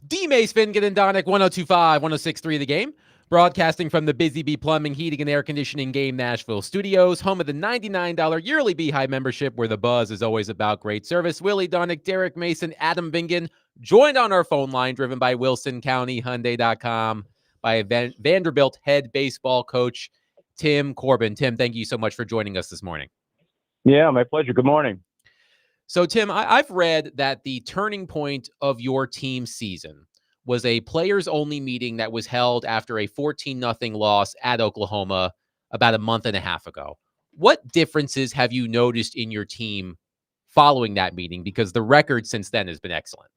D. Mace Fingen and Donick 1025, 1063 The Game. Broadcasting from the Busy Bee Plumbing, Heating, and Air Conditioning Game Nashville studios, home of the $99 yearly Beehive membership, where the buzz is always about great service. Willie Donick, Derek Mason, Adam Vingan, joined on our phone line, driven by Wilson County Hyundai.com, by Vanderbilt head baseball coach Tim Corbin. Tim, thank you so much for joining us this morning. Yeah, my pleasure. Good morning. So, Tim, I've read that the turning point of your team season was a players-only meeting that was held after a 14-0 loss at Oklahoma about a month and a half ago. What differences have you noticed in your team following that meeting? Because the record since then has been excellent.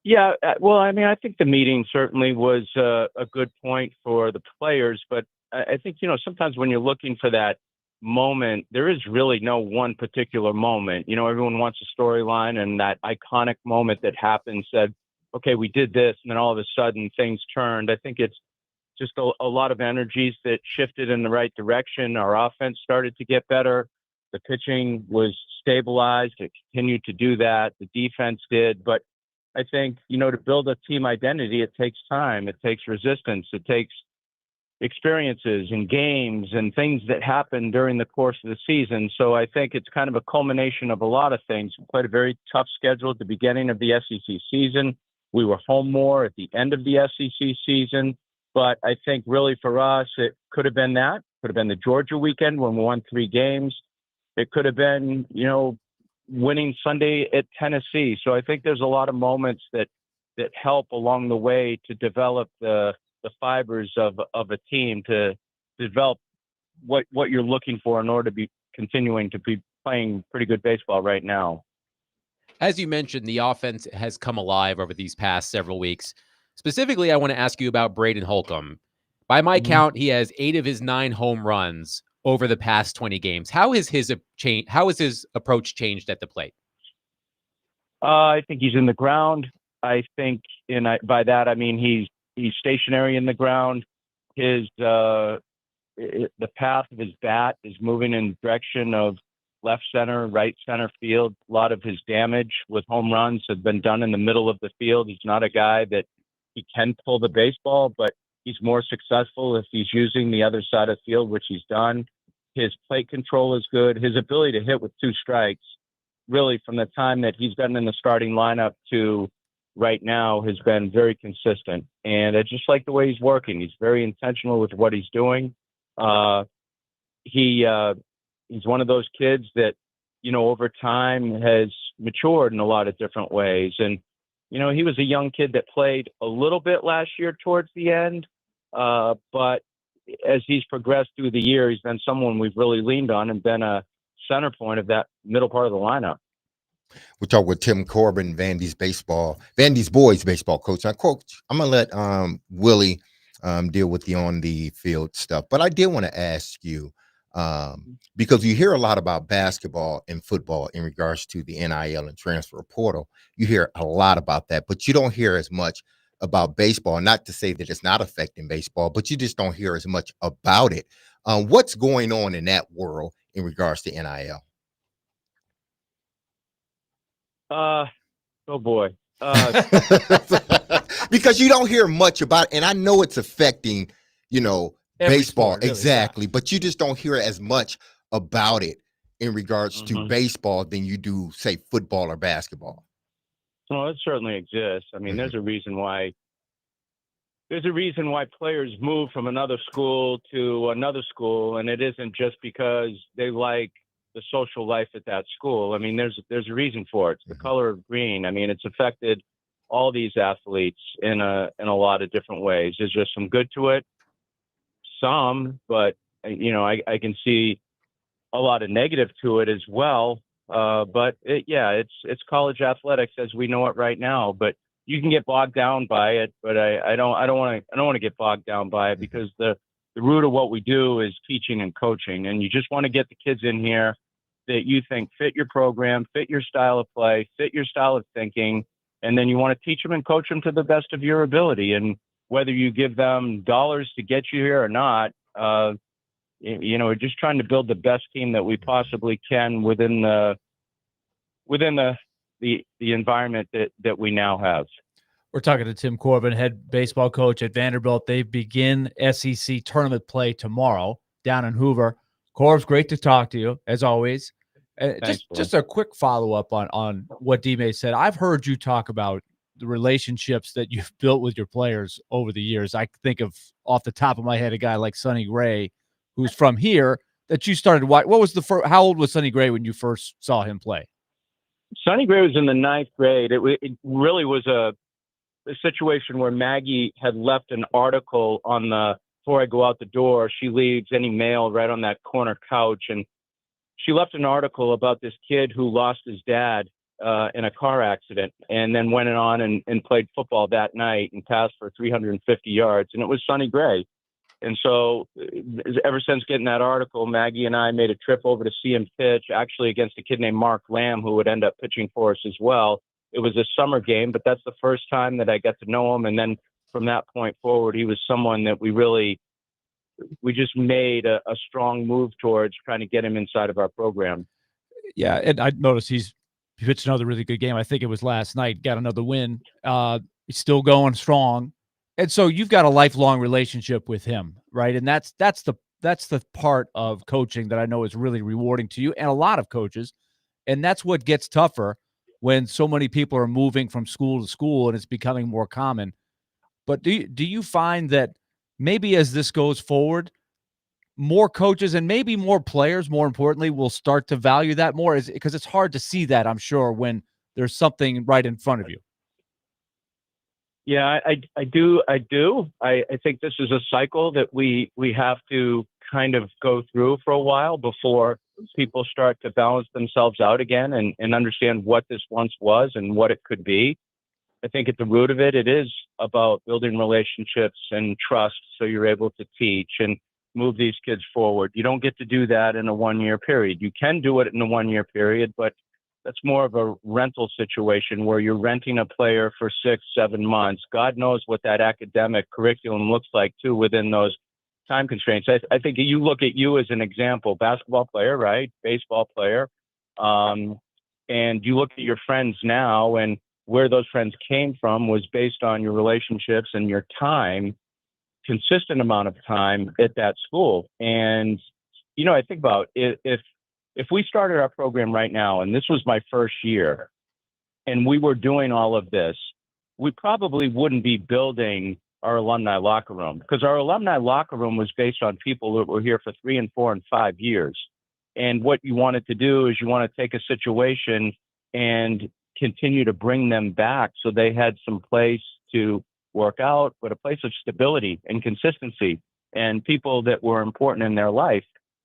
Yeah, well, I mean, I think the meeting certainly was a good point for the players, but I think, sometimes when you're looking for that moment, there is really no one particular moment. Everyone wants a storyline and that iconic moment that happened, said, okay, we did this, and then all of a sudden things turned. I think it's just a lot of energies that shifted in the right direction. Our offense started to get better. The pitching was stabilized. It continued to do that. The defense did. But I think, to build a team identity, it takes time. It takes resistance. It takes experiences and games and things that happen during the course of the season. So I think it's kind of a culmination of a lot of things. We played a very tough schedule at the beginning of the SEC season. We were home more at the end of the SEC season. But I think really for us, it could have been that. Could have been the Georgia weekend when we won 3 games. It could have been, winning Sunday at Tennessee. So I think there's a lot of moments that help along the way to develop the fibers of a team, to develop what you're looking for in order to be continuing to be playing pretty good baseball right now. As you mentioned, the offense has come alive over these past several weeks. Specifically, I want to ask you about Braden Holcomb. By my Mhm. count, he has 8 of his 9 home runs over the past 20 games. How has his approach changed at the plate? I think he's in the ground. I think, by that I mean he's stationary in the ground. His the path of his bat is moving in the direction of left center, right center field. A lot of his damage with home runs have been done in the middle of the field. He's not a guy that he can pull the baseball, but he's more successful if he's using the other side of the field, which he's done. His plate control is good. His ability to hit with 2 strikes, really from the time that he's been in the starting lineup to right now, has been very consistent. And I just like the way he's working. He's very intentional with what he's doing. Uh, he's one of those kids that, over time has matured in a lot of different ways. And, he was a young kid that played a little bit last year towards the end. But as he's progressed through the year, he's been someone we've really leaned on and been a center point of that middle part of the lineup. We talk with Tim Corbin, Vandy's boys baseball coach. Now, coach, I'm gonna let Willie deal with the on the field stuff, but I did want to ask you because you hear a lot about basketball and football in regards to the NIL and transfer portal. You hear a lot about that, but you don't hear as much about baseball. Not to say that it's not affecting baseball, but you just don't hear as much about it. What's going on in that world in regards to NIL? Uh, oh boy. Because you don't hear much about it, and I know it's affecting, Every baseball sport, really, exactly, but you just don't hear as much about it in regards to Mhm. baseball than you do, say, football or basketball. Well, it certainly exists. I mean, Mhm. there's a reason why players move from another school to another school, and it isn't just because they like the social life at that school. I mean, there's a reason for it. It's the Mhm. color of green. I mean, it's affected all these athletes in a lot of different ways. There's just some good to it, some, but I can see a lot of negative to it as well. But it's college athletics as we know it right now. But you can get bogged down by it. But I don't want to get bogged down by it, Mhm. because the root of what we do is teaching and coaching, and you just want to get the kids in here that you think fit your program, fit your style of play, fit your style of thinking, and then you want to teach them and coach them to the best of your ability. And whether you give them dollars to get you here or not, we're just trying to build the best team that we possibly can within the the environment that we now have. We're talking to Tim Corbin, head baseball coach at Vanderbilt. They begin SEC tournament play tomorrow down in Hoover. Corbs, great to talk to you, as always. Just a quick follow-up on what D-May said. I've heard you talk about the relationships that you've built with your players over the years. I think of, off the top of my head, a guy like Sonny Gray, who's from here, that you started. What was the first? How old was Sonny Gray when you first saw him play? Sonny Gray was in the 9th grade. It really was a situation where Maggie had left an article on the, before I go out the door, she leaves any mail right on that corner couch. And she left an article about this kid who lost his dad in a car accident, and then went on and played football that night and passed for 350 yards. And it was Sonny Gray. And so ever since getting that article, Maggie and I made a trip over to see him pitch, actually against a kid named Mark Lamb, who would end up pitching for us as well. It was a summer game, but that's the first time that I got to know him. And then from that point forward, he was someone that we just made a strong move towards trying to get him inside of our program. Yeah, and I noticed he pitched another really good game. I think it was last night, got another win. He's still going strong. And so you've got a lifelong relationship with him, right? And that's the part of coaching that I know is really rewarding to you and a lot of coaches. And that's what gets tougher when so many people are moving from school to school and it's becoming more common. But do you find that maybe as this goes forward, more coaches and maybe more players, more importantly, will start to value that more? Because it's hard to see that, I'm sure, when there's something right in front of you. Yeah, I do. I think this is a cycle that we have to kind of go through for a while before people start to balance themselves out again and understand what this once was and what it could be. I think at the root of it, it is about building relationships and trust so you're able to teach and move these kids forward. You don't get to do that in a 1-year period. You can do it in a 1-year period, but that's more of a rental situation where you're renting a player for 6-7 months. God knows what that academic curriculum looks like too within those time constraints. I think you look at you as an example, basketball player, right? Baseball player. And you look at your friends now, and where those friends came from was based on your relationships and your time, consistent amount of time at that school. And, I think about if we started our program right now, and this was my first year, and we were doing all of this, we probably wouldn't be building our alumni locker room, because our alumni locker room was based on people that were here for 3 and 4 and 5 years. And what you wanted to do is you want to take a situation and continue to bring them back so they had some place to work out, but a place of stability and consistency and people that were important in their life.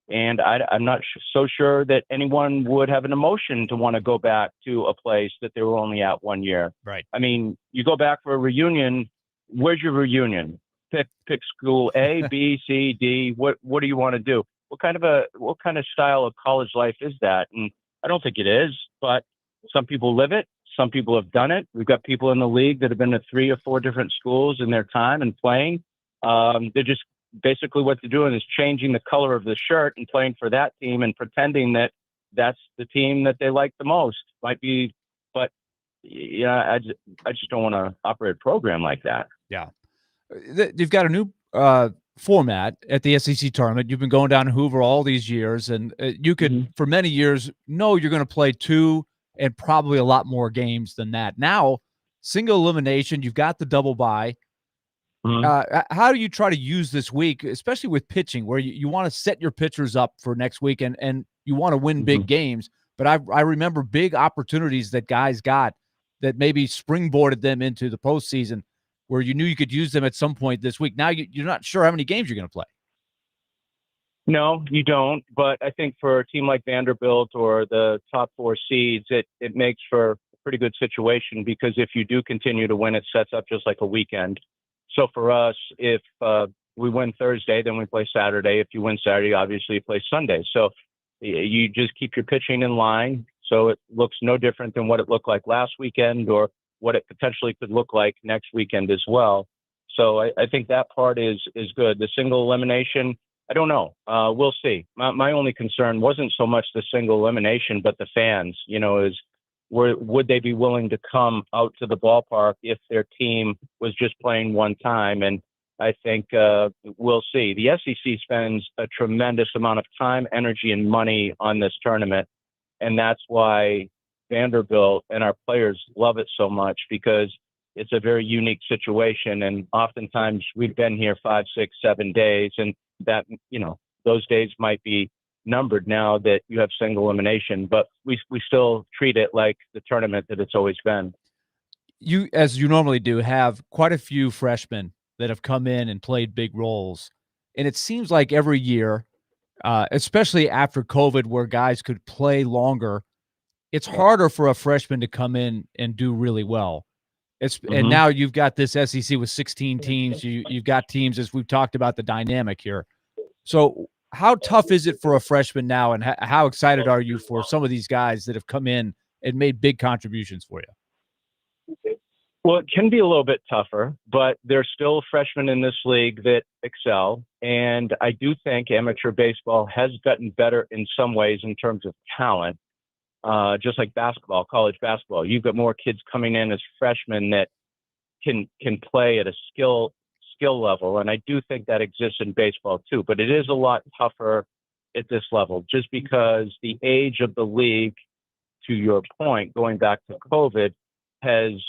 And I'm not so sure that anyone would have an emotion to want to go back to a place that they were only at 1 year. Right. I mean, you go back for a reunion. Where's your reunion? Pick school A, B, C, D. What do you want to do? What kind of style of college life is that? And I don't think it is, but some people live it. Some people have done it. We've got people in the league that have been to 3 or 4 different schools in their time and playing. They're just basically what they're doing is changing the color of the shirt and playing for that team and pretending that that's the team that they like the most. Might be, but I just don't want to operate a program like that. Yeah. You've got a new format at the SEC tournament. You've been going down to Hoover all these years, and you could, for many years, know you're going to play 2 and probably a lot more games than that. Now, single elimination, you've got the double bye. How do you try to use this week, especially with pitching, where you want to set your pitchers up for next week and you want to win big games? But I remember big opportunities that guys got that maybe springboarded them into the postseason where you knew you could use them at some point this week. Now you're not sure how many games you're going to play. No, you don't. But I think for a team like Vanderbilt or the top 4 seeds, it makes for a pretty good situation, because if you do continue to win, it sets up just like a weekend. So for us, if we win Thursday, then we play Saturday. If you win Saturday, obviously you play Sunday. So you just keep your pitching in line. So it looks no different than what it looked like last weekend or what it potentially could look like next weekend as well. So I think that part is good. The single elimination, I don't know. We'll see. My only concern wasn't so much the single elimination, but the fans, is would they be willing to come out to the ballpark if their team was just playing one time? And I think we'll see. The SEC spends a tremendous amount of time, energy, and money on this tournament, and that's why Vanderbilt and our players love it so much, because it's a very unique situation. And oftentimes we've been here 5, 6, 7 days, and that, those days might be numbered now that you have single elimination, but we still treat it like the tournament that it's always been. You, as you normally do, have quite a few freshmen that have come in and played big roles. And it seems like every year, especially after COVID, where guys could play longer, it's harder for a freshman to come in and do really well. And now you've got this SEC with 16 teams. You've got teams, as we've talked about, the dynamic here. So how tough is it for a freshman now, and how excited are you for some of these guys that have come in and made big contributions for you? Well, it can be a little bit tougher, but there's still freshmen in this league that excel. And I do think amateur baseball has gotten better in some ways in terms of talent. Just like basketball, college basketball, you've got more kids coming in as freshmen that can play at a skill level. And I do think that exists in baseball too, but it is a lot tougher at this level just because the age of the league, to your point, going back to COVID, has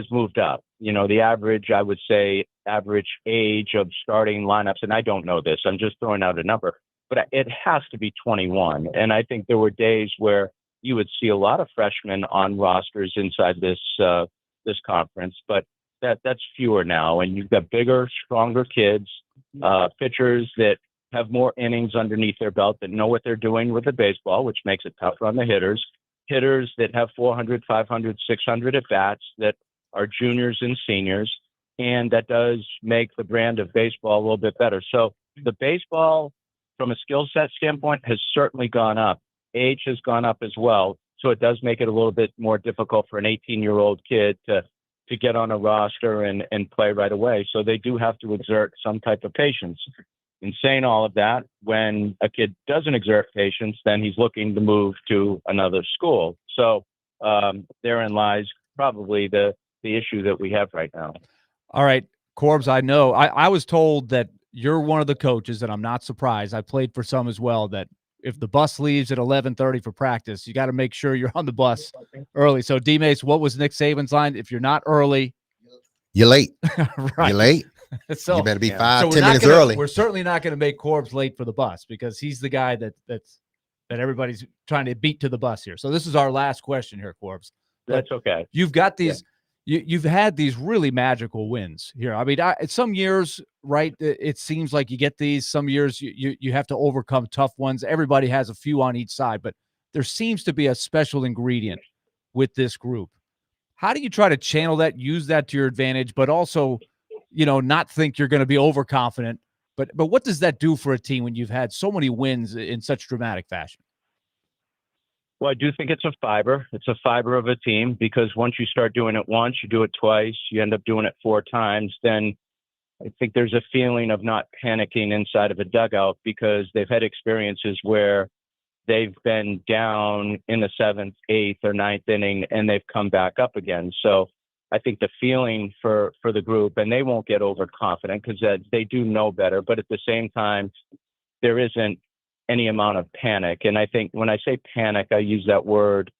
moved up. The average, I would say, average age of starting lineups, and I don't know this, I'm just throwing out a number, but it has to be 21. And I think there were days where you would see a lot of freshmen on rosters inside this conference, but that's fewer now. And you've got bigger, stronger kids, pitchers that have more innings underneath their belt, that know what they're doing with the baseball, which makes it tougher on the hitters that have 400, 500, 600 at bats, that are juniors and seniors. And that does make the brand of baseball a little bit better. So the baseball, from a skill set standpoint, has certainly gone up. Age has gone up as well. So it does make it a little bit more difficult for an 18-year-old kid to get on a roster and play right away. So they do have to exert some type of patience. In saying all of that, when a kid doesn't exert patience, then he's looking to move to another school. So therein lies probably the issue that we have right now. All right, Corbs, I know. I was told that you're one of the coaches, and I'm not surprised. I played for some as well, that if the bus leaves at 11:30 for practice, you got to make sure you're on the bus early. So, D-Mace, what was Nick Saban's line? If you're not early, you're late. Right. You're late. So you better be so 5-10 we're minutes early. We're certainly not going to make Corbs late for the bus, because he's the guy that everybody's trying to beat to the bus here. So this is our last question here, Corbs. That's okay. You've got these. You've had these really magical wins here. I mean, some years, right, it seems like you get these. Some years you have to overcome tough ones. Everybody has a few on each side, but there seems to be a special ingredient with this group. How do you try to channel that, use that to your advantage, but also, not think you're going to be overconfident? But what does that do for a team when you've had so many wins in such dramatic fashion? Well, I do think it's a fiber. It's a fiber of a team, because once you start doing it once, you do it twice, you end up doing it 4 times, then I think there's a feeling of not panicking inside of a dugout, because they've had experiences where they've been down in the 7th, 8th, or 9th inning, and they've come back up again. So I think the feeling for the group, and they won't get overconfident because they do know better, but at the same time, there isn't any amount of panic. And I think when I say panic, I use that word,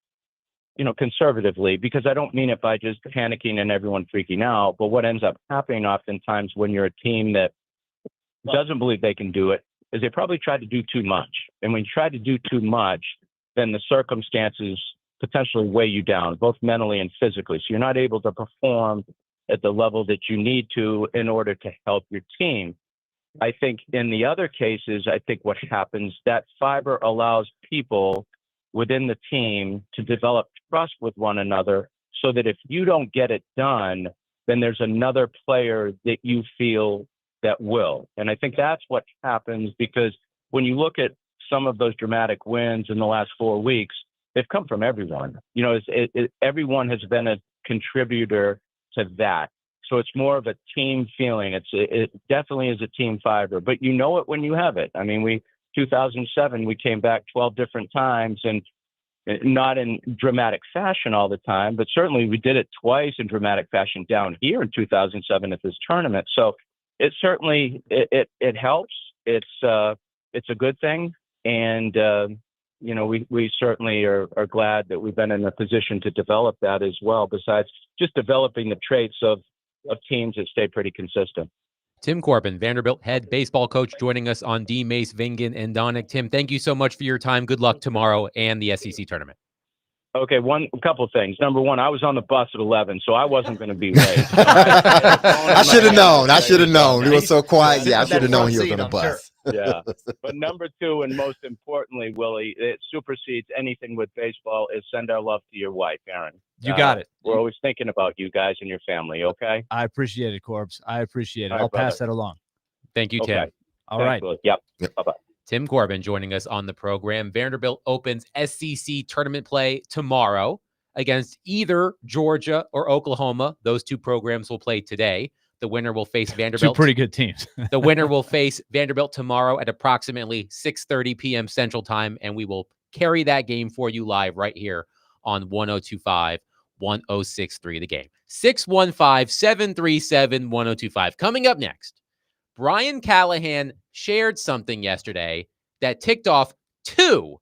conservatively, because I don't mean it by just panicking and everyone freaking out. But what ends up happening oftentimes when you're a team that doesn't believe they can do it is they probably try to do too much. And when you try to do too much, then the circumstances potentially weigh you down, both mentally and physically. So you're not able to perform at the level that you need to in order to help your team. I think in the other cases, I think what happens, that fiber allows people within the team to develop trust with one another, so that if you don't get it done, then there's another player that you feel that will. And I think that's what happens, because when you look at some of those dramatic wins in the last 4 weeks, they've come from everyone. Everyone has been a contributor to that. So it's more of a team feeling. It definitely is a team fiber, but you know it when you have it. I mean, 2007, we came back 12 different times, and not in dramatic fashion all the time, but certainly we did it twice in dramatic fashion down here in 2007 at this tournament. So it certainly it helps. It's a good thing, and we certainly are glad that we've been in a position to develop that as well. Besides just developing the traits of teams that stay pretty consistent. Tim Corbin, Vanderbilt head baseball coach, joining us on D. Mace, Vingan, and Donick. Tim, thank you so much for your time. Good luck tomorrow and the SEC tournament. Okay, a couple of things. Number one, I was on the bus at 11, so I wasn't going to be late. I should have known. I should have known. He was so quiet. Yeah, I should have known he was seat, on the I'm bus. Yeah. But number two, and most importantly, Willie, it supersedes anything with baseball, is send our love to your wife, Erin. You got it. We're always thinking about you guys and your family, okay? I appreciate it, Corbs. I appreciate it. All right, I'll pass brother. that along. Thank you, Tim. Okay. All Thanks, right. Willie. Yep. Bye-bye. Tim Corbin joining us on the program. Vanderbilt opens SEC tournament play tomorrow against either Georgia or Oklahoma. Those two programs will play today. The winner will face Two Vanderbilt. pretty good teams. The winner will face Vanderbilt tomorrow at approximately 6:30 p.m. Central Time, and we will carry that game for you live right here on 102.5, 106.3 The Game. 615-737-1025. Coming up next, Brian Callahan shared something yesterday that ticked off two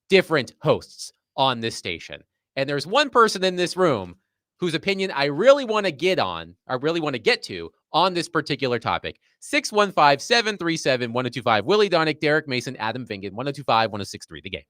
different hosts on this station. And there's one person in this room whose opinion I really want to get to on this particular topic. 615-737-1025. Willie Donick, Derek Mason, Adam Vingan, 102.5, 106.3 The Game.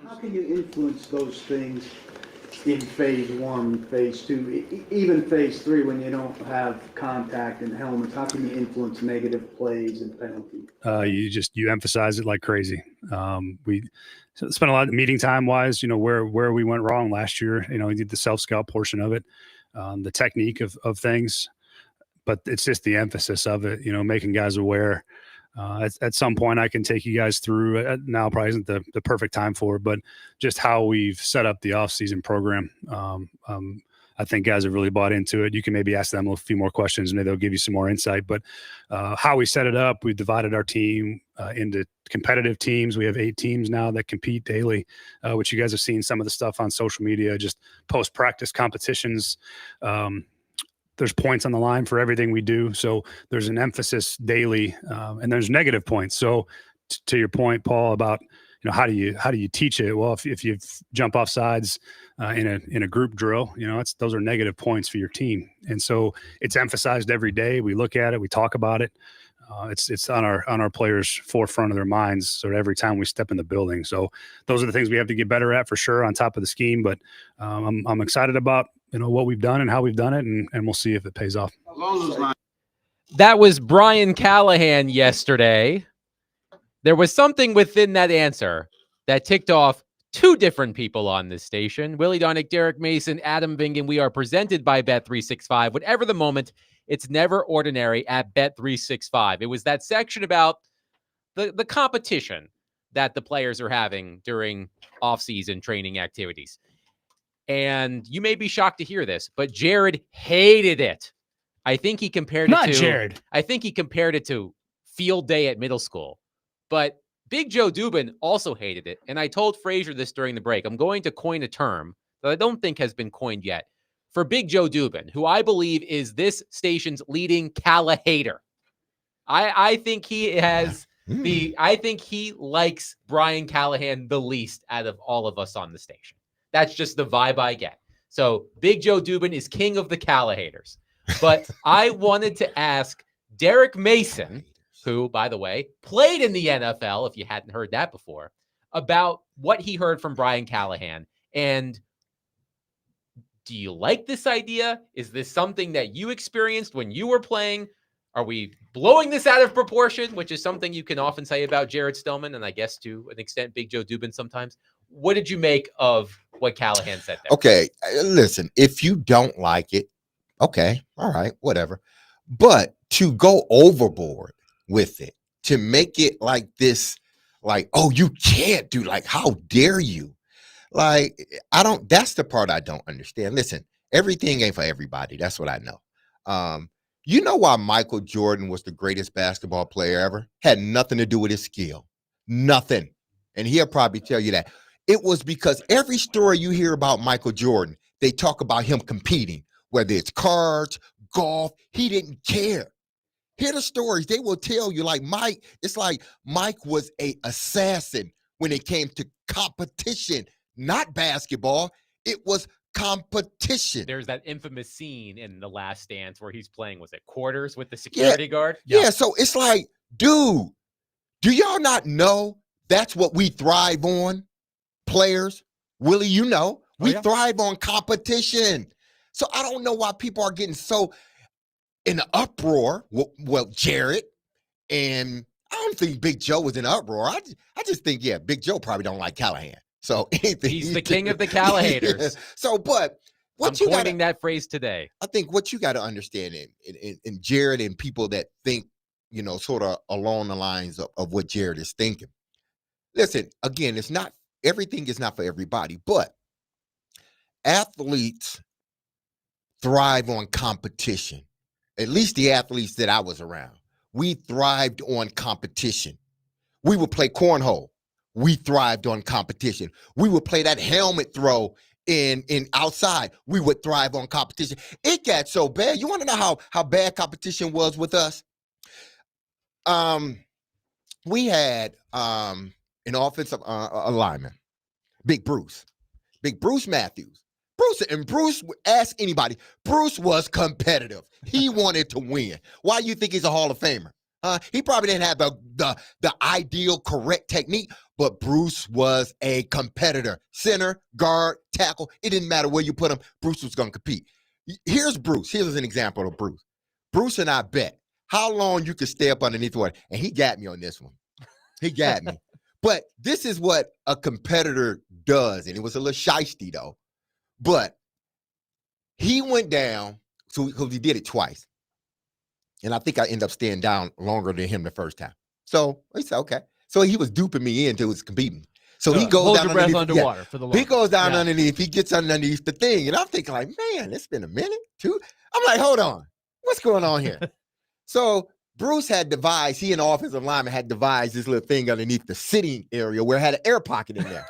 how can you influence those things in phase one, phase two, even phase three when you don't have contact and helmets? How can you influence negative plays and penalties? You emphasize it like crazy. We spent a lot of meeting time wise, where we went wrong last year. We did the self-scout portion of it, the technique of things, but it's just the emphasis of it, making guys aware. At some point I can take you guys through now probably isn't the perfect time for it, but just how we've set up the off-season program. I think guys have really bought into it. You can maybe ask them a few more questions and maybe they'll give you some more insight, but how we set it up, we divided our team into competitive teams. We have 8 teams now that compete daily, which you guys have seen some of the stuff on social media, just post-practice competitions. There's points on the line for everything we do. So there's an emphasis daily, and there's negative points. So to your point, Paul, about, how do you teach it? Well, if you jump off sides in a group drill, those are negative points for your team. And so it's emphasized every day. We look at it, we talk about it. It's on our players' forefront of their minds. So every time we step in the building, so those are the things we have to get better at for sure on top of the scheme. But I'm excited about, what we've done and how we've done it, and we'll see if it pays off. That was Brian Callahan yesterday. There was something within that answer that ticked off 2 different people on this station. Willie Donick, Derek Mason, Adam Vingan. We are presented by Bet365. Whatever the moment, it's never ordinary at Bet365. It was that section about the competition that the players are having during off-season training activities. And you may be shocked to hear this, but Jared hated it. I think he compared it to Jared. I think he compared it to field day at middle school. But Big Joe Dubin also hated it. And I told Frazier this during the break. I'm going to coin a term that I don't think has been coined yet for Big Joe Dubin, who I believe is this station's leading Calla-hater. I think he has I think he likes Brian Callahan the least out of all of us on the station. That's just the vibe I get. So Big Joe Dubin is king of the Calla-haters. But I wanted to ask Derek Mason, who, by the way, played in the NFL, if you hadn't heard that before, about what he heard from Brian Callahan. And do you like this idea? Is this something that you experienced when you were playing? Are we blowing this out of proportion, which is something you can often say about Jared Stillman, and I guess to an extent Big Joe Dubin sometimes? What did you make of what Callahan said there? Okay, listen, if you don't like it, okay, all right, whatever. But to go overboard with it, to make it like this, like, oh, you can't do, like, how dare you? Like, that's the part I don't understand. Listen, everything ain't for everybody. That's what I know. You know why Michael Jordan was the greatest basketball player ever? Had nothing to do with his skill. Nothing. And he'll probably tell you that. It was because every story you hear about Michael Jordan, they talk about him competing, whether it's cards, golf, he didn't care. Hear the stories. They will tell you, like Mike, it's like Mike was an assassin when it came to competition, not basketball. It was competition. There's that infamous scene in The Last Dance where he's playing, was it quarters with the security guard? Yeah, so it's like, dude, do y'all not know that's what we thrive on? Players, Willie, we thrive on competition. So I don't know why people are getting so in an uproar. Well, Jared, and I don't think Big Joe was in an uproar. I just think, Big Joe probably don't like Callahan. So he's the king of the Calla-haters. Yeah. So, but what I'm coining that phrase today. I think what you got to understand in Jared and people that think, sort of along the lines of what Jared is thinking. Listen, again, everything is not for everybody, but athletes thrive on competition. At least the athletes that I was around, we thrived on competition. We would play cornhole. We thrived on competition. We would play that helmet throw in outside. We would thrive on competition. It got so bad. You want to know how bad competition was with us? We had an offensive lineman, Big Bruce Matthews. Bruce, ask anybody, Bruce was competitive. He wanted to win. Why do you think he's a Hall of Famer? He probably didn't have the ideal correct technique, but Bruce was a competitor. Center, guard, tackle. It didn't matter where you put him. Bruce was going to compete. Here's Bruce. Here's an example of Bruce. Bruce and I bet how long you could stay up underneath the water. And he got me on this one. He got me. But this is what a competitor does. And it was a little shiesty, though. But he went down, so he did it twice. And I think I ended up staying down longer than him the first time. So he said, okay. So he was duping me in until he was competing. So he goes hold down your breath underneath, underwater for the he long. goes down Yeah. underneath. He gets underneath the thing. And I'm thinking like, man, it's been a minute, two. I'm like, hold on. What's going on here? So Bruce had devised, he and the offensive lineman had devised this little thing underneath the sitting area where it had an air pocket in there.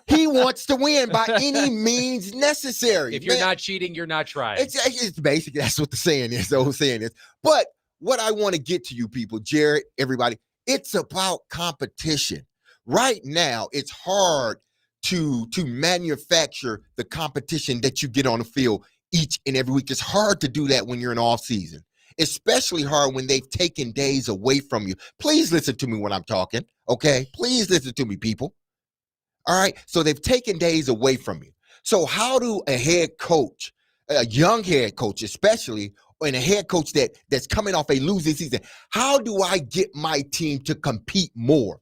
He wants to win by any means necessary. If you're Man, not cheating, you're not trying. it's basically, that's what the saying is. The old saying is. But what I want to get to you people, Jared, everybody, it's about competition. Right now, it's hard to manufacture the competition that you get on the field each and every week. It's hard to do that when you're in off season, especially hard when they've taken days away from you. Please listen to me when I'm talking, okay? Please listen to me, people. All right? So they've taken days away from you. So how do a head coach, a young head coach especially, and a head coach that's coming off a losing season, how do I get my team to compete more?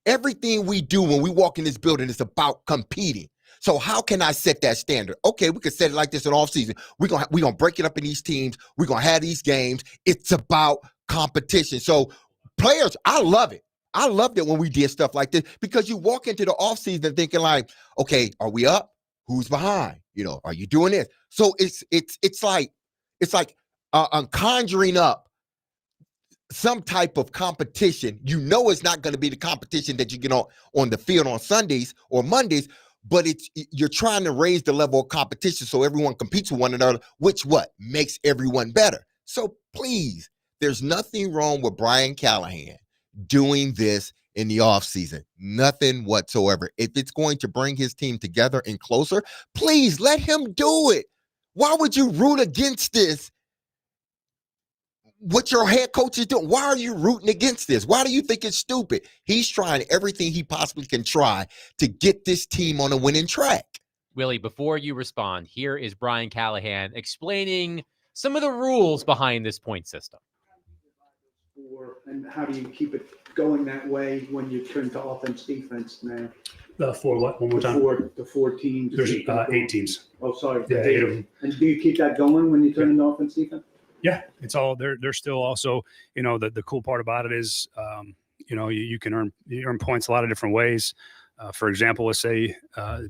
Everything we do when we walk in this building is about competing. So how can I set that standard? Okay, we could set it like this in off season. We're gonna break it up in these teams. We're gonna have these games. It's about competition. So players, I love it. I loved it when we did stuff like this because you walk into the off season thinking like, okay, are we up? Who's behind? You know, are you doing this? So it's like I'm conjuring up some type of competition. You know, it's not going to be the competition that you get on the field on Sundays or Mondays, but you're trying to raise the level of competition so everyone competes with one another, which makes everyone better. So please, there's nothing wrong with Brian Callahan doing this in the offseason. Nothing whatsoever. If it's going to bring his team together and closer, please let him do it. Why would you root against this? What your head coach is doing? Why are you rooting against this? Why do you think it's stupid? He's trying everything he possibly can try to get this team on a winning track. Willie, before you respond, here is Brian Callahan explaining some of the rules behind this point system. And how do you keep it going that way when you turn to offense, defense now? For what? One more time. The four teams. There's 8 teams. Oh, sorry. Yeah, 8 of them. And do you keep that going when you turn into offense, defense? Yeah, it's all they're still also, you know, the cool part about it is, you know, you can earn points a lot of different ways. For example, let's say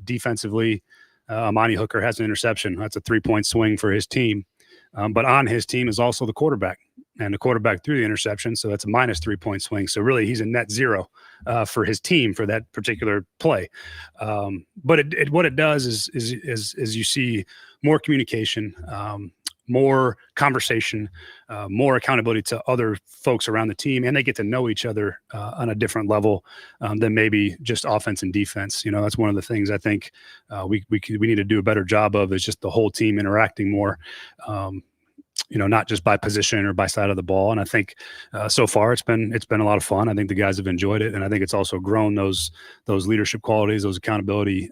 defensively, Amani Hooker has an interception. That's a 3-point swing for his team. But on his team is also the quarterback, and the quarterback threw the interception. So that's a minus 3-point swing. So really he's a net 0 for his team for that particular play. But what it does is you see more communication, more conversation, more accountability to other folks around the team, and they get to know each other on a different level than maybe just offense and defense. You know, that's one of the things I think we need to do a better job of, is just the whole team interacting more. You know, not just by position or by side of the ball. And I think so far it's been a lot of fun. I think the guys have enjoyed it, and I think it's also grown those leadership qualities, those accountability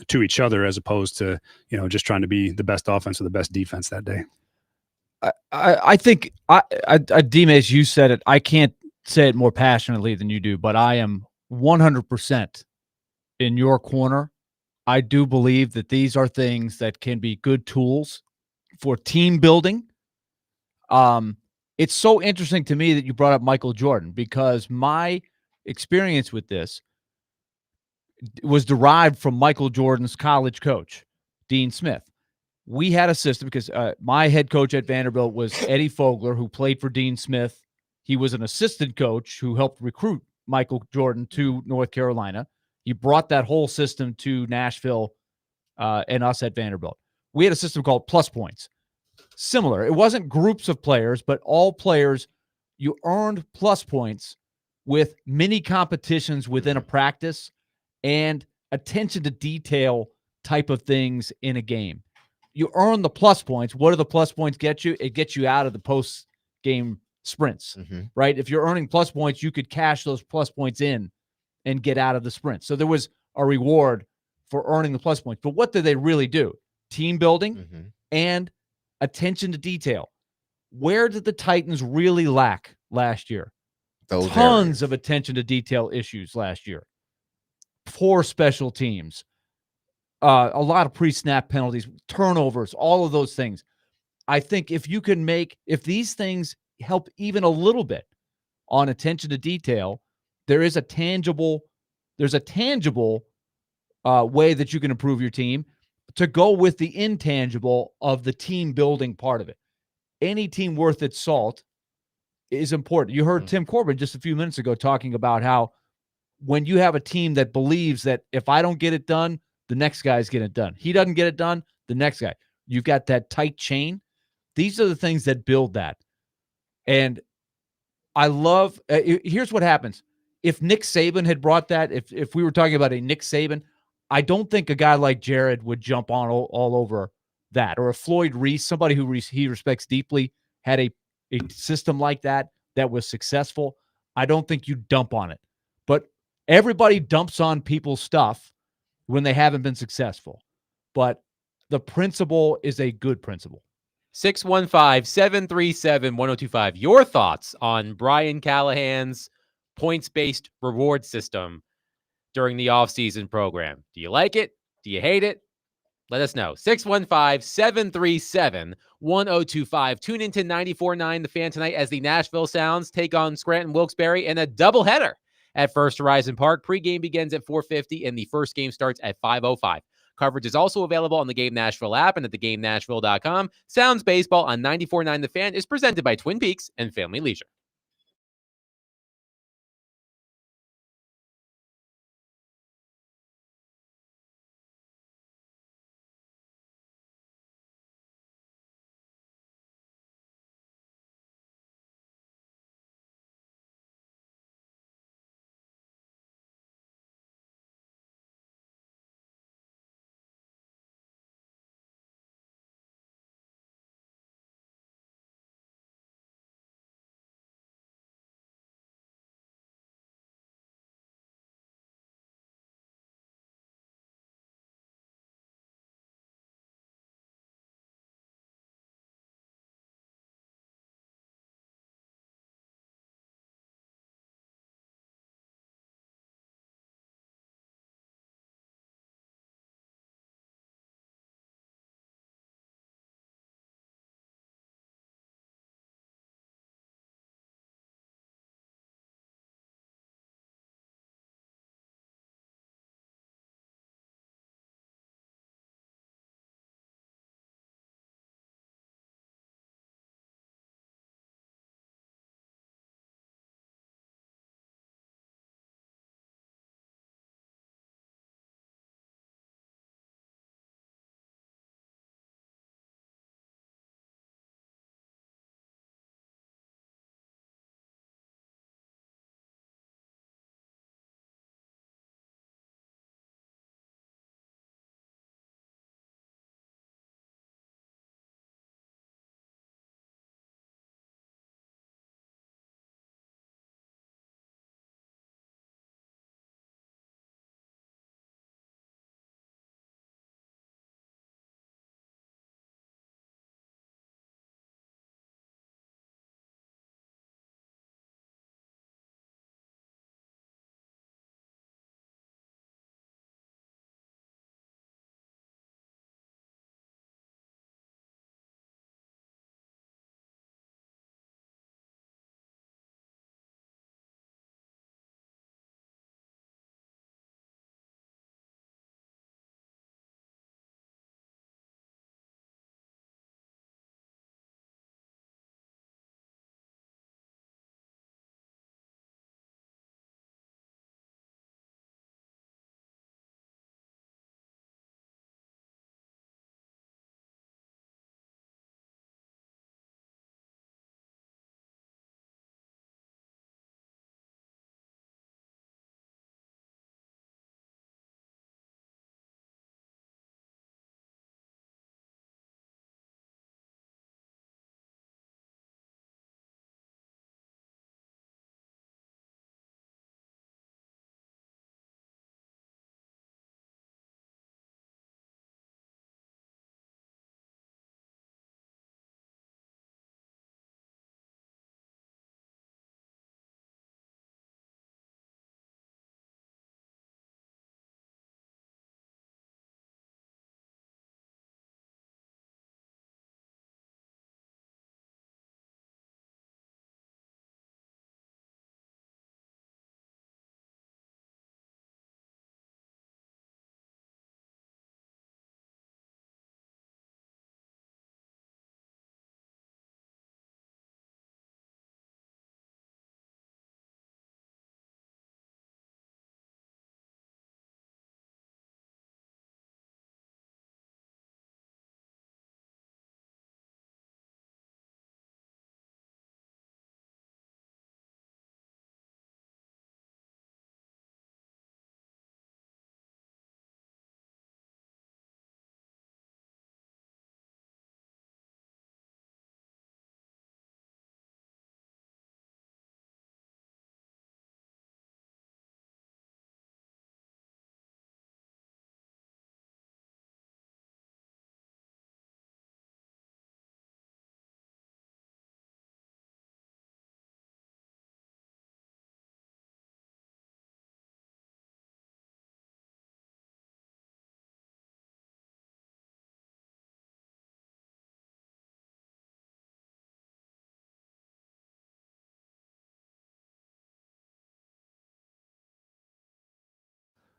to each other, as opposed to, you know, just trying to be the best offense or the best defense that day. I think Dimas, you said it. I can't say it more passionately than you do, but I am 100% in your corner. I do believe that these are things that can be good tools for team building. It's so interesting to me that you brought up Michael Jordan, because my experience with this was derived from Michael Jordan's college coach, Dean Smith. We had a system because my head coach at Vanderbilt was Eddie Fogler, who played for Dean Smith. He was an assistant coach who helped recruit Michael Jordan to North Carolina. He brought that whole system to Nashville and us at Vanderbilt. We had a system called plus points. Similar. It wasn't groups of players, but all players, you earned plus points with mini competitions within a practice and attention to detail type of things in a game. You earn the plus points. What do the plus points get you? It gets you out of the post-game sprints, right? If you're earning plus points, you could cash those plus points in and get out of the sprint. So there was a reward for earning the plus points. But what did they really do? Team building Mhm. and attention to detail. Where did the Titans really lack last year? Those Tons areas. of attention to detail issues last year. Poor special teams, a lot of pre-snap penalties, turnovers, all of those things. I think if these things help even a little bit on attention to detail, there's a tangible way that you can improve your team to go with the intangible of the team building part of it. Any team worth its salt is important. You heard Tim Corbin just a few minutes ago talking about how when you have a team that believes that if I don't get it done, the next guy's getting it done. He doesn't get it done, the next guy. You've got that tight chain. These are the things that build that. And I love here's what happens. If Nick Saban had brought that, if we were talking about a Nick Saban, I don't think a guy like Jared would jump on all over that. Or a Floyd Reese, somebody who he respects deeply, had a system like that was successful. I don't think you dump on it. But everybody dumps on people's stuff when they haven't been successful. But the principle is a good principle. 615-737-1025. Your thoughts on Brian Callahan's points-based reward system during the offseason program. Do you like it? Do you hate it? Let us know. 615-737-1025. Tune into 94.9 The Fan tonight as the Nashville Sounds take on Scranton Wilkes-Barre in a doubleheader at First Horizon Park. Pre-game begins at 4:50 and the first game starts at 5:05. Coverage is also available on the Game Nashville app and at theGameNashville.com. Sounds Baseball on 94.9 The Fan is presented by Twin Peaks and Family Leisure.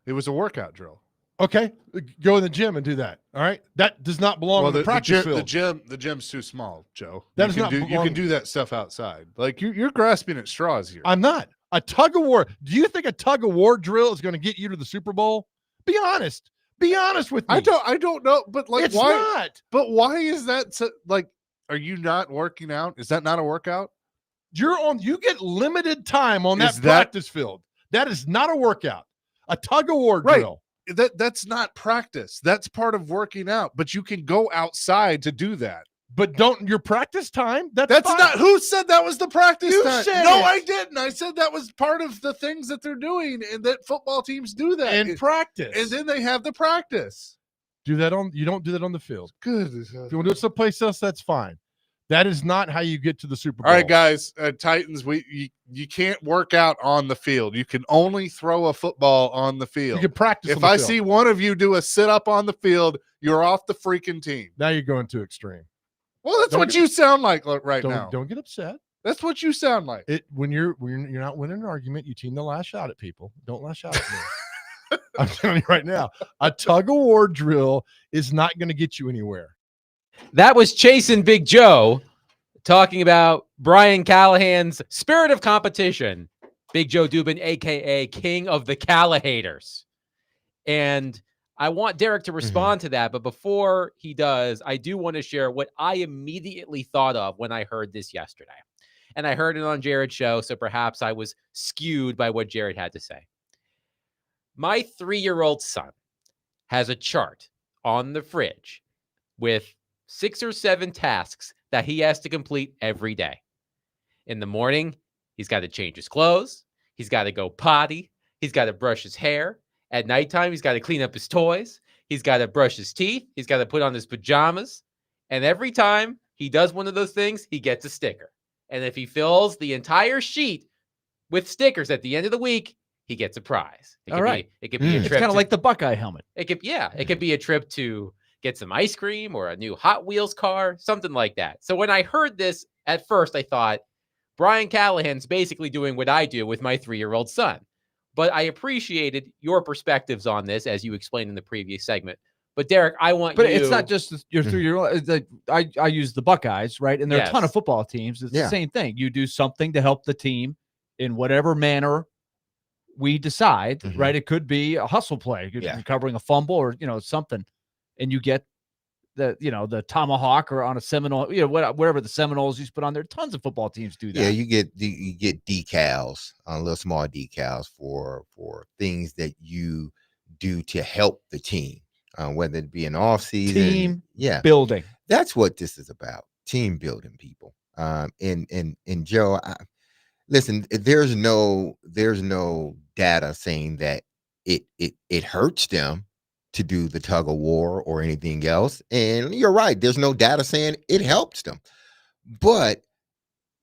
It was a workout drill. Okay, go in the gym and do that. All right, that does not belong Well, in the practice field. the gym's too small, Joe. That you is can not do, you belong- can do that stuff outside. Like you're grasping at straws here. I'm not. A tug of war. Do you think a tug of war drill is going to get you to the Super Bowl? Be honest. Be honest with me. I don't know, but like it's why? not. But why is that so, like? Are you not working out? Is that not a workout? You get limited time on Is that that- practice field. That is not a workout. A tug of war Right. drill. That's not practice. That's part of working out. But you can go outside to do that. But don't your practice time? That's fine. not who said that was the practice You time. said No, it. I didn't. I said that was part of the things that they're doing and that football teams do that. in practice. And then they have the practice. You don't do that on the field. Good. If you want to do it someplace else, that's fine. That is not how you get to the Super Bowl. All right, guys, Titans, you can't work out on the field. You can only throw a football on the You field. can practice. If on the I field. see one of you do a sit up on the field, you're off the freaking team. Now you're going too extreme. Well, that's Don't what get- you sound like right now. Don't get upset. That's what you sound like. When you're not winning an argument, you team to lash out at people. Don't lash out at me. I'm telling you right now, a tug of war drill is not going to get you anywhere. That was Chasing Big Joe talking about Brian Callahan's spirit of competition. Big Joe Dubin, aka King of the Callahaters. And I want Derek to respond to that, but before he does, I do want to share what I immediately thought of when I heard this yesterday. And I heard it on Jared's show, so perhaps I was skewed by what Jared had to say. My 3-year-old son has a chart on the fridge with 6 or 7 tasks that he has to complete every day. In the morning, he's got to change his clothes. He's got to go potty. He's got to brush his hair. At nighttime, he's got to clean up his toys. He's got to brush his teeth. He's got to put on his pajamas. And every time he does one of those things, he gets a sticker. And if he fills the entire sheet with stickers at the end of the week, he gets a prize. It All could right. be, it could be a It's trip kind of to- like the Buckeye helmet. it could be a trip to get some ice cream or a new Hot Wheels car, something like that. So when I heard this at first, I thought Brian Callahan's basically doing what I do with my 3-year-old son. But I appreciated your perspectives on this as you explained in the previous segment. But Derek, I want But you. it's not just your 3-year-old. I use the Buckeyes, right? And there are a ton Yes. of football teams. It's Yeah. the same thing. You do something to help the team in whatever manner we decide, Mhm. right? It could be a hustle play, it could be Yeah. recovering a fumble or something, and you get the tomahawk or on a Seminole, whatever the Seminoles used to put on there. Tons of football teams do that. Yeah, you get decals, little small decals for things that you do to help the team, whether it be an off season. Team Yeah, building. that's what this is about. Team building, people. And Joe, listen, there's no data saying that it hurts them to do the tug of war or anything else. And you're right, there's no data saying it helps them. But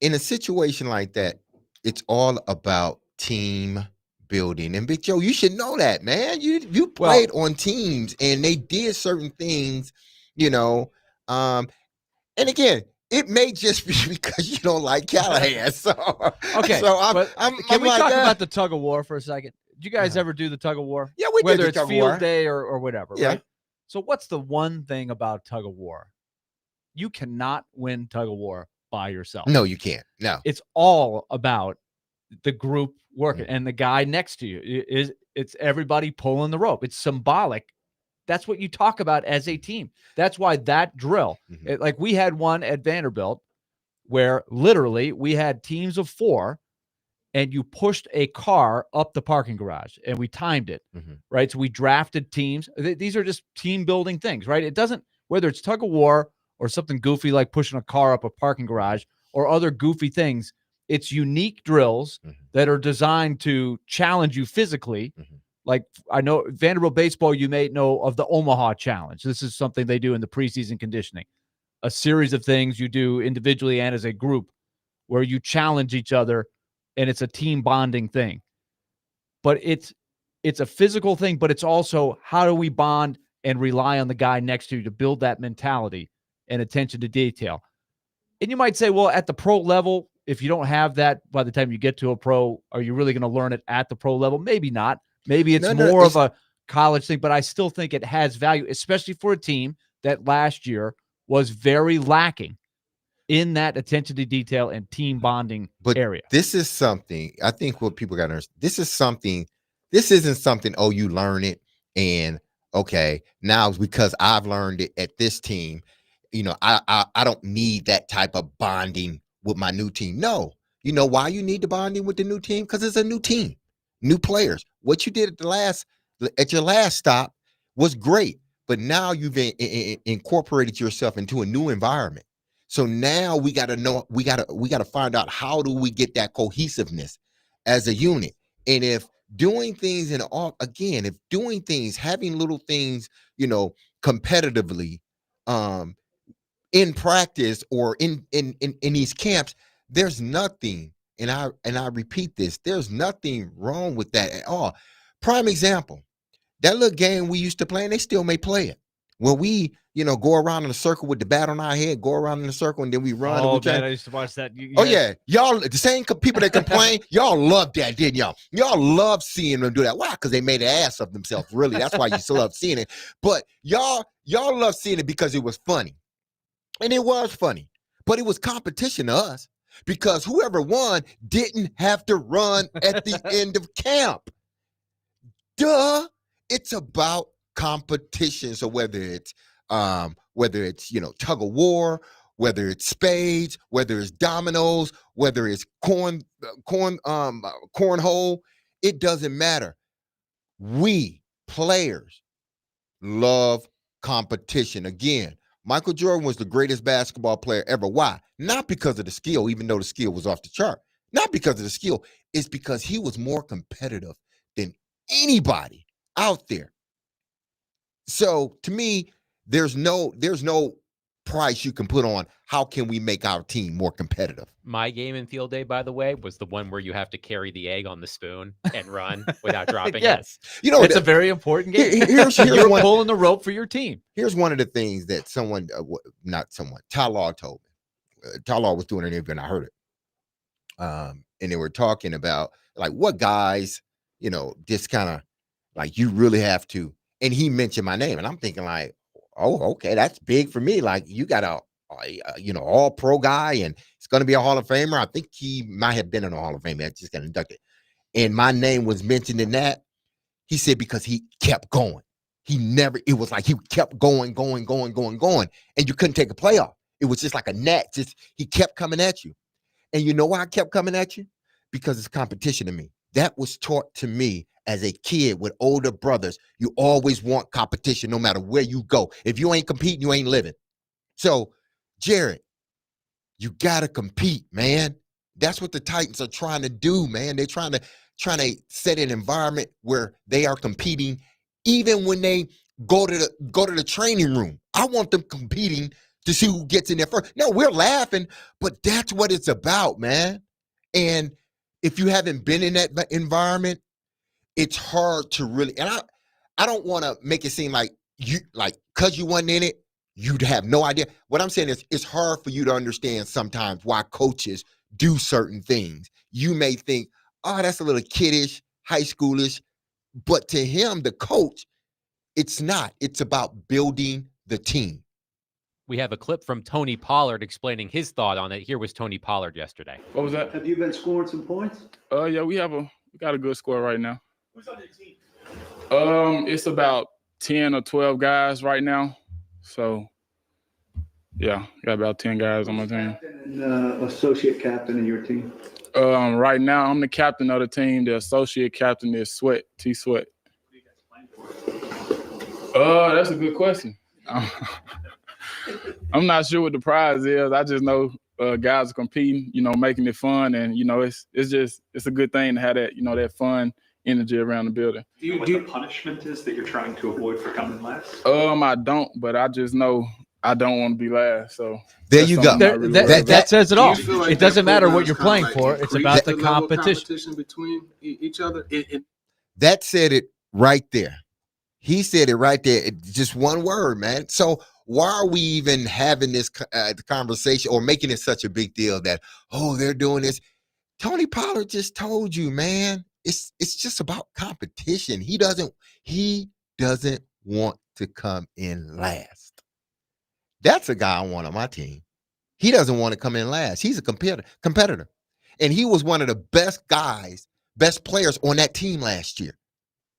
in a situation like that, it's all about team building. And Big Joe, you should know that, man. You played on teams and they did certain things, and again, it may just be because you don't like Callahan. So Okay, so but I'm Can we like, talk about the tug of war for a second? Did you guys Uh-huh. ever do the tug of war? yeah, we Whether did the it's tug of field war. day or whatever, Yeah. right? So what's the one thing about tug of war? You cannot win tug of war by yourself. No, you can't. No. It's all about the group working Mm. and the guy next to you. It's everybody pulling the rope. It's symbolic. That's what you talk about as a team. That's why that drill, Mhm. like we had one at Vanderbilt where literally we had teams of 4 and you pushed a car up the parking garage and we timed it, Mhm. right? So we drafted teams. These are just team building things, right? It doesn't, whether it's tug of war or something goofy like pushing a car up a parking garage or other goofy things, it's unique drills Mhm. that are designed to challenge you physically. Mhm. Like I know Vanderbilt baseball, you may know of the Omaha Challenge. This is something they do in the preseason conditioning, a series of things you do individually and as a group where you challenge each other, and it's a team bonding thing. But it's a physical thing, but it's also how do we bond and rely on the guy next to you to build that mentality and attention to detail. And you might say, well, at the pro level, if you don't have that by the time you get to a pro, are you really going to learn it at the pro level? Maybe not. Maybe it's No, more of a college thing, but I still think it has value, especially for a team that last year was very lacking in that attention to detail and team bonding But area. this is something I think what people got to understand. This isn't something, oh, you learn it and okay, now it's because I've learned it at this team. I don't need that type of bonding with my new team. No. You know why you need the bonding with the new team? Because it's a new team, new players. What you did at your last stop was great, but now you've incorporated yourself into a new environment. So now we got to know, we got to find out, how do we get that cohesiveness as a unit? And if doing things having little things, competitively, in practice or in these camps, there's nothing, and I repeat this, there's nothing wrong with that at all. Prime example, that little game we used to play, and they still may play it. When we, go around in a circle with the bat on our head, go around in a circle, and then we run. Oh, man, I used to watch that. Yeah. Y'all, the same people that complain, y'all loved that, didn't y'all? Y'all love seeing them do that. Why? Because they made an ass of themselves, really. That's why you still love seeing it. But y'all love seeing it because it was funny. And it was funny. But it was competition to us because whoever won didn't have to run at the end of camp. Duh. It's about competition. So whether it's tug of war, whether it's spades, whether it's dominoes, whether it's cornhole, it doesn't matter. We players love competition. Again, Michael Jordan was the greatest basketball player ever. Why? Not because of the skill, even though the skill was off the chart. Not because of the skill. It's because he was more competitive than anybody out there. So to me, there's no price you can put on how can we make our team more competitive. My game in field day, by the way, was the one where you have to carry the egg on the spoon and run without dropping Yes. it. It's a very important game. Here's You're one, pulling the rope for your team. Here's one of the things that Ty Law told me. Ty Law was doing an interview and I heard it. And they were talking about like what guys, just kind of like you really have to. And he mentioned my name and I'm thinking like, oh, okay, that's big for me. Like you got a all pro guy and it's going to be a Hall of Famer. I think he might have been in a Hall of Fame. I just got inducted. And my name was mentioned in that. He said, because he kept going. It was like he kept going. And you couldn't take a playoff. It was just like a net. He kept coming at you. And you know why I kept coming at you? Because it's competition to me. That was taught to me as a kid with older brothers. You always want competition no matter where you go. If you ain't competing, you ain't living. So, Jared, you got to compete, man. That's what the Titans are trying to do, man. They're trying to set an environment where they are competing even when they go to the training room. I want them competing to see who gets in there first. No, we're laughing, but that's what it's about, man. And if you haven't been in that environment, it's hard to really, and I don't want to make it seem like because you wasn't in it, you'd have no idea. What I'm saying is it's hard for you to understand sometimes why coaches do certain things. You may think, oh, that's a little kiddish, high schoolish, but to him, the coach, it's not. It's about building the team. We have a clip from Tony Pollard explaining his thought on it. Here was Tony Pollard yesterday. What was that? Have you been scoring some points? Yeah, we got a good score right now. Who's on your team? It's about 10 or 12 guys right now. So, yeah, got about 10 guys on my team. And associate captain of your team? Right now, I'm the captain of the team. The associate captain is Sweat, T. Sweat. That's a good question. I'm not sure what the prize is. I just know guys are competing, making it fun, and it's a good thing to have that, that fun energy around the building. Do you know what the punishment is that you're trying to avoid for coming last? I don't, but I just know I don't want to be last. So there you go. That says it all. Like it doesn't matter what you're playing for. It's about the competition between each other. That said it right there. He said it right there. It's just one word, man. So why are we even having this conversation or making it such a big deal that, oh, they're doing this? Tony Pollard just told you, man, it's just about competition. He doesn't want to come in last. That's a guy I want on my team. He doesn't want to come in last. He's a competitor. And he was one of the best players on that team last year.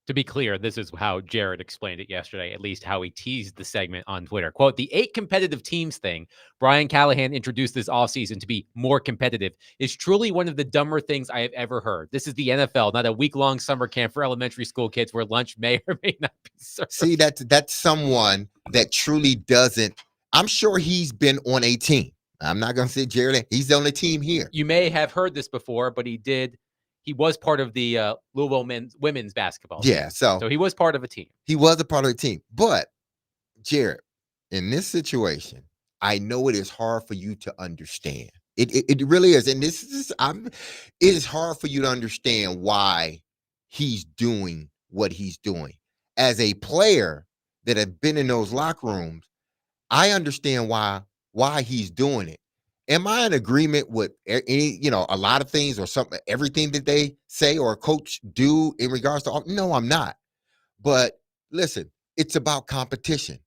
To be clear, this is how Jared explained it yesterday, at least how he teased the segment on Twitter. Quote, the 8 competitive teams thing Brian Callahan introduced this offseason to be more competitive is truly one of the dumber things I have ever heard. This is the NFL, not a week-long summer camp for elementary school kids where lunch may or may not be served. See, that's someone that truly doesn't. I'm sure he's been on a team. I'm not going to say Jared. He's on a team here. You may have heard this before, but he was part of the Louisville women's basketball team. Yeah, so he was part of a team. He was a part of the team. But, Jared, in this situation, I know it is hard for you to understand. It really is. And it is hard for you to understand why he's doing what he's doing. As a player that have been in those locker rooms, I understand why he's doing it. Am I in agreement with any, a lot of things or something, everything that they say or a coach do in regards to? No, I'm not. But listen, it's about competition.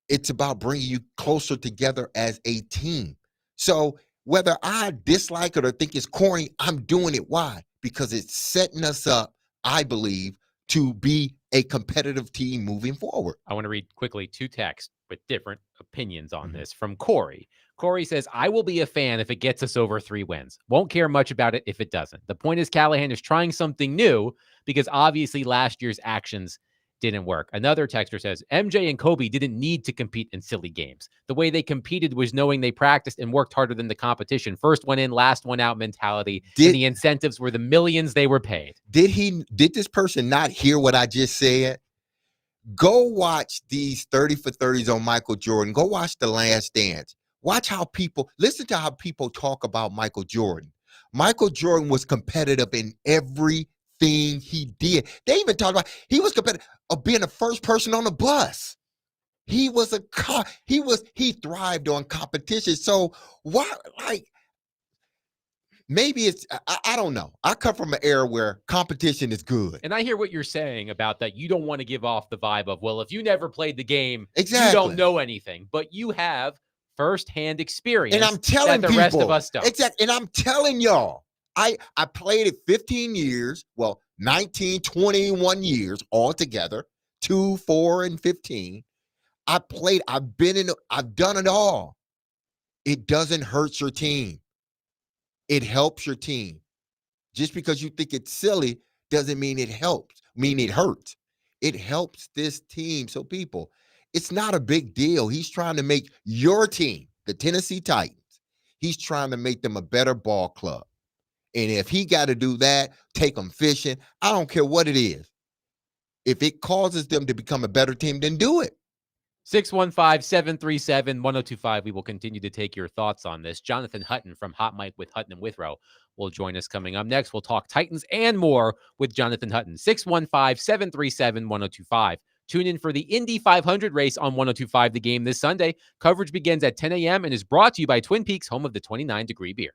It's about bringing you closer together as a team. So whether I dislike it or think it's corny, I'm doing it. Why? Because it's setting us up, I believe, to be a competitive team moving forward. I want to read quickly 2 texts with different opinions on this from Corey. Corey says, I will be a fan if it gets us over 3 wins. Won't care much about it if it doesn't. The point is Callahan is trying something new because obviously last year's actions didn't work. Another texter says, MJ and Kobe didn't need to compete in silly games. The way they competed was knowing they practiced and worked harder than the competition. First one in, last one out mentality. And the incentives were the millions they were paid. Did this person not hear what I just said? Go watch these 30 for 30s on Michael Jordan. Go watch The Last Dance. Listen to how people talk about Michael Jordan. Michael Jordan was competitive in everything he did. They even talked about he was competitive of being the first person on the bus. He thrived on competition. So why, maybe it's, I don't know. I come from an era where competition is good. And I hear what you're saying about that. You don't want to give off the vibe of, well, if you never played the game, exactly, you don't know anything. But you have firsthand experience. And I'm telling that the rest of us don't. Exactly. And I'm telling y'all, I played it 15 years. Well, 19, 21 years altogether. 2, 4, and 15. I've done it all. It doesn't hurt your team. It helps your team. Just because you think it's silly doesn't mean it helps, it hurts. It helps this team. So people, it's not a big deal. He's trying to make your team, the Tennessee Titans, he's trying to make them a better ball club. And if he got to do that, take them fishing, I don't care what it is. If it causes them to become a better team, then do it. 615-737-1025. We will continue to take your thoughts on this. Jonathan Hutton from Hot Mic with Hutton and Withrow will join us coming up next. We'll talk Titans and more with Jonathan Hutton. 615-737-1025. Tune in for the Indy 500 race on 1025 The Game this Sunday. Coverage begins at 10 a.m. and is brought to you by Twin Peaks, home of the 29-degree beer.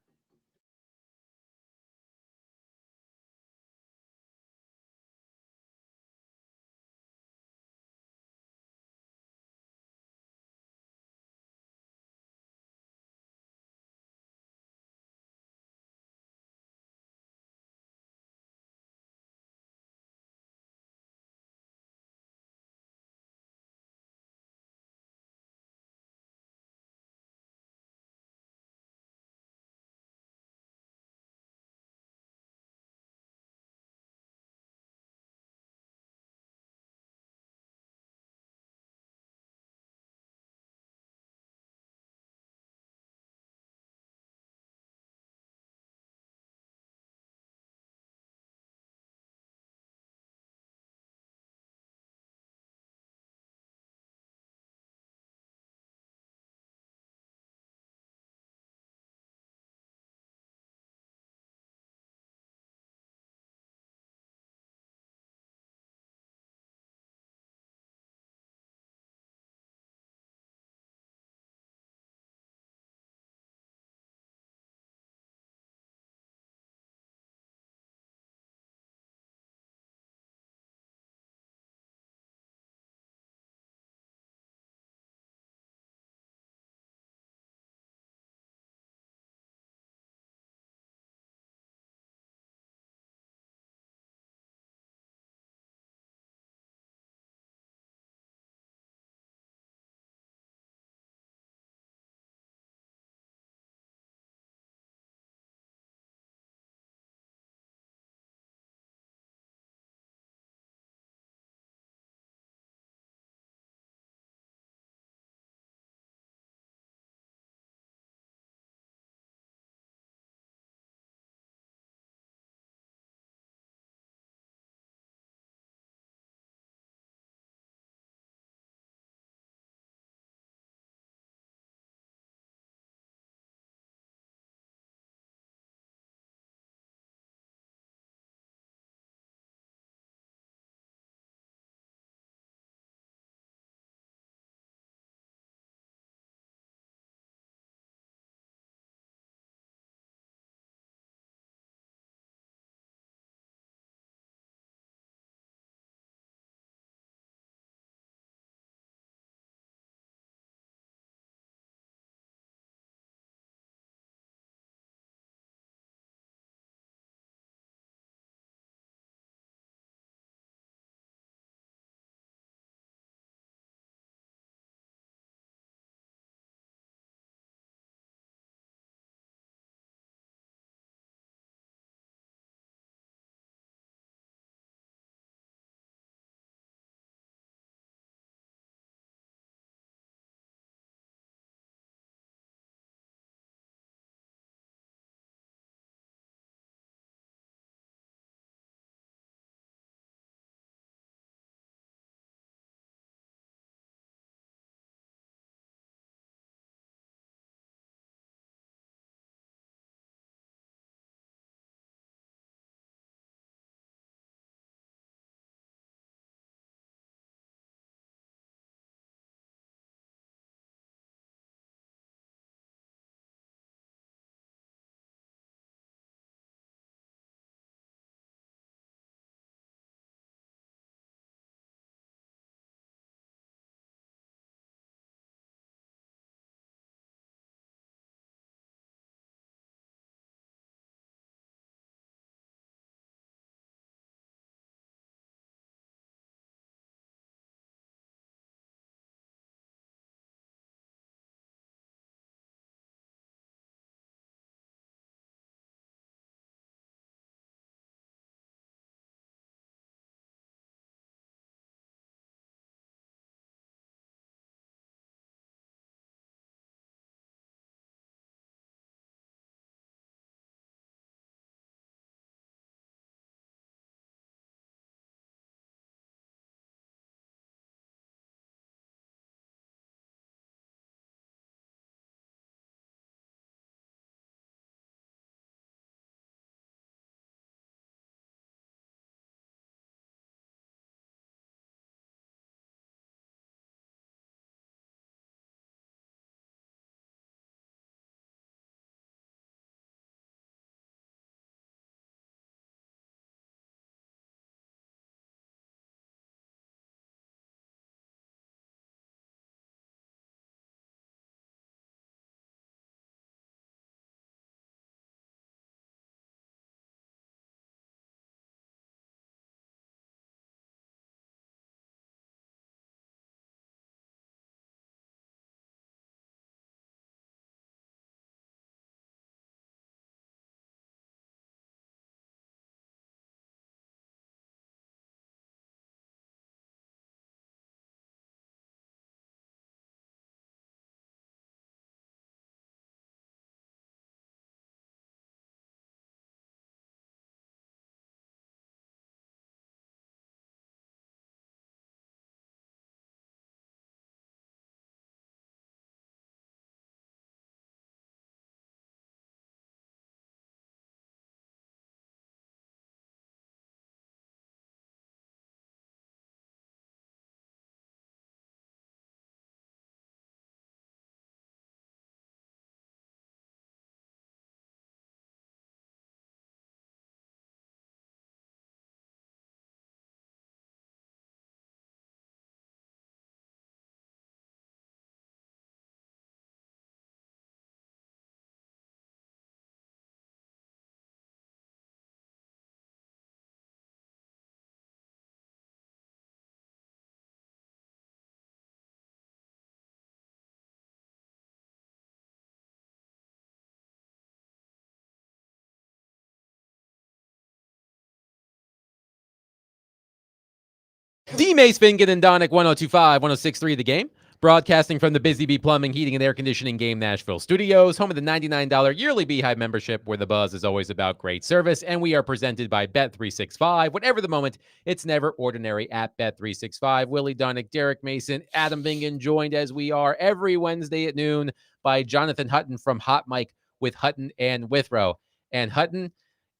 D. Mace Finken and Donick 1025, 1063 The Game. Broadcasting from the Busy Bee Plumbing, Heating, and Air Conditioning Game Nashville studios, home of the $99 yearly Beehive membership, where the buzz is always about great service. And we are presented by Bet365. Whatever the moment, it's never ordinary at Bet365. Willie Donick, Derek Mason, Adam Bingen, joined as we are every Wednesday at noon by Jonathan Hutton from Hot Mike with Hutton and Withrow. And Hutton,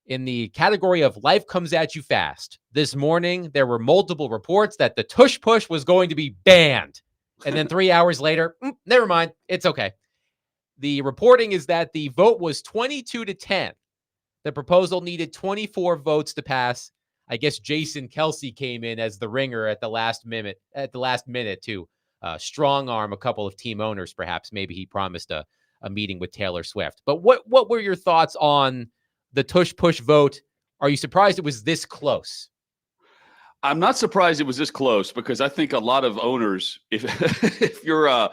in the category of life comes at you fast, this morning there were multiple reports that the tush push was going to be banned. And then 3 hours later, never mind. It's okay. The reporting is that the vote was 22-10. The proposal needed 24 votes to pass. I guess Jason Kelsey came in as the ringer at the last minute to strong arm a couple of team owners. Perhaps maybe he promised a meeting with Taylor Swift. But what were your thoughts on the tush push vote? Are you surprised it was this close? I'm not surprised it was this close, because I think a lot of owners, if you're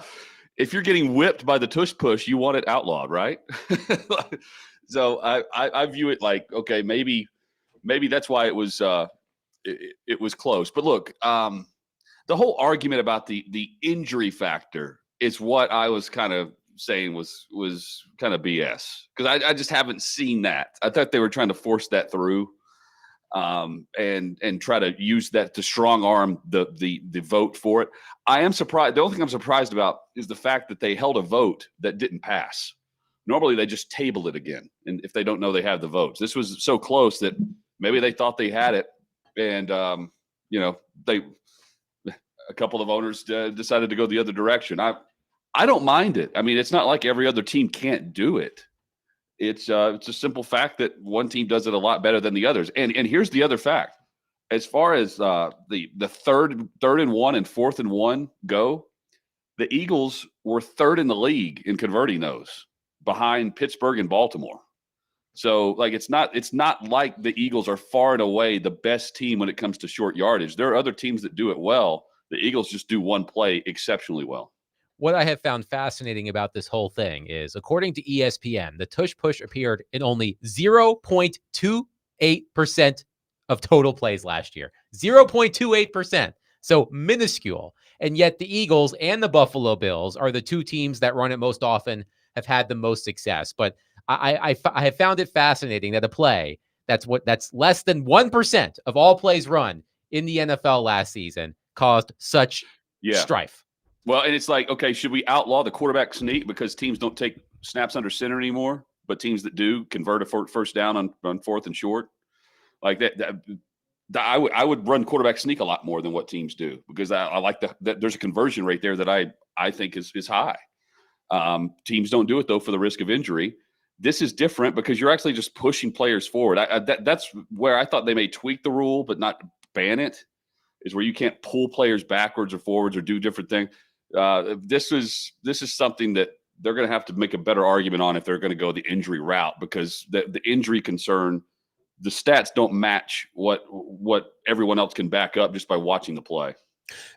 getting whipped by the tush push, you want it outlawed, right? So I view it like, okay, maybe that's why it was close. But look, the whole argument about the injury factor is what I was kind of saying was kind of BS, because I just haven't seen that. I thought they were trying to force that through. And try to use that to strong arm the vote for it. I am surprised. The only thing I'm surprised about is the fact that they held a vote that didn't pass. Normally they just table it again, and if they don't know they have the votes. This was so close that maybe they thought they had it, and a couple of owners decided to go the other direction. I don't mind it. I mean, it's not like every other team can't do it. It's a simple fact that one team does it a lot better than the others. And here's the other fact: as far as the third and 1 and 4th and 1 go, the Eagles were third in the league in converting those, behind Pittsburgh and Baltimore. So like it's not like the Eagles are far and away the best team when it comes to short yardage. There are other teams that do it well. The Eagles just do one play exceptionally well. What I have found fascinating about this whole thing is, according to ESPN, the tush push appeared in only 0.28% of total plays last year. 0.28%. So minuscule. And yet the Eagles and the Buffalo Bills are the two teams that run it most often, have had the most success. But I have found it fascinating that a play that's less than 1% of all plays run in the NFL last season caused such strife. Well, and it's like, okay, should we outlaw the quarterback sneak because teams don't take snaps under center anymore, but teams that do convert a first down on 4th and short? Like that I would run quarterback sneak a lot more than what teams do, because I like that there's a conversion rate there that I think is high. Teams don't do it, though, for the risk of injury. This is different because you're actually just pushing players forward. That's where I thought they may tweak the rule but not ban it, is where you can't pull players backwards or forwards or do different things. This is something that they're going to have to make a better argument on if they're going to go the injury route, because the injury concern, the stats don't match what everyone else can back up just by watching the play.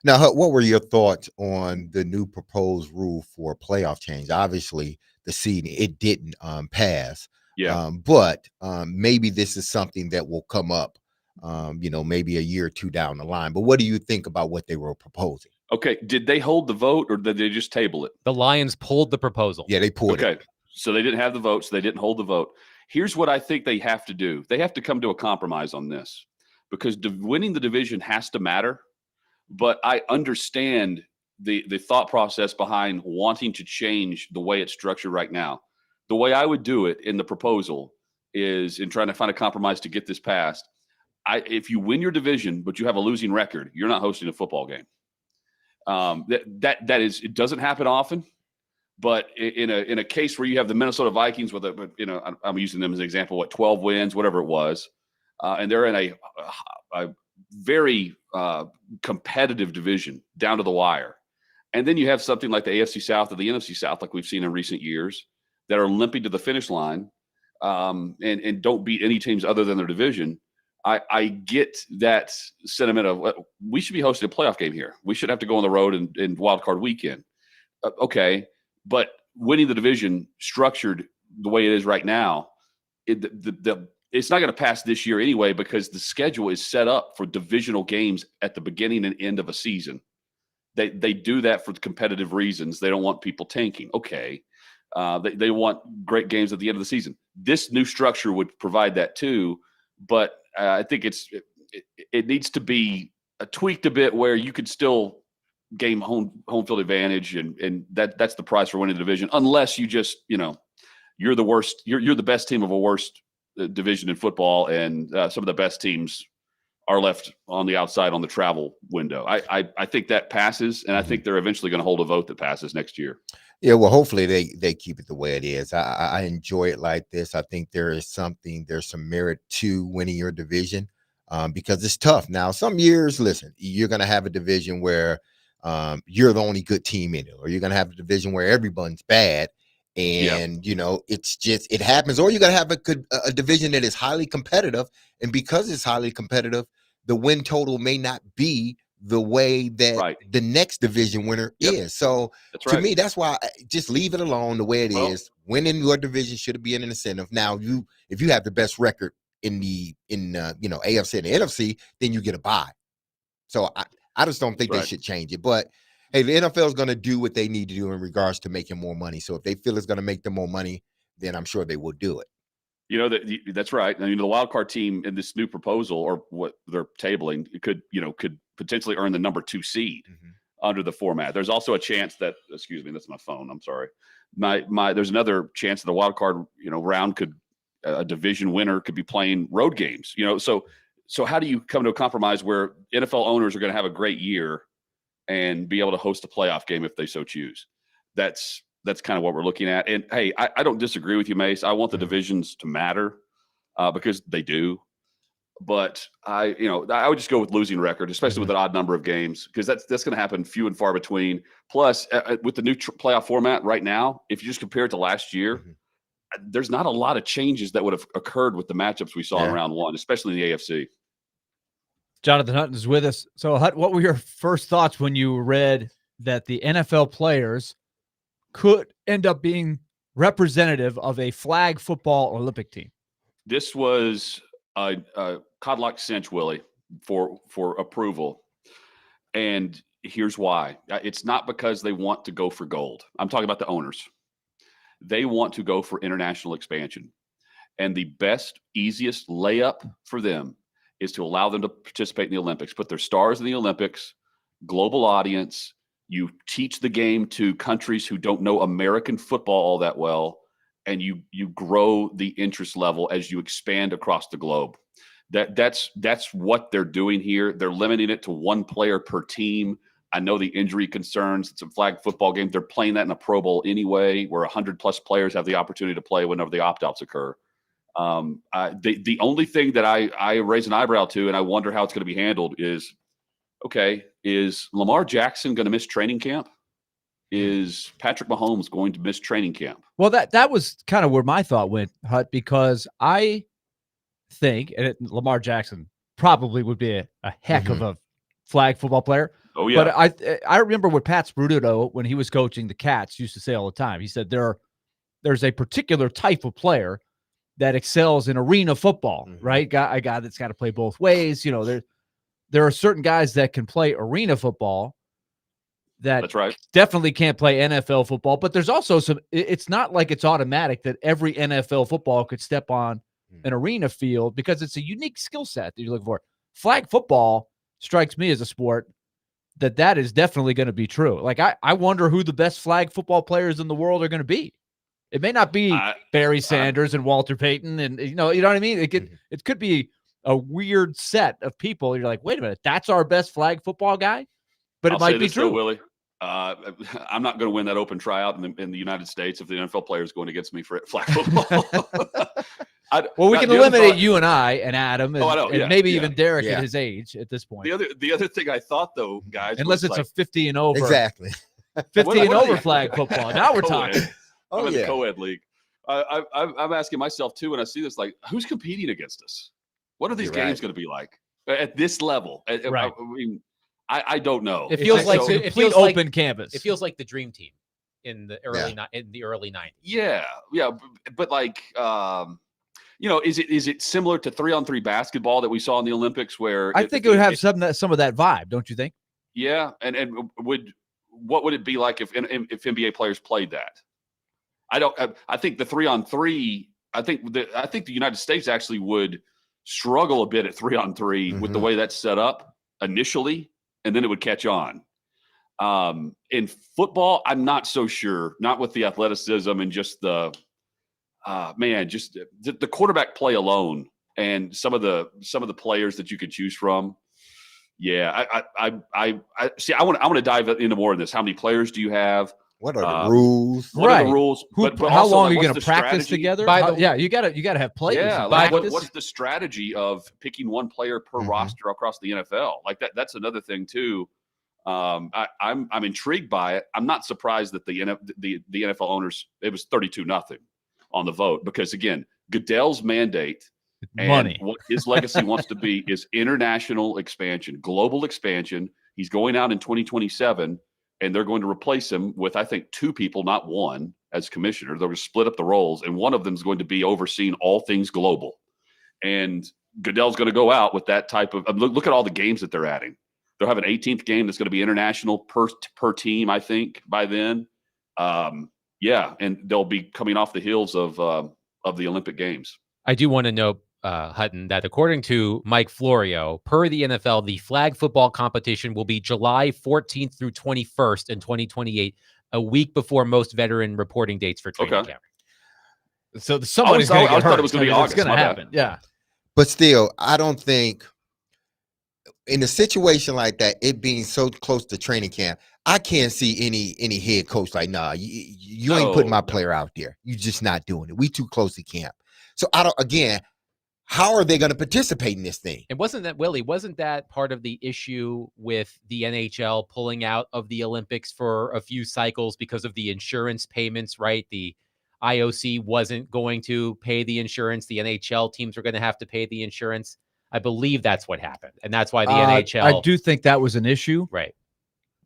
Now, what were your thoughts on the new proposed rule for playoff change? Obviously, the seeding, it didn't pass. Yeah. But maybe this is something that will come up, maybe a year or two down the line. But what do you think about what they were proposing? Okay. Did they hold the vote, or did they just table it? The Lions pulled the proposal. Yeah, they pulled it. Okay. So they didn't have the vote, so they didn't hold the vote. Here's what I think they have to do. They have to come to a compromise on this, because winning the division has to matter. But I understand the thought process behind wanting to change the way it's structured right now. The way I would do it in the proposal is in trying to find a compromise to get this passed. If you win your division, but you have a losing record, you're not hosting a football game. That is, it doesn't happen often, but in a case where you have the Minnesota Vikings with I'm using them as an example, 12 wins, whatever it was, and they're in a very competitive division down to the wire. And then you have something like the AFC South or the NFC South, like we've seen in recent years, that are limping to the finish line and don't beat any teams other than their division. I get that sentiment of we should be hosting a playoff game here. We should have to go on the road in wild card weekend. Okay, but winning the division structured the way it is right now, the it's not going to pass this year anyway because the schedule is set up for divisional games at the beginning and end of a season. They do that for competitive reasons. They don't want people tanking. Okay. They want great games at the end of the season. This new structure would provide that too, but I think it needs to be tweaked a bit where you could still gain home field advantage, and that's the price for winning the division. Unless you just you're the worst, you're the best team of a worst division in football, and some of the best teams are left on the outside on the travel window. I think that passes, and I think they're eventually going to hold a vote that passes next year. Yeah, well, hopefully they keep it the way it is. I enjoy it like this. I think there's some merit to winning your division because it's tough. Now, some years, listen, you're going to have a division where you're the only good team in it, or you're going to have a division where everyone's bad. And, it's just, it happens. Or you're going to have a division that is highly competitive. And because it's highly competitive, the win total may not be the way that the next division winner is. So to me, that's why just leave it alone the way it is. Winning your division should be an incentive. Now, if you have the best record in the AFC and the NFC, then you get a bye. So I just don't think they should change it. But hey, the NFL is going to do what they need to do in regards to making more money. So if they feel it's going to make them more money, then I'm sure they will do it. That's right. I mean, the wild card team in this new proposal, or what they're tabling, could potentially earn the number 2 seed under the format. There's also a chance that, excuse me, that's my phone. I'm sorry. There's another chance that the wild card, round could, a division winner could be playing road games, so how do you come to a compromise where NFL owners are going to have a great year and be able to host a playoff game if they so choose? That's kind of what we're looking at. And hey, I don't disagree with you, Mace. I want the divisions to matter because they do. But I would just go with losing record, especially with an odd number of games, because that's going to happen few and far between. Plus, with the new playoff format right now, if you just compare it to last year, there's not a lot of changes that would have occurred with the matchups we saw in round one, especially in the AFC. Jonathan Hutton is with us. So, Hut, what were your first thoughts when you read that the NFL players could end up being representative of a flag football Olympic team? This was a codlock cinch, Willie, for approval. And here's why. It's not because they want to go for gold. I'm talking about the owners. They want to go for international expansion. And the best, easiest layup for them is to allow them to participate in the Olympics, put their stars in the Olympics, global audience. You teach the game to countries who don't know American football all that well, and you grow the interest level as you expand across the globe. That's what they're doing here. They're limiting it to 1 player per team. I know the injury concerns. It's a flag football game. They're playing that in a Pro Bowl anyway, where 100+ players have the opportunity to play whenever the opt-outs occur. The only thing that I raise an eyebrow to, and I wonder how it's going to be handled, is Lamar Jackson going to miss training camp? Is Patrick Mahomes going to miss training camp? Well, that was kind of where my thought went, Hut, because I think Lamar Jackson probably would be a heck of a flag football player. Oh, yeah. But I remember what Pat Spuduto, when he was coaching the Cats, used to say all the time. He said there's a particular type of player that excels in arena football, right? A guy that's got to play both ways. There are certain guys that can play arena football that definitely can't play NFL football, but there's also it's not like it's automatic that every NFL football could step on an arena field, because it's a unique skill set that you're looking for. Flag football strikes me as a sport that is definitely going to be true. Like, I wonder who the best flag football players in the world are going to be. It may not be Barry Sanders and Walter Payton, and you know what I mean? It could be a weird set of people. You're like, wait a minute, that's our best flag football guy? But it might be true. Though, Willie, I'm not going to win that open tryout in the United States if the NFL player is going against me for flag football. Well, we can eliminate you and I and Adam and maybe even Derek at his age at this point. The other thing I thought, though, guys, unless it's a 50 and over. Exactly. 50 and over flag football. Now we're talking. I'm in the co-ed league. I'm asking myself, too, when I see this, like, who's competing against us? What are these games going to be like at this level? Right. I mean, I don't know. It feels like it feels open canvas. It feels like the dream team in the early 90s. Yeah. But like is it similar to 3-on-3 basketball that we saw in the Olympics, where I think it would have some of that vibe, don't you think? Yeah, and what would it be like if NBA players played that? I think the 3-on-3. I think the United States actually would struggle a bit at 3-on-3 with the way that's set up initially, and then it would catch on. In football, I'm not so sure. Not with the athleticism and just the the quarterback play alone, and some of the players that you could choose from. Yeah, I see. I want to dive into more of this. How many players do you have? What are the rules? What are the rules? But how also, long like, are you what's going the to practice strategy? together? You got to have players. Yeah, in like practice. what's the strategy of picking one player per roster across the NFL? Like that's another thing too. I'm intrigued by it. I'm not surprised that the NFL owners, it was 32-0 on the vote, because again, Goodell's mandate and money. what his legacy wants to be is international expansion, global expansion. He's going out in 2027, and they're going to replace him with, I think, 2 people, not 1, as commissioner. They're going to split up the roles, and one of them is going to be overseeing all things global. And Goodell's going to go out with that type of look at all the games that they're adding. They'll have an 18th game that's going to be international per team, I think, by then. And they'll be coming off the heels of the Olympic Games. I do want to note, Hutton, that according to Mike Florio, per the NFL, the flag football competition will be July 14th through 21st in 2028, a week before most veteran reporting dates for training camp. So somebody's going to get hurt. Thought it was going to be August. It's going to happen. Yeah. But still, I don't think in a situation like that, it being so close to training camp, I can't see any head coach like, nah, you ain't putting my player out there. You're just not doing it. We too close to camp. So how are they going to participate in this thing? And wasn't that part of the issue with the NHL pulling out of the Olympics for a few cycles because of the insurance payments, right? The IOC wasn't going to pay the insurance. The NHL teams were going to have to pay the insurance. I believe that's what happened. And that's why the NHL. I do think that was an issue. Right.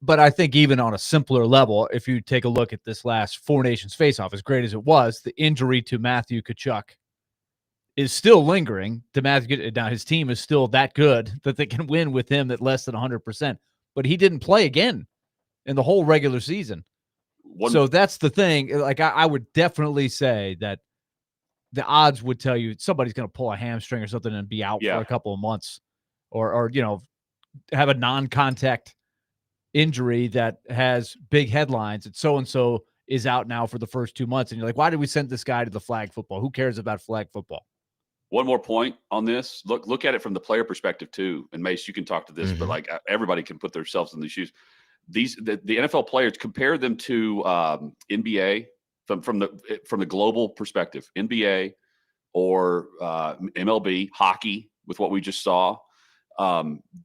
But I think even on a simpler level, if you take a look at this last Four Nations face-off, as great as it was, the injury to Matthew Tkachuk is still lingering. Now his team is still that good that they can win with him at less than 100%. But he didn't play again in the whole regular season. So that's the thing. Like I would definitely say that the odds would tell you somebody's going to pull a hamstring or something and be out for a couple of months, or have a non-contact injury that has big headlines. And so is out now for the first 2 months, and you're like, why did we send this guy to the flag football? Who cares about flag football? One more point on this. Look at it from the player perspective too. And Mace, you can talk to this, but like everybody can put themselves in these shoes. The NFL players, compare them to NBA from the global perspective, NBA or MLB, hockey, with what we just saw.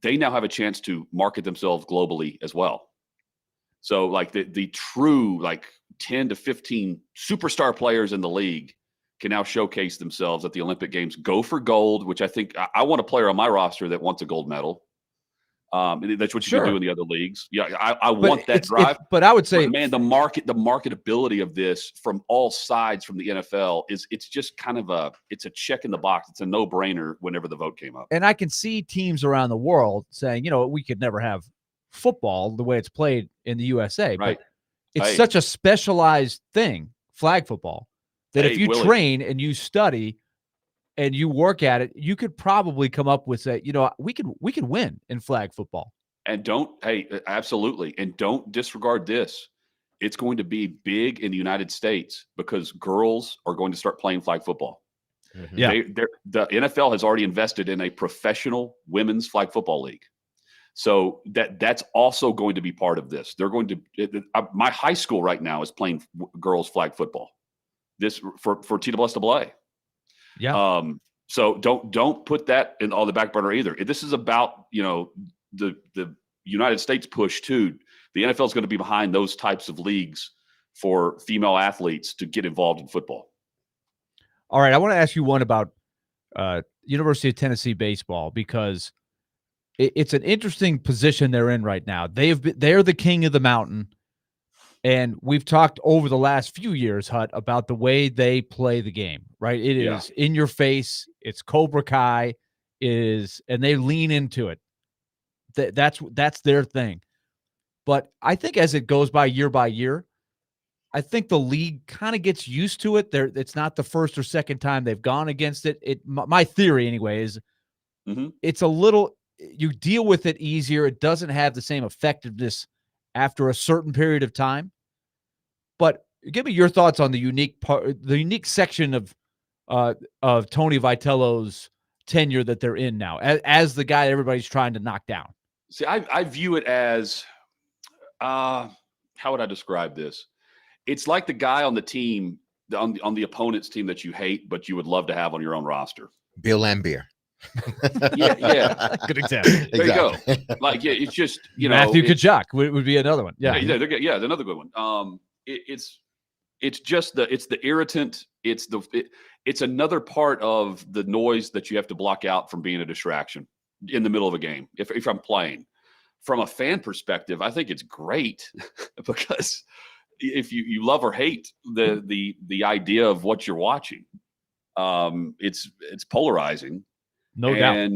They now have a chance to market themselves globally as well. So like the true like 10 to 15 superstar players in the league can now showcase themselves at the Olympic Games, go for gold, which I think I want a player on my roster that wants a gold medal. That's what you can do in the other leagues. Yeah, I want that drive. But I would say, man, the marketability of this from all sides from the NFL it's just kind of it's a check in the box. It's a no-brainer whenever the vote came up. And I can see teams around the world saying, we could never have football the way it's played in the USA. Right. But it's such a specialized thing, flag football, that if you train and you study and you work at it, you could probably come up with we could win in flag football. And absolutely. And don't disregard this. It's going to be big in the United States because girls are going to start playing flag football. Mm-hmm. Yeah. The NFL has already invested in a professional women's flag football league. So that's also going to be part of this. They're going to my high school right now is playing girls flag football. This for TSSAA. Yeah. So don't put that on the back burner either. This is about, the United States push too. The NFL is going to be behind those types of leagues for female athletes to get involved in football. All right. I want to ask you one about University of Tennessee baseball, because it's an interesting position they're in right now. They're the king of the mountain. And we've talked over the last few years, Hut, about the way they play the game, right? It Yeah. is in your face. It's Cobra Kai, and they lean into it. That's their thing. But I think as it goes by year, I think the league kind of gets used to it. It's not the first or second time they've gone against it. My theory, anyway, is it's a little, you deal with it easier. It doesn't have the same effectiveness after a certain period of time. But give me your thoughts on the unique section of Tony Vitello's tenure that they're in now, as the guy everybody's trying to knock down. See, I view it as, how would I describe this? It's like the guy on the team, on the opponent's team that you hate, but you would love to have on your own roster. Bill Lambier. Yeah. Good example. There you go. Like, yeah, it's just, Matthew Kachuk would be another one. Yeah, another good one. It's just the irritant. It's another part of the noise that you have to block out from being a distraction in the middle of a game. If I'm playing, from a fan perspective, I think it's great because if you love or hate the idea of what you're watching, it's polarizing. No doubt.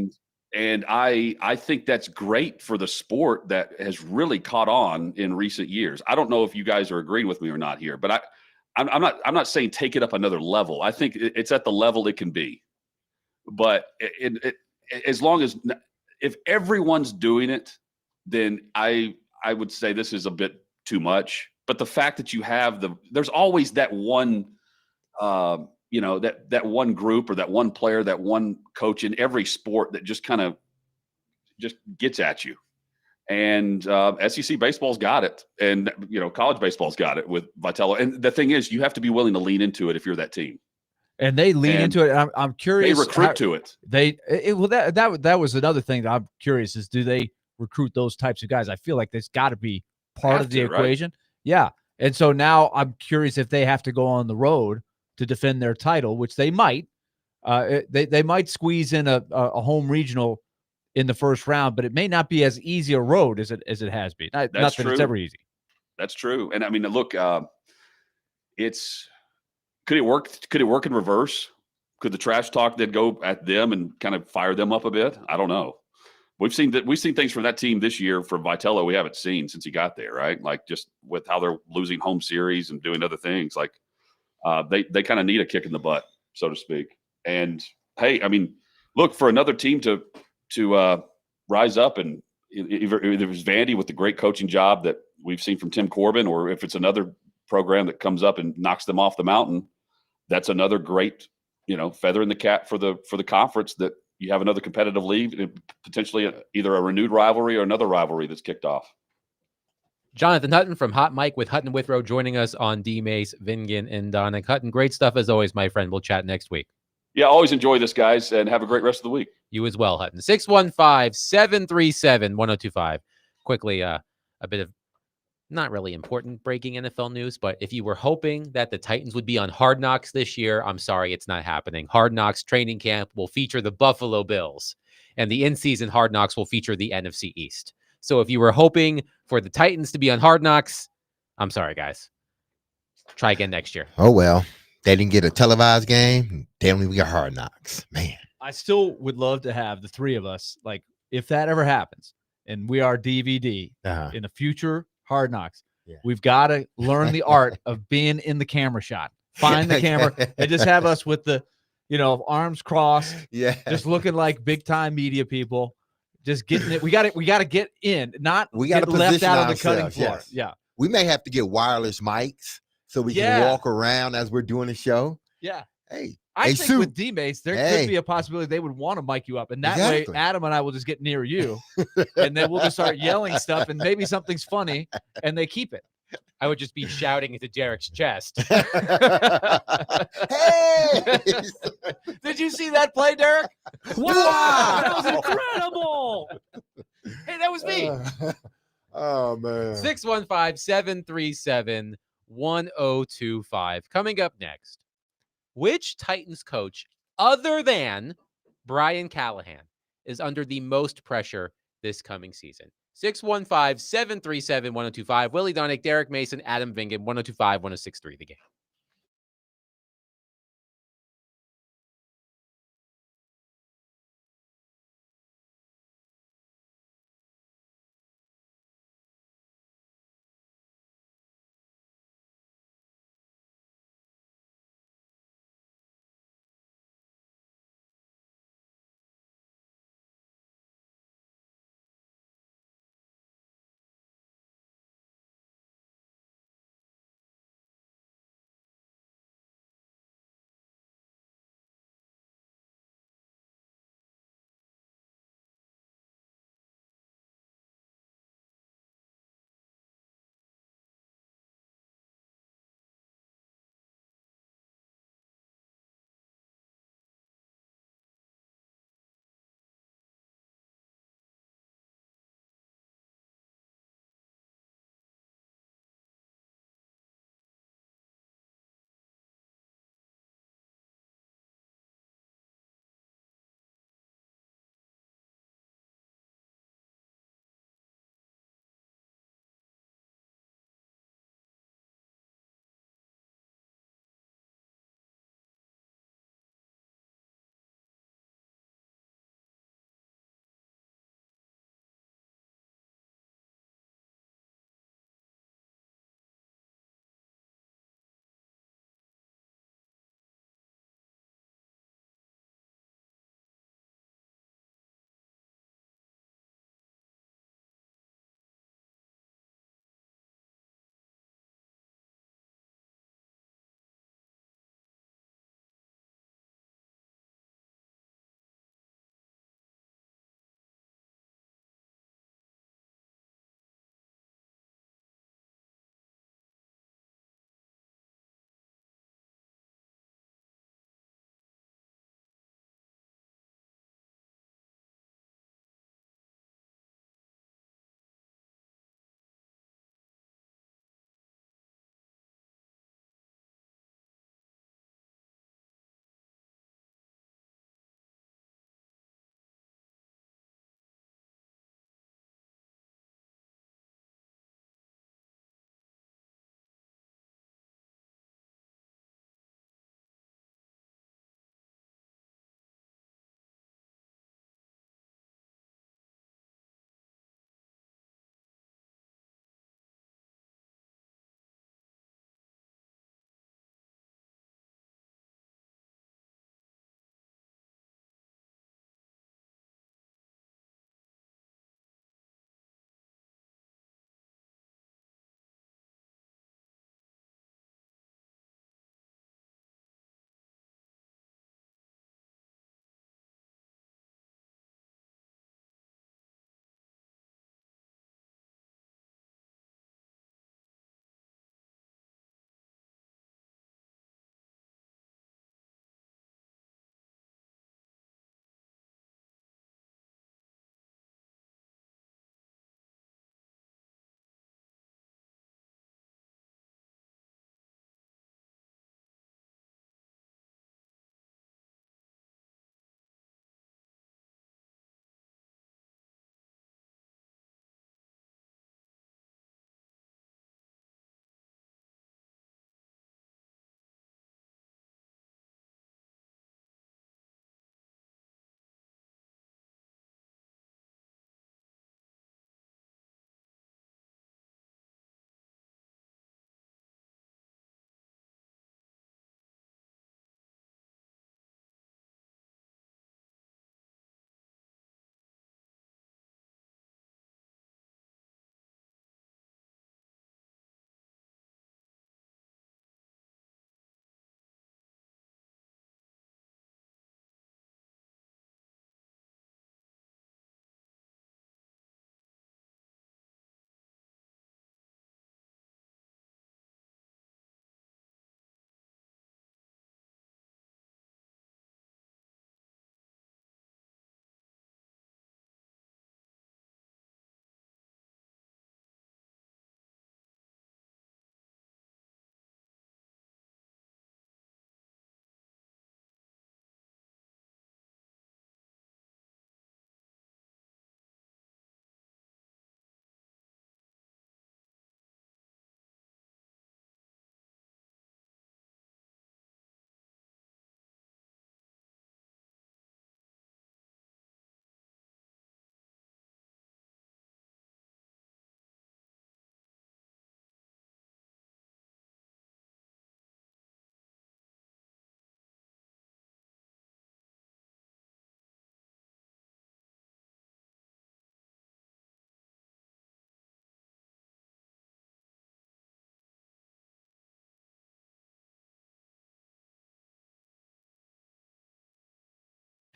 And I think that's great for the sport that has really caught on in recent years. I don't know if you guys are agreeing with me or not here, but I'm not saying take it up another level. I think it's at the level it can be. But as long as if everyone's doing it, then I would say this is a bit too much. But the fact that you have there's always that one that one group or that one player, that one coach in every sport that just kind of just gets at you. And SEC baseball's got it. And, college baseball's got it with Vitello. And the thing is, you have to be willing to lean into it if you're that team. And they lean into it. I'm curious. They recruit to it. That was another thing that I'm curious is, do they recruit those types of guys? I feel like there's got to be part of the equation. Right? Yeah. And so now I'm curious if they have to go on the road to defend their title, which they might. They might squeeze in a home regional in the first round, but it may not be as easy a road as it has been. Not that it's ever easy. That's true. And I mean, look, could it work in reverse? Could the trash talk then go at them and kind of fire them up a bit? I don't know. We've seen things from that team this year from Vitello we haven't seen since he got there, right? Like just with how they're losing home series and doing other things. Like they kind of need a kick in the butt, so to speak. And hey, I mean, look, for another team to rise up, and either it was Vandy with the great coaching job that we've seen from Tim Corbin, or if it's another program that comes up and knocks them off the mountain, that's another great, feather in the cap for the conference, that you have another competitive league and potentially either a renewed rivalry or another rivalry that's kicked off. Jonathan Hutton from Hot Mike with Hutton Withrow joining us on D-Mace, Vingan, and Donick. Hutton, great stuff as always, my friend. We'll chat next week. Yeah, always enjoy this, guys, and have a great rest of the week. You as well, Hutton. 615-737-1025. Quickly, a bit of not really important breaking NFL news, but if you were hoping that the Titans would be on Hard Knocks this year, I'm sorry, it's not happening. Hard Knocks training camp will feature the Buffalo Bills, and the in-season Hard Knocks will feature the NFC East. So if you were hoping for the Titans to be on Hard Knocks, I'm sorry, guys. Try again next year. Oh, well. They didn't get a televised game. Damn, we got Hard Knocks. Man. I still would love to have the three of us, like, if that ever happens, and we are DVD in a future Hard Knocks, we've got to learn the art of being in the camera shot. Find the camera and just have us with the, arms crossed, just looking like big time media people, just getting it. We got to get in, not get left out of the cutting floor. Yes. Yeah, we may have to get wireless mics so we can walk around as we're doing the show. Yeah. Hey. I think with D-Mace, there could be a possibility they would want to mic you up. And that way, Adam and I will just get near you. And then we'll just start yelling stuff, and maybe something's funny, and they keep it. I would just be shouting into Derek's chest. Hey! Did you see that play, Derek? Wow! That was incredible! Hey, that was me. Oh, man. 615-737-1025. Coming up next. Which Titans coach, other than Brian Callahan, is under the most pressure this coming season? 615-737-1025. Willie Donick, Derek Mason, Adam Vingan, 1025-1063 The Game.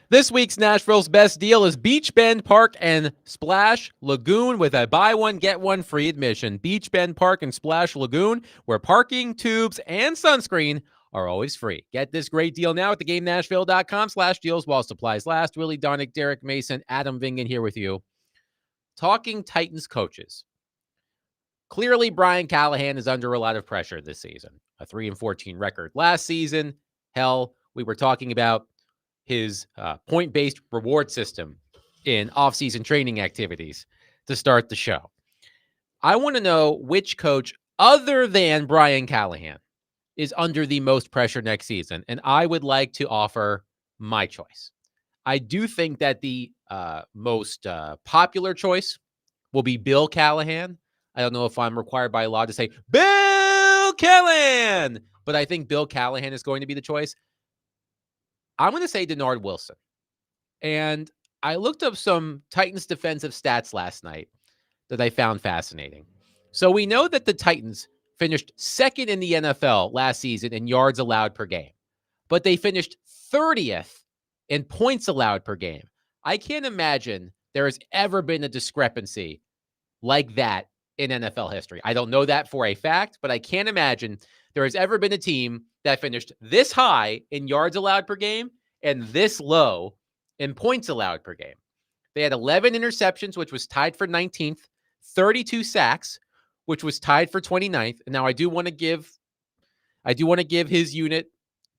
This week's Nashville's best deal is Beach Bend Park and Splash Lagoon with a buy one, get one free admission. Beach Bend Park and Splash Lagoon, where parking, tubes, and sunscreen are always free. Get this great deal now at thegamenashville.com/deals while supplies last. Willie Donick, Derek Mason, Adam Vingan here with you. Talking Titans coaches. Clearly, Brian Callahan is under a lot of pressure this season. A 3-14 record last season. Hell, we were talking about his point-based reward system in off-season training activities to start the show. I want to know which coach other than Brian Callahan is under the most pressure next season, and I would like to offer my choice. I do think that the most popular choice will be Bill Callahan. I don't know if I'm required by law to say Bill Callahan, but I think Bill Callahan is going to be the choice. I'm going to say Denard Wilson. And I looked up some Titans defensive stats last night that I found fascinating. So we know that the Titans finished second in the NFL last season in yards allowed per game, but they finished 30th in points allowed per game. I can't imagine there has ever been a discrepancy like that in NFL history. I don't know that for a fact, but I can't imagine there has ever been a team that finished this high in yards allowed per game and this low in points allowed per game. They had 11 interceptions, which was tied for 19th, 32 sacks, which was tied for 29th. And now I do want to give his unit,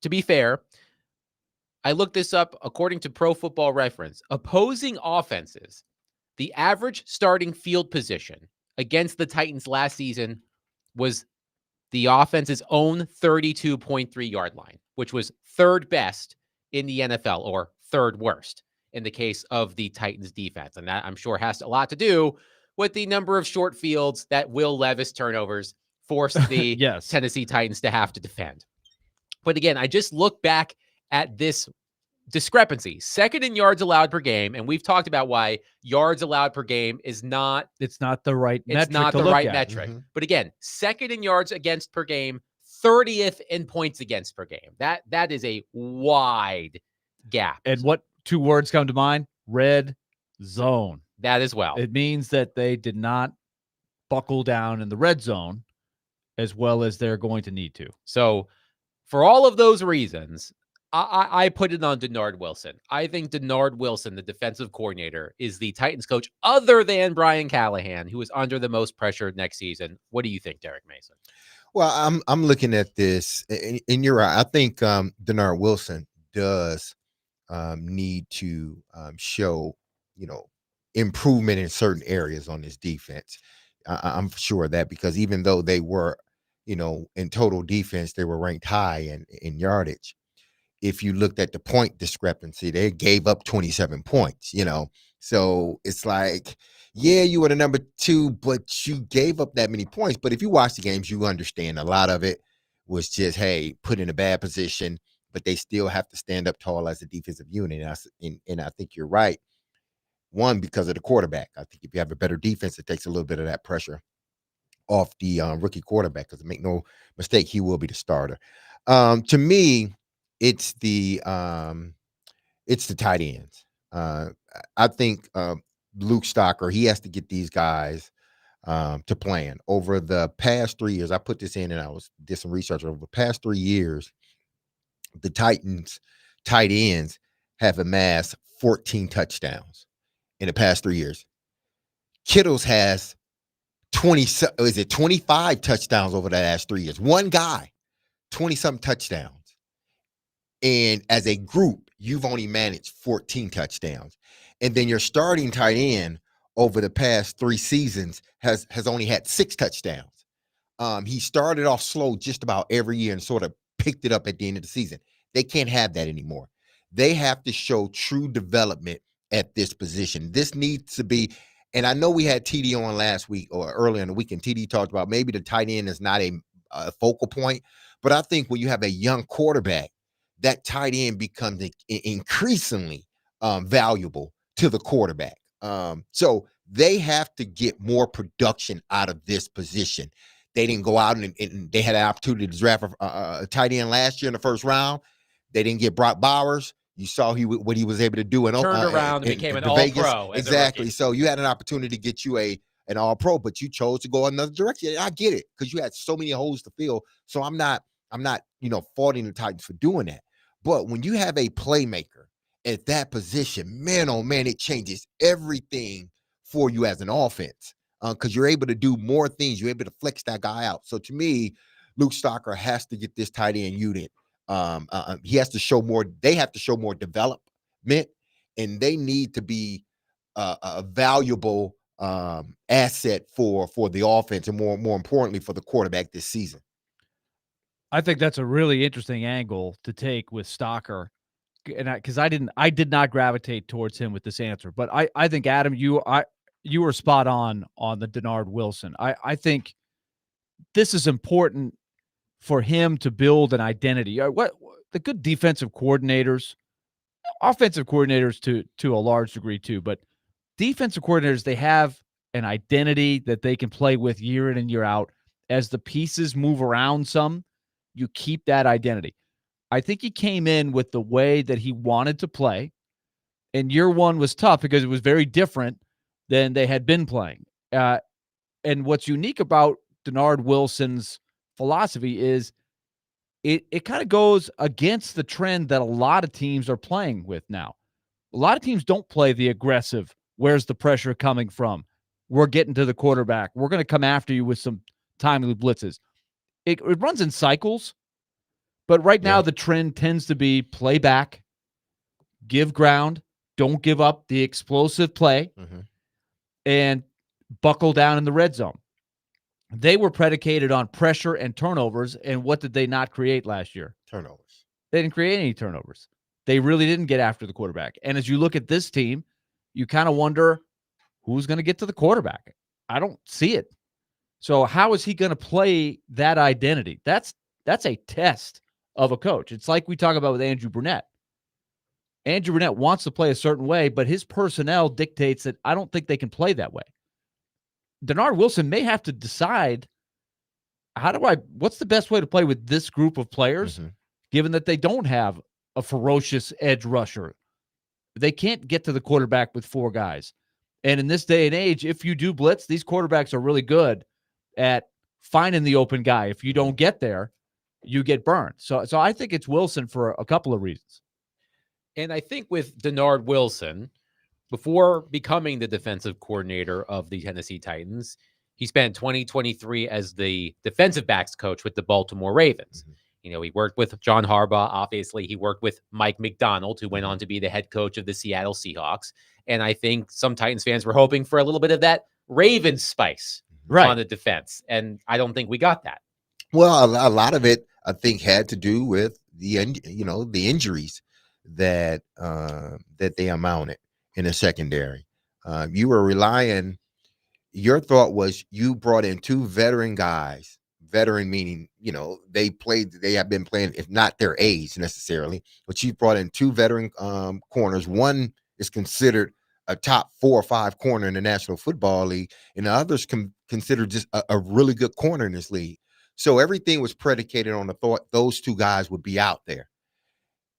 to be fair, I looked this up according to Pro Football Reference. Opposing offenses, the average starting field position against the Titans last season was the offense's own 32.3 yard line, which was third best in the NFL or third worst in the case of the Titans defense. And that, I'm sure, has a lot to do with the number of short fields that Will Levis turnovers forced the Yes. Tennessee Titans to have to defend. But again, I just look back at this discrepancy. Second in yards allowed per game, and we've talked about why yards allowed per game is not It's not the right metric. it's not to the look right at. metric. But again, second in yards against per game, 30th in points against per game. That is a wide gap. And what two words come to mind? Red zone. That as well. It means that they did not buckle down in the red zone as well as they're going to need to. So for all of those reasons, I put it on Denard Wilson. I think Denard Wilson, the defensive coordinator, is the Titans coach other than Brian Callahan, who is under the most pressure next season. What do you think, Derek Mason? Well, I'm looking at this, and you're right. I think Denard Wilson does need to show, improvement in certain areas on this defense. I'm sure of that, because even though they were, in total defense, they were ranked high in yardage. If you looked at the point discrepancy, they gave up 27 points, So it's like, yeah, you were the number 2, but you gave up that many points. But if you watch the games, you understand a lot of it was just, hey, put in a bad position, but they still have to stand up tall as a defensive unit. And I think you're right. One, because of the quarterback. I think if you have a better defense, it takes a little bit of that pressure off the rookie quarterback, because make no mistake, he will be the starter. To me, it's the tight ends. I think Luke Stocker, he has to get these guys to plan. Over the past 3 years, I put this in and I did some research. Over the past 3 years, the Titans tight ends have amassed 14 touchdowns in the past 3 years. Kittles has 25 touchdowns over the last 3 years. One guy, 20-something touchdowns. And as a group, you've only managed 14 touchdowns. And then your starting tight end over the past 3 seasons has only had 6 touchdowns. He started off slow just about every year and sort of picked it up at the end of the season. They can't have that anymore. They have to show true development at this position. This needs to be, and I know we had TD on last week or earlier in the week, and TD talked about maybe the tight end is not a focal point, but I think when you have a young quarterback, that tight end becomes increasingly valuable to the quarterback. So they have to get more production out of this position. They didn't go out and they had an opportunity to draft a tight end last year in the first round. They didn't get Brock Bowers. You saw what he was able to do, and Turned around and became an Vegas. all-pro as a Exactly. rookie. So you had an opportunity to get you an all-pro, but you chose to go another direction. I get it because you had so many holes to fill. So I'm not faulting the Titans for doing that. But when you have a playmaker at that position, man, oh man, it changes everything for you as an offense because you're able to do more things. You're able to flex that guy out. So to me, Luke Stocker has to get this tight end unit. He has to show more. They have to show more development, and they need to be a valuable asset for the offense, and more importantly for the quarterback this season. I think that's a really interesting angle to take with Stocker, and because I did not gravitate towards him with this answer, but I think Adam, you were spot on the Denard Wilson. I think this is important for him to build an identity. What the good defensive coordinators, offensive coordinators to a large degree too, but defensive coordinators, they have an identity that they can play with year in and year out. As the pieces move around some, you keep that identity. I think he came in with the way that he wanted to play, and year one was tough because it was very different than they had been playing. And what's unique about Denard Wilson's philosophy is it kind of goes against the trend that a lot of teams are playing with now. A lot of teams don't play the aggressive, where's the pressure coming from? We're getting to the quarterback. We're going to come after you with some timely blitzes. It runs in cycles, but right now the trend tends to be play back, give ground, don't give up the explosive play, and buckle down in the red zone. They were predicated on pressure and turnovers, and what did they not create last year? Turnovers. They didn't create any turnovers. They really didn't get after the quarterback. And as you look at this team, you kind of wonder who's going to get to the quarterback. I don't see it. So how is he going to play that identity? That's a test of a coach. It's like we talk about with Andrew Burnett. Andrew Burnett wants to play a certain way, but his personnel dictates that I don't think they can play that way. Denard Wilson may have to decide, what's the best way to play with this group of players, given that they don't have a ferocious edge rusher. They can't get to the quarterback with four guys. And in this day and age, if you do blitz, these quarterbacks are really good at finding the open guy. If you don't get there, you get burned. So I think it's Wilson for a couple of reasons. And I think with Denard Wilson, before becoming the defensive coordinator of the Tennessee Titans, he spent 2023 as the defensive backs coach with the Baltimore Ravens. You know, he worked with John Harbaugh. Obviously, he worked with Mike McDonald, who went on to be the head coach of the Seattle Seahawks. And I think some Titans fans were hoping for a little bit of that Ravens spice on the defense. And I don't think we got that. Well, a lot of it, I think, had to do with the injuries that they amounted in the secondary. You were relying. Your thought was you brought in two veteran guys. Veteran meaning, they have been playing, if not their age necessarily, but you brought in two veteran corners. One is considered a top 4 or 5 corner in the National Football League, and the others considered just a really good corner in this league. So everything was predicated on the thought those two guys would be out there.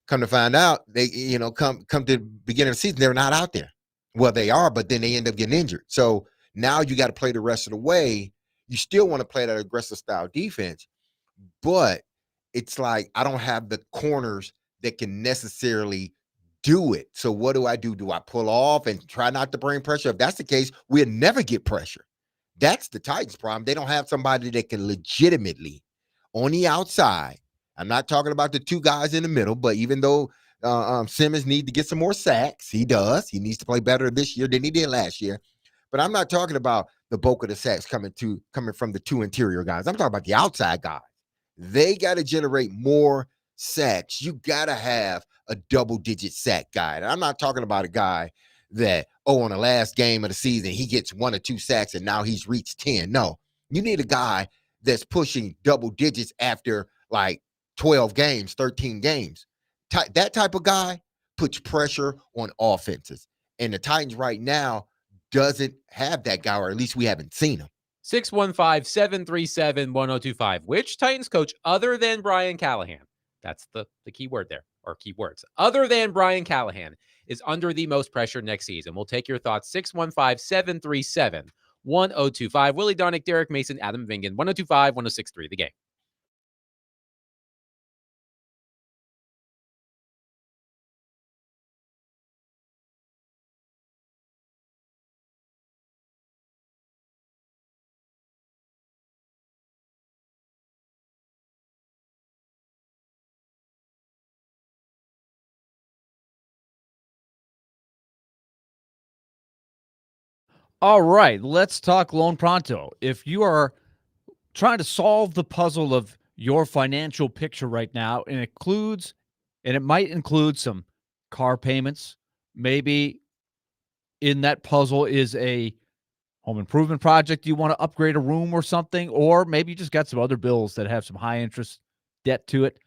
Come to find out, they, come to the beginning of the season, they're not out there. Well, they are, but then they end up getting injured. So now you got to play the rest of the way. You still want to play that aggressive style defense, but it's like I don't have the corners that can necessarily do it. So what do? Do I pull off and try not to bring pressure? If that's the case, we'll never get pressure. That's the Titans' problem. They don't have somebody that can legitimately on the outside. I'm not talking about the two guys in the middle, but even though Simmons needs to get some more sacks, he does. He needs to play better this year than he did last year. But I'm not talking about the bulk of the sacks coming from the two interior guys. I'm talking about the outside guys. They got to generate more sacks. You got to have a double-digit sack guy. And I'm not talking about a guy that, on the last game of the season, he gets 1 or 2 sacks and now he's reached 10. No, you need a guy that's pushing double digits after like 12 games, 13 games. That type of guy puts pressure on offenses. And the Titans right now doesn't have that guy, or at least we haven't seen him. 615-737-1025. Which Titans coach other than Brian Callahan That's the key word there, or key words. Other than Brian Callahan is under the most pressure next season. We'll take your thoughts. 615-737-1025. Willie Donick, Derek Mason, Adam Vingan. 1025-1063 The Game. All right, let's talk Loan Pronto. If you are trying to solve the puzzle of your financial picture right now, and it might include some car payments, maybe in that puzzle is a home improvement project, you want to upgrade a room or something, or maybe you just got some other bills that have some high interest debt to it.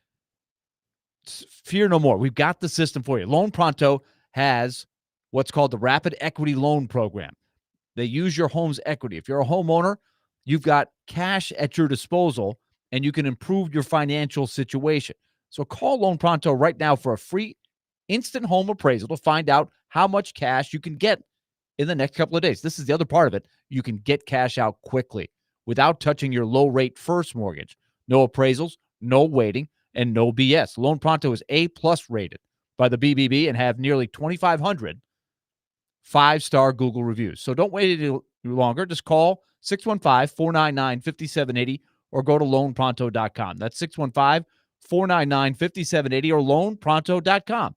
Fear no more. We've got the system for you. Loan Pronto has what's called the Rapid Equity Loan Program. They use your home's equity. If you're a homeowner, you've got cash at your disposal and you can improve your financial situation. So call Loan Pronto right now for a free instant home appraisal to find out how much cash you can get in the next couple of days. This is the other part of it. You can get cash out quickly without touching your low rate first mortgage. No appraisals, no waiting, and no BS. Loan Pronto is A+ rated by the BBB and have nearly 2,500 5-star Google reviews. So don't wait any longer. Just call 615-499-5780 or go to loanpronto.com. That's 615-499-5780 or loanpronto.com.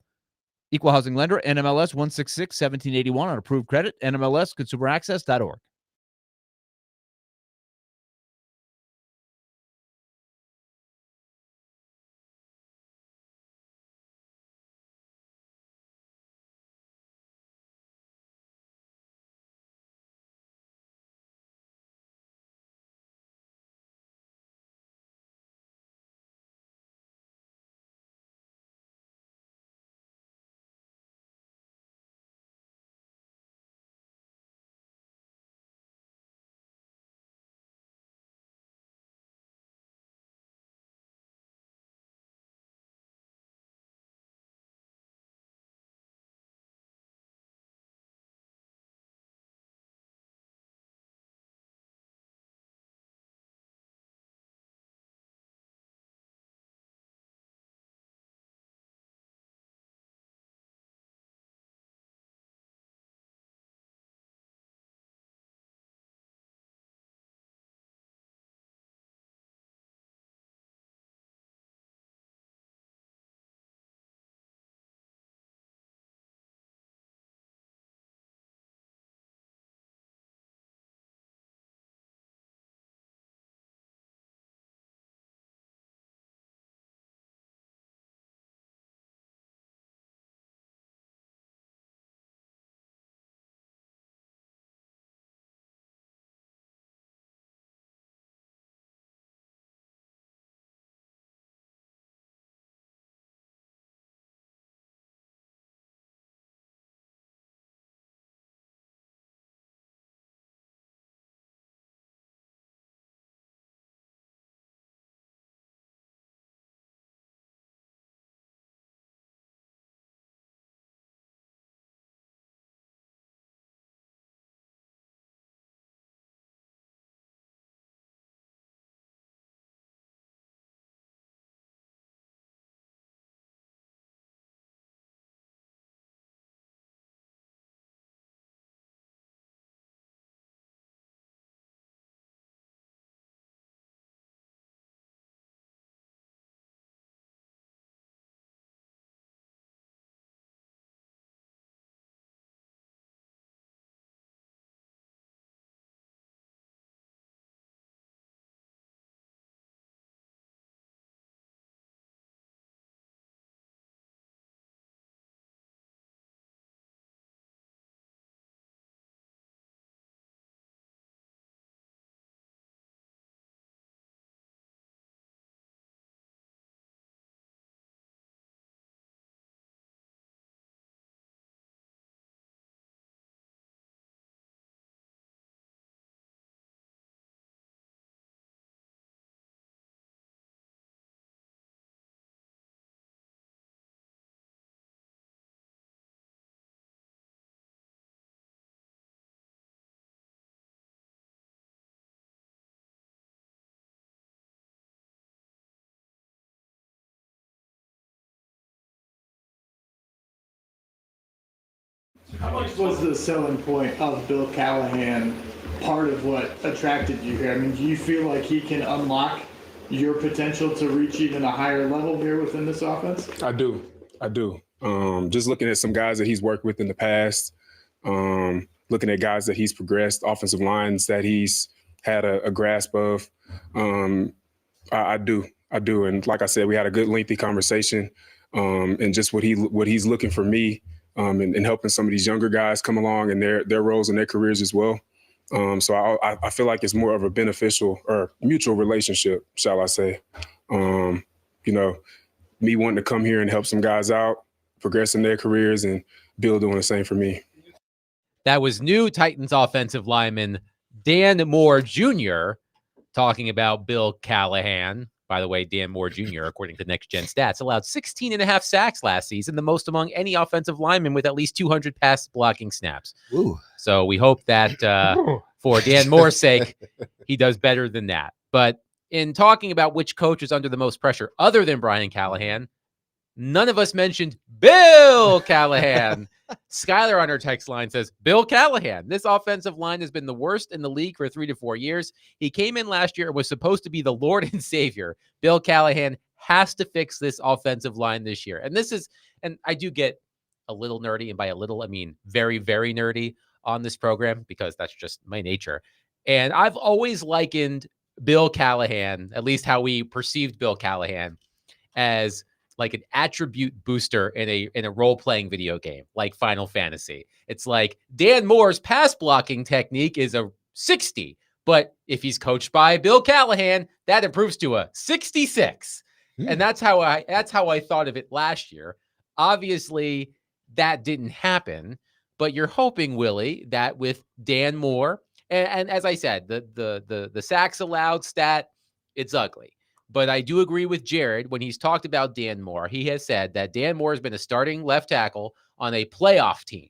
Equal housing lender, NMLS 166-1781 on approved credit, NMLSconsumeraccess.org. much was the selling point of Bill Callahan part of what attracted you here? I mean, do you feel like he can unlock your potential to reach even a higher level here within this offense? I do. Just looking at some guys that he's worked with in the past, looking at guys that he's progressed, offensive lines that he's had a grasp of. I do. And like I said, we had a good lengthy conversation, and just what he's looking for me, and helping some of these younger guys come along in their roles and their careers as well. So I feel like it's more of a beneficial or mutual relationship, shall I say. Me wanting to come here and help some guys out, progress in their careers, and Bill doing the same for me. That was new Titans offensive lineman Dan Moore Jr. talking about Bill Callahan. By the way, Dan Moore Jr., according to Next Gen Stats, allowed 16.5 sacks last season, the most among any offensive lineman with at least 200 pass blocking snaps. Ooh. So we hope that for Dan Moore's sake, he does better than that. But in talking about which coach is under the most pressure other than Brian Callahan, none of us mentioned Bill Callahan. Skylar on our text line says, Bill Callahan, this offensive line has been the worst in the league for 3 to 4 years. He came in last year and was supposed to be the Lord and Savior. Bill Callahan has to fix this offensive line this year. And I do get a little nerdy, and by a little, I mean very, very nerdy on this program because that's just my nature. And I've always likened Bill Callahan, at least how we perceived Bill Callahan, as like an attribute booster in a role-playing video game like Final Fantasy. It's like Dan Moore's pass blocking technique is a 60, but if he's coached by Bill Callahan, that improves to a 66. And that's how I thought of it last year. Obviously, that didn't happen, but you're hoping, Willie, that with Dan Moore, and as I said, the sacks allowed stat, it's ugly. But I do agree with Jared when he's talked about Dan Moore. He has said that Dan Moore has been a starting left tackle on a playoff team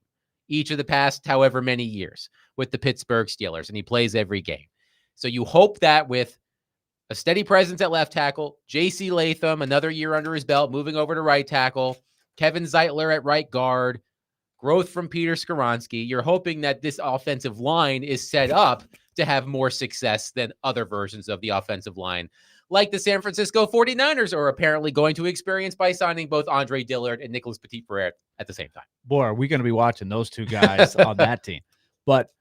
each of the past however many years with the Pittsburgh Steelers, and he plays every game. So you hope that with a steady presence at left tackle, J.C. Latham, another year under his belt, moving over to right tackle, Kevin Zeitler at right guard, growth from Peter Skoronski, you're hoping that this offensive line is set up to have more success than other versions of the offensive line, like the San Francisco 49ers are apparently going to experience by signing both Andre Dillard and Nicholas Petit-Frere at the same time. Boy, are we going to be watching those two guys on that team. But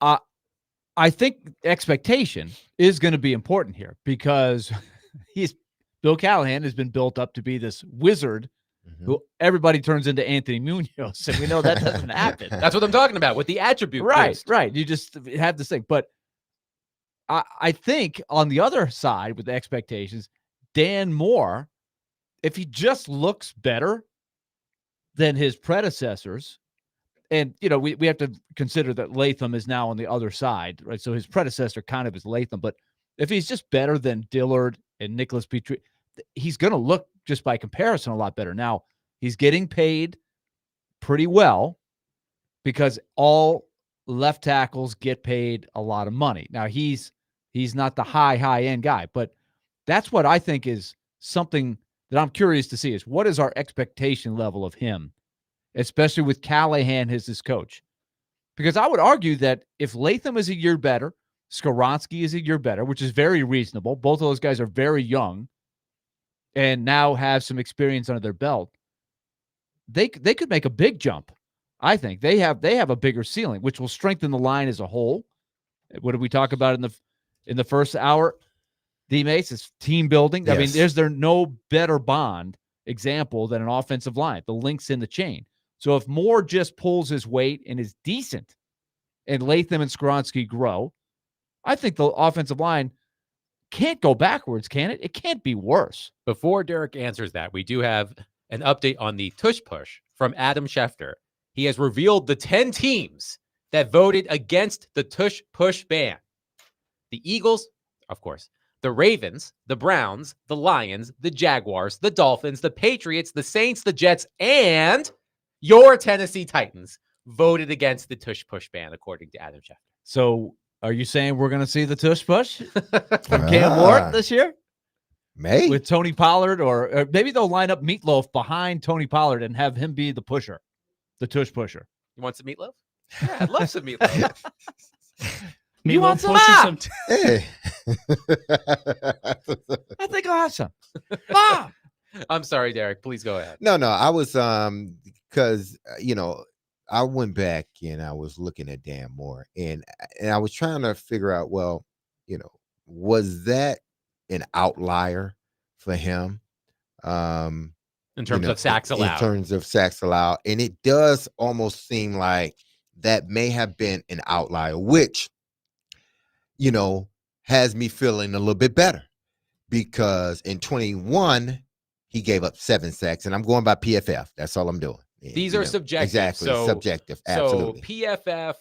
I think expectation is going to be important here because Bill Callahan has been built up to be this wizard who everybody turns into Anthony Munoz, and we know that doesn't happen. That's what I'm talking about with the attribute. Right. You just have this thing. But I think on the other side with the expectations, Dan Moore, if he just looks better than his predecessors, and, we have to consider that Latham is now on the other side, right? So his predecessor kind of is Latham. But if he's just better than Dillard and Nicholas Petrie, he's going to look just by comparison a lot better. Now, he's getting paid pretty well because all left tackles get paid a lot of money. Now, he's not the high end guy, but that's what I think is something that I'm curious to see is what is our expectation level of him, especially with Callahan as his coach? Because I would argue that if Latham is a year better, Skoronski is a year better, which is very reasonable. Both of those guys are very young and now have some experience under their belt. They could make a big jump. I think they have a bigger ceiling, which will strengthen the line as a whole. What did we talk about in the first hour? D-Mace is team building. Yes. I mean, there's no better bond example than an offensive line, the links in the chain. So if Moore just pulls his weight and is decent and Latham and Skoronski grow, I think the offensive line can't go backwards, can it? It can't be worse. Before Derek answers that, we do have an update on the tush push from Adam Schefter. He has revealed the 10 teams that voted against the tush push ban. The Eagles, of course, the Ravens, the Browns, the Lions, the Jaguars, the Dolphins, the Patriots, the Saints, the Jets, and your Tennessee Titans voted against the tush push ban, according to Adam Schefter. So are you saying we're going to see the tush push from Cam Ward this year? May. With Tony Pollard, or maybe they'll line up Meatloaf behind Tony Pollard and have him be the pusher, the tush pusher. You want some meatloaf? Yeah, I'd love some meatloaf. You want some? Hey. I think I'll have some. Bob! I'm sorry, Derek. Please go ahead. No, I was because I went back and I was looking at Dan Moore and I was trying to figure out, well, was that an outlier for him? In terms of sacks allowed. In terms of sacks allowed. And it does almost seem like that may have been an outlier, which, has me feeling a little bit better because in 21, he gave up 7 sacks, and I'm going by PFF. That's all I'm doing. These are subjective. Exactly. So, subjective. Absolutely. So PFF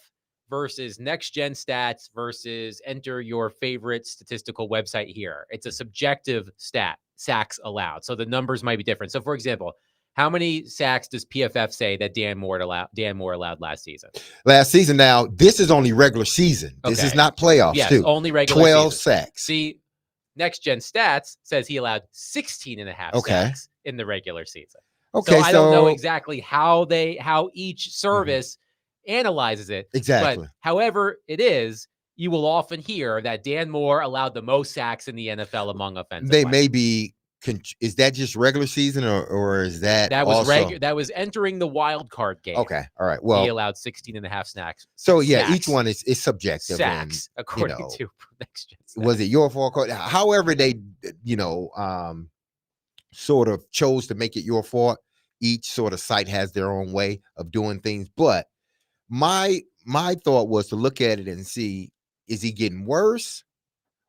versus Next Gen Stats versus enter your favorite statistical website here. It's a subjective stat, sacks allowed. So the numbers might be different. So for example, how many sacks does PFF say that Dan Moore allowed last season? Last season. Now, this is only regular season. This is not playoffs. Yes, too. only regular 12 season. sacks. See, Next Gen Stats says he allowed 16 and a half sacks in the regular season. Okay, so I don't know exactly how each service analyzes it. Exactly. But however it is, you will often hear that Dan Moore allowed the most sacks in the NFL among offensive They linemen. may be. Is that just regular season or is that was also? that was entering the wild card game. Okay. All right. Well, he allowed 16 and a half snacks. So yeah, sacks. each one is subjective. Sacks, and, according to Next Gen Stats. Was it your fault? However they, sort of chose to make it your fault. Each sort of site has their own way of doing things. But my thought was to look at it and see, is he getting worse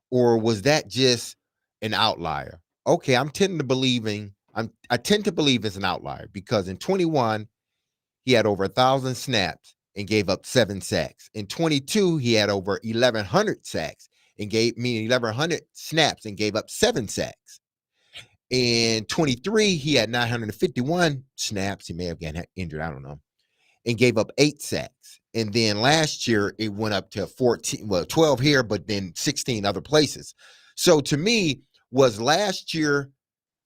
or was that just an outlier? Okay, I tend to believe it's an outlier because in 21, he had over 1,000 snaps and gave up 7 sacks. In 22, he had over 1,100 sacks and 1,100 snaps and gave up 7 sacks. In 23, he had 951 snaps. He may have gotten injured, I don't know, and gave up 8 sacks. And then last year, it went up to 12 here, but then 16 other places. So to me, was last year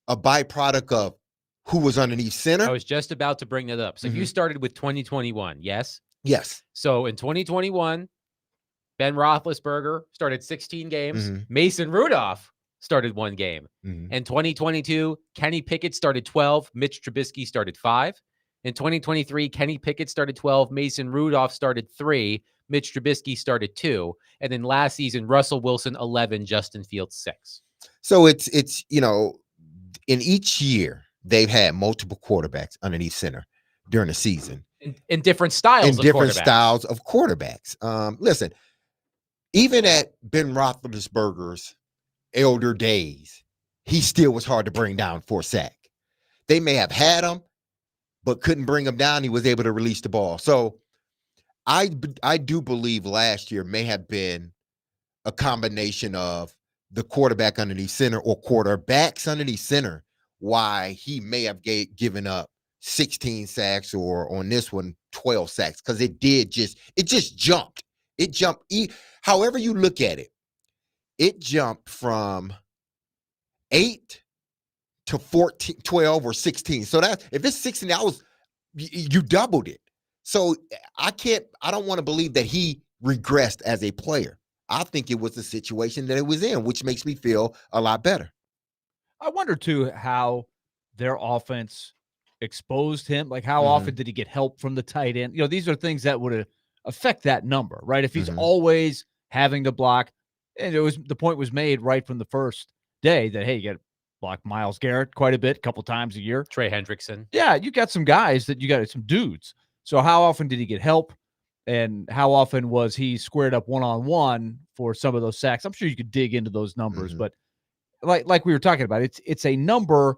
a byproduct of who was underneath center? I was just about to bring that up. So you started with 2021, yes? Yes. So in 2021, Ben Roethlisberger started 16 games. Mason Rudolph started 1 game. In 2022, Kenny Pickett started 12. Mitch Trubisky started 5. In 2023, Kenny Pickett started 12. Mason Rudolph started 3. Mitch Trubisky started 2. And then last season, Russell Wilson 11, Justin Fields 6. So it's in each year they've had multiple quarterbacks underneath center during the season in different styles. Styles of quarterbacks. Listen, even at Ben Roethlisberger's elder days, he still was hard to bring down for a sack. They may have had him, but couldn't bring him down. He was able to release the ball. So I do believe last year may have been a combination of the quarterback underneath center or quarterbacks underneath center, why he may have given up 16 sacks or on this one, 12 sacks. Cause it just jumped. It jumped. However you look at it, it jumped from 8 to 14, 12 or 16. So that if it's 16, you doubled it. So I don't want to believe that he regressed as a player. I think it was the situation that it was in, which makes me feel a lot better. I wonder too how their offense exposed him. Like how often did he get help from the tight end? These are things that would affect that number, right? If he's always having to block, and the point was made right from the first day that, hey, you got to block Myles Garrett quite a bit, a couple times a year. Trey Hendrickson. Yeah, you got some guys that you got some dudes. So how often did he get help? And how often was he squared up one-on-one for some of those sacks? I'm sure you could dig into those numbers, but like we were talking about, it's a number,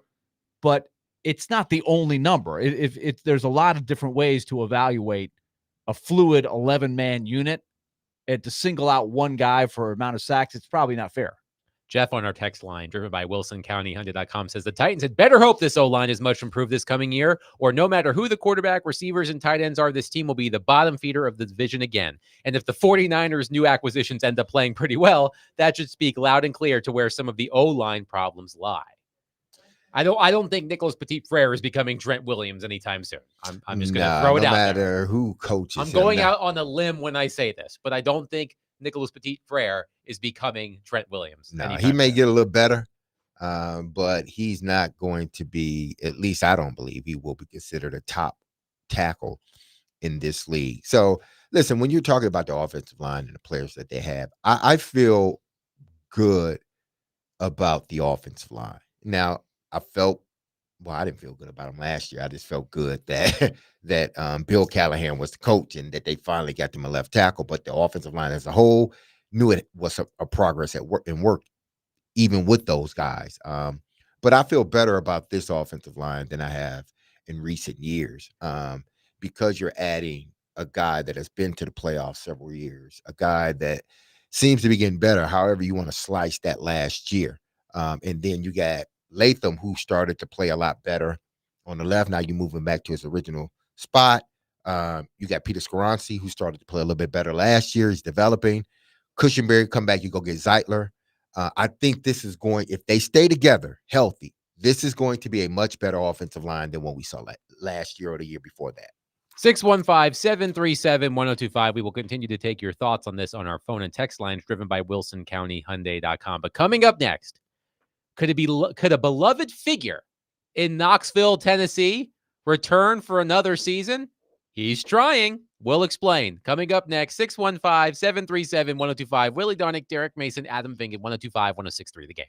but it's not the only number. If there's a lot of different ways to evaluate a fluid 11-man unit, and to single out one guy for amount of sacks, it's probably not fair. Jeff on our text line, driven by WilsonCountyHunted.com, says the Titans had better hope this O-line is much improved this coming year, or no matter who the quarterback, receivers, and tight ends are, this team will be the bottom feeder of the division again. And if the 49ers' new acquisitions end up playing pretty well, that should speak loud and clear to where some of the O-line problems lie. I don't think Nicholas Petit Frere is becoming Trent Williams anytime soon. I'm just going to throw it no out there. matter who coaches I'm him going now. out on a limb when I say this, but I don't think Nicholas Petit Frere is becoming Trent Williams. No, he anytime may soon. get a little better, but he's not going to be, at least I don't believe he will be considered a top tackle in this league. So listen, when you're talking about the offensive line and the players that they have, I feel good about the offensive line. Now, I didn't feel good about them last year. I just felt good that Bill Callahan was the coach and that they finally got them a left tackle. But the offensive line as a whole knew it was a progress at work and work even with those guys. But I feel better about this offensive line than I have in recent years because you're adding a guy that has been to the playoffs several years, a guy that seems to be getting better, however you want to slice that last year. And then you got Latham, who started to play a lot better on the left. Now you're moving back to his original spot. You got Peter Skoronski, who started to play a little bit better last year. He's developing. Cushenberry, come back, you go get Zeitler. I think this is going, if they stay together, healthy, this is going to be a much better offensive line than what we saw last year or the year before that. 615-737-1025. We will continue to take your thoughts on this on our phone and text lines driven by WilsonCountyHyundai.com. But coming up next, could a beloved figure in Knoxville, Tennessee return for another season? He's trying. We'll explain. Coming up next, 615-737-1025. Willie Darnick, Derek Mason, Adam Vingan, 1025-1063 The Game.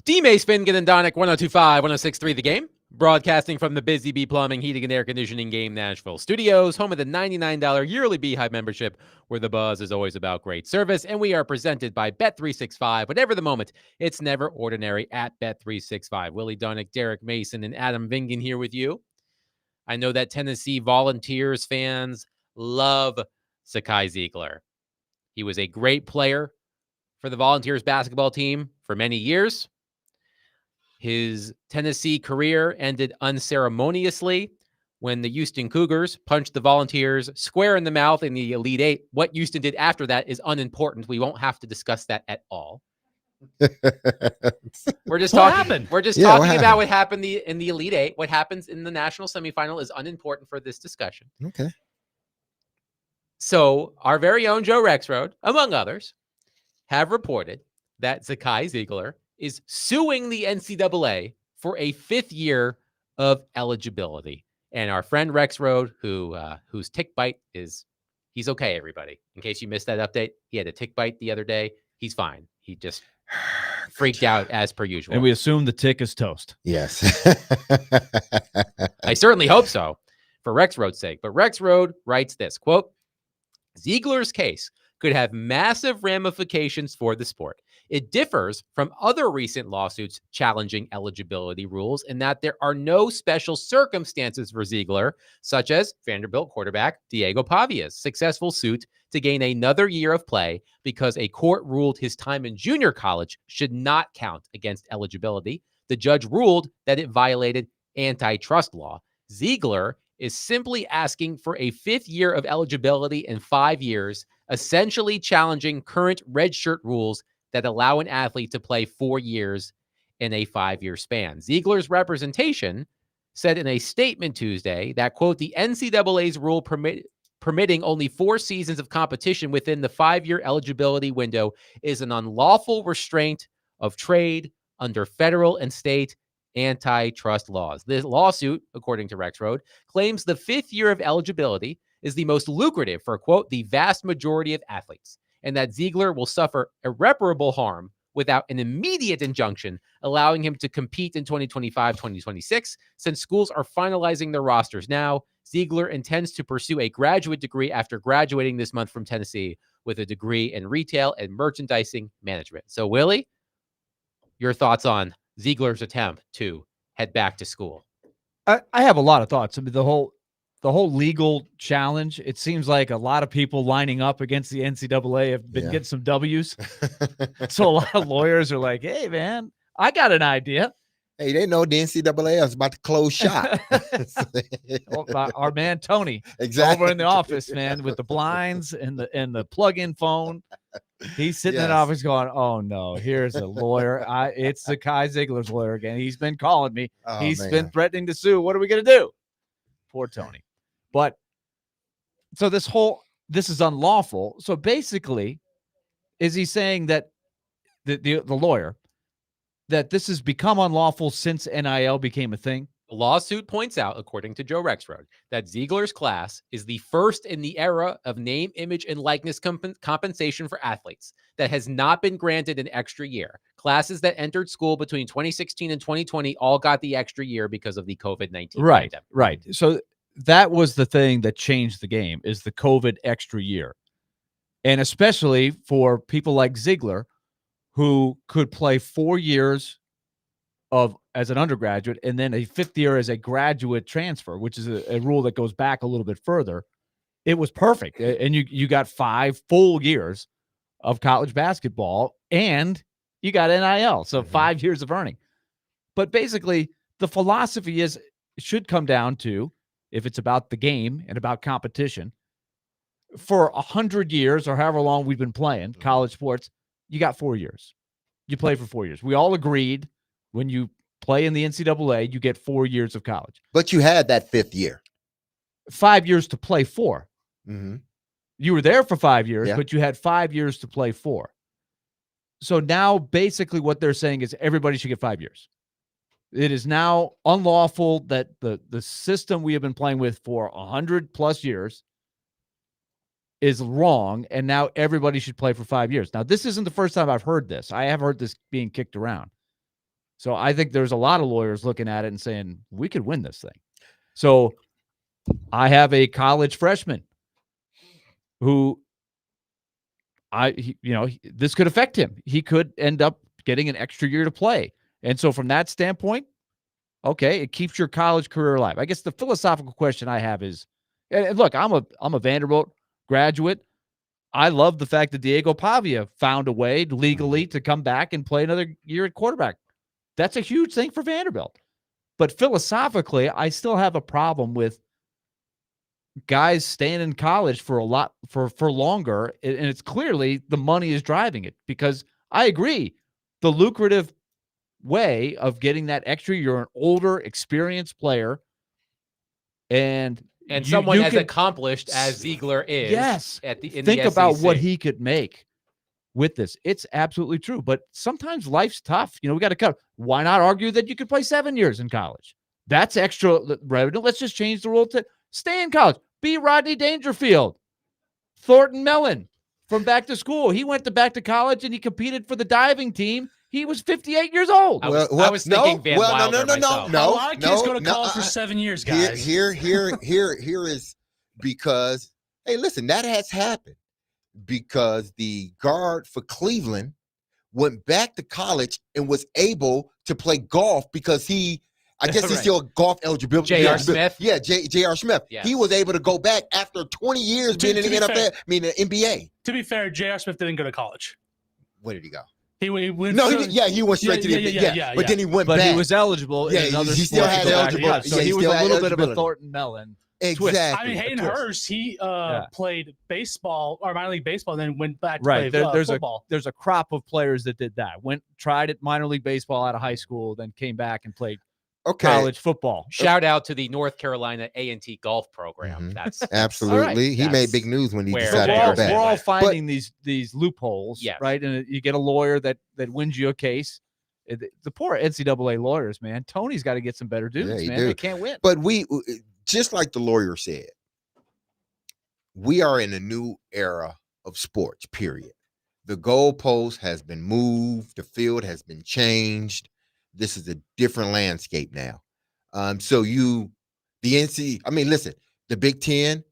D-Mace, Finnegan, and Donick, 102.5, 106.3 The Game. Broadcasting from the Busy Bee Plumbing, Heating, and Air Conditioning Game Nashville Studios, home of the $99 yearly Beehive membership, where the buzz is always about great service. And we are presented by Bet365. Whatever the moment, it's never ordinary at Bet365. Willie Donick, Derek Mason, and Adam Vingan here with you. I know that Tennessee Volunteers fans love Zakai Ziegler. He was a great player for the Volunteers basketball team for many years. His Tennessee career ended unceremoniously when the Houston Cougars punched the Volunteers square in the mouth in the Elite Eight. What Houston did after that is unimportant. We won't have to discuss that at all. We're just talking. We're just talking about what happened in the Elite Eight. What happens in the national semifinal is unimportant for this discussion. Okay. So our very own Joe Rexrode, among others, have reported that Zakai Ziegler is suing the NCAA for a 5th year of eligibility. And our friend Rexrode, whose tick bite is, he's okay, everybody. In case you missed that update, he had a tick bite the other day. He's fine. He just freaked out as per usual. And we assume the tick is toast. Yes. I certainly hope so, for Rexrode's sake. But Rexrode writes this, quote, Ziegler's case could have massive ramifications for the sport. It differs from other recent lawsuits challenging eligibility rules in that there are no special circumstances for Ziegler, such as Vanderbilt quarterback Diego Pavia's successful suit to gain another year of play because a court ruled his time in junior college should not count against eligibility. The judge ruled that it violated antitrust law. Ziegler is simply asking for a 5th year of eligibility in 5 years, essentially challenging current redshirt rules that allow an athlete to play 4 years in a 5-year span. Ziegler's representation said in a statement Tuesday that, quote, the NCAA's rule permitting only 4 seasons of competition within the 5-year eligibility window is an unlawful restraint of trade under federal and state antitrust laws. This lawsuit, according to Rexrode, claims the 5th year of eligibility is the most lucrative for, quote, the vast majority of athletes, and that Ziegler will suffer irreparable harm without an immediate injunction allowing him to compete in 2025-2026. Since schools are finalizing their rosters now, Ziegler intends to pursue a graduate degree after graduating this month from Tennessee with a degree in retail and merchandising management. So, Willie, your thoughts on Ziegler's attempt to head back to school? I have a lot of thoughts. I mean, the whole legal challenge, it seems like a lot of people lining up against the NCAA have been getting some W's. So a lot of lawyers are like, hey, man, I got an idea. Hey, they know the NCAA is about to close shop. Our man Tony, exactly, over in the office, man, with the blinds and the plug-in phone. He's sitting in the office going, "Oh no, here's a lawyer. It's Zakai Ziegler's lawyer again. He's been calling me. He's been threatening to sue. What are we gonna do?" Poor Tony. But so this is unlawful. So basically, is he saying that the lawyer that this has become unlawful since NIL became a thing? The lawsuit points out, according to Joe Rexrode, that Ziegler's class is the first in the era of name, image, and likeness compensation for athletes that has not been granted an extra year. Classes that entered school between 2016 and 2020 all got the extra year because of the COVID-19 pandemic. Right. So that was the thing that changed the game, is the COVID extra year. And especially for people like Ziegler, who could play 4 years as an undergraduate and then a 5th year as a graduate transfer, which is a rule that goes back a little bit further. It was perfect. And you got 5 full years of college basketball and you got NIL. So 5 years of earning. But basically the philosophy is, it should come down to, if it's about the game and about competition, for 100 years or however long we've been playing college sports, you got 4 years. You play for 4 years. We all agreed when you play in the NCAA, you get 4 years of college. But you had that 5th year. 5 years to play for. Mm-hmm. You were there for 5 years, but you had 5 years to play for. So now basically what they're saying is everybody should get 5 years. It is now unlawful that the system we have been playing with for 100 plus years is wrong, and now everybody should play for 5 years. Now, this isn't the first time I've heard this. I have heard this being kicked around. So I think there's a lot of lawyers looking at it and saying, we could win this thing. So I have a college freshman who this could affect him. He could end up getting an extra year to play. And so from that standpoint, okay, it keeps your college career alive. I guess the philosophical question I have is, and look, I'm a Vanderbilt graduate. I love the fact that Diego Pavia found a way legally to come back and play another year at quarterback. That's a huge thing for Vanderbilt. But philosophically, I still have a problem with guys staying in college for longer. And it's clearly the money is driving it, because I agree. The lucrative way of getting that extra, you're an older, experienced player. And someone you as can, accomplished as Ziegler is. Yes. In think the about SEC. what he could make with this. It's absolutely true. But sometimes life's tough. We got to cut. Why not argue that you could play 7 years in college? That's extra revenue. Let's just change the rule to stay in college. Be Rodney Dangerfield. Thornton Mellon from back to school. He went back to college and he competed for the diving team. He was 58 years old. I was thinking Van Wilder myself. No, a lot of kids go to college for 7 years, guys. Here is because, hey, listen, that has happened because the guard for Cleveland went back to college and was able to play golf because he's still golf eligible. J.R. Smith? Yeah, J.R. Smith. Yes. He was able to go back after 20 years being in the NFL, the NBA. To be fair, J.R. Smith didn't go to college. Where did he go? He went. No, he went straight to the NBA. But then he went back. But he was eligible. Yeah, in other he still had eligibility. So he was a little bit of a Thornton Mellon. Exactly. I mean, Hayden Hurst, he played baseball or minor league baseball, and then went back to play there's football. There's a crop of players that did that. Tried it minor league baseball out of high school, then came back and played college football. Shout out to the North Carolina A&T golf program. Mm-hmm. That's absolutely. He made big news when he decided to go back. We're all finding these loopholes, yes. right? And you get a lawyer that wins you a case. The poor NCAA lawyers, man. Tony's got to get some better dudes, man. They can't win. But we, just like the lawyer said, we are in a new era of sports, period. The goalpost has been moved. The field has been changed. This is a different landscape now. The Big Ten,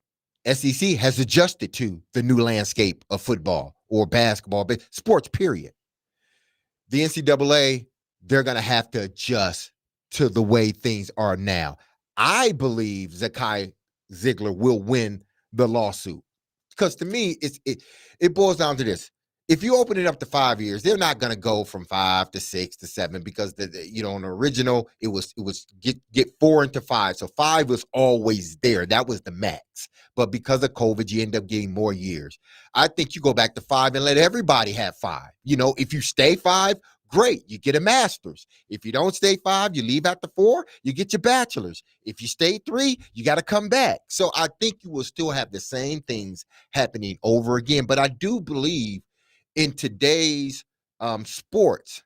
SEC has adjusted to the new landscape of football or basketball, but sports, period. The NCAA, they're going to have to adjust to the way things are now. I believe Zakai Ziegler will win the lawsuit because to me, it boils down to this. If you open it up to 5 years, they're not going to go from 5 to 6 to 7 because on the original it was get 4 into 5, so 5 was always there. That was the max. But because of COVID, you end up getting more years. I think you go back to 5 and let everybody have 5. If you stay 5, great, you get a master's. If you don't stay 5, you leave after 4, you get your bachelor's. If you stay 3, you got to come back. So I think you will still have the same things happening over again. But I do believe in today's sports,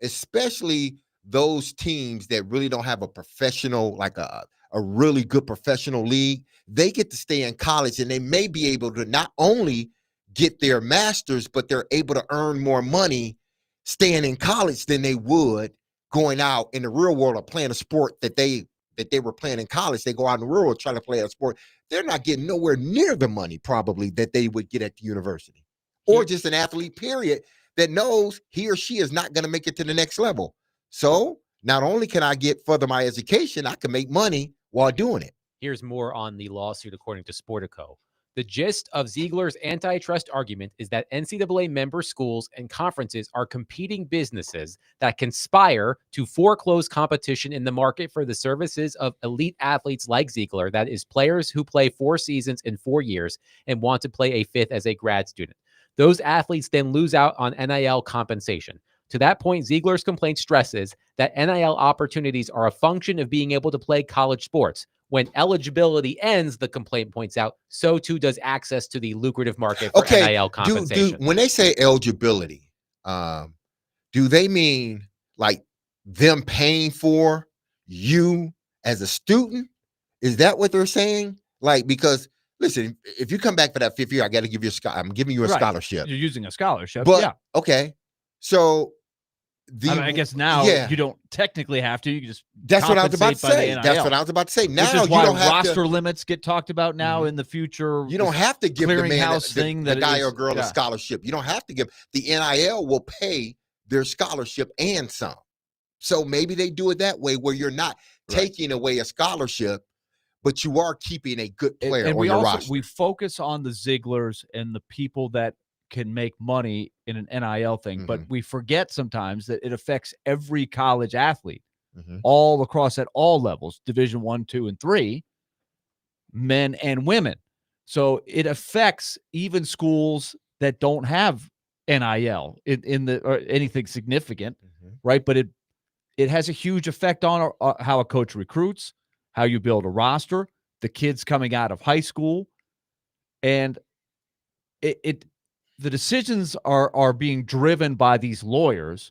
especially those teams that really don't have a professional, like a really good professional league, they get to stay in college and they may be able to not only get their masters, but they're able to earn more money staying in college than they would going out in the real world or playing a sport that they were playing in college. They go out in the real world trying to play a sport. They're not getting nowhere near the money probably that they would get at the university. Or just an athlete, period, that knows he or she is not going to make it to the next level. So not only can I further my education, I can make money while doing it. Here's more on the lawsuit, according to Sportico. The gist of Ziegler's antitrust argument is that NCAA member schools and conferences are competing businesses that conspire to foreclose competition in the market for the services of elite athletes like Ziegler, that is, players who play 4 seasons in 4 years and want to play a 5th as a grad student. Those athletes then lose out on NIL compensation. To that point, Ziegler's complaint stresses that NIL opportunities are a function of being able to play college sports. When eligibility ends, the complaint points out, so too does access to the lucrative market for NIL compensation. When they say eligibility, do they mean like them paying for you as a student? Is that what they're saying? Like, because listen, if you come back for that 5th year, I got to give you I'm giving you a scholarship. You're using a scholarship. But okay. So I mean, I guess now you don't technically have to. You can just That's what I was about to compensate by the say. That's NIL. what I was about to say. Now Which is you why don't have roster to. limits get talked about now in the future. You don't have to give the man, clearinghouse thing the that guy is- or girl a scholarship. You don't have to give. The NIL will pay their scholarship and some. So maybe they do it that way where you're not taking away a scholarship, but you are keeping a good player and on we your also roster. we focus on the Zieglers and the people that can make money in an NIL thing, but we forget sometimes that it affects every college athlete all across at all levels, Division 1, 2, and 3, men and women. So it affects even schools that don't have NIL in the or anything significant, right? But it has a huge effect on how a coach recruits, how you build a roster, the kids coming out of high school, and the decisions are being driven by these lawyers,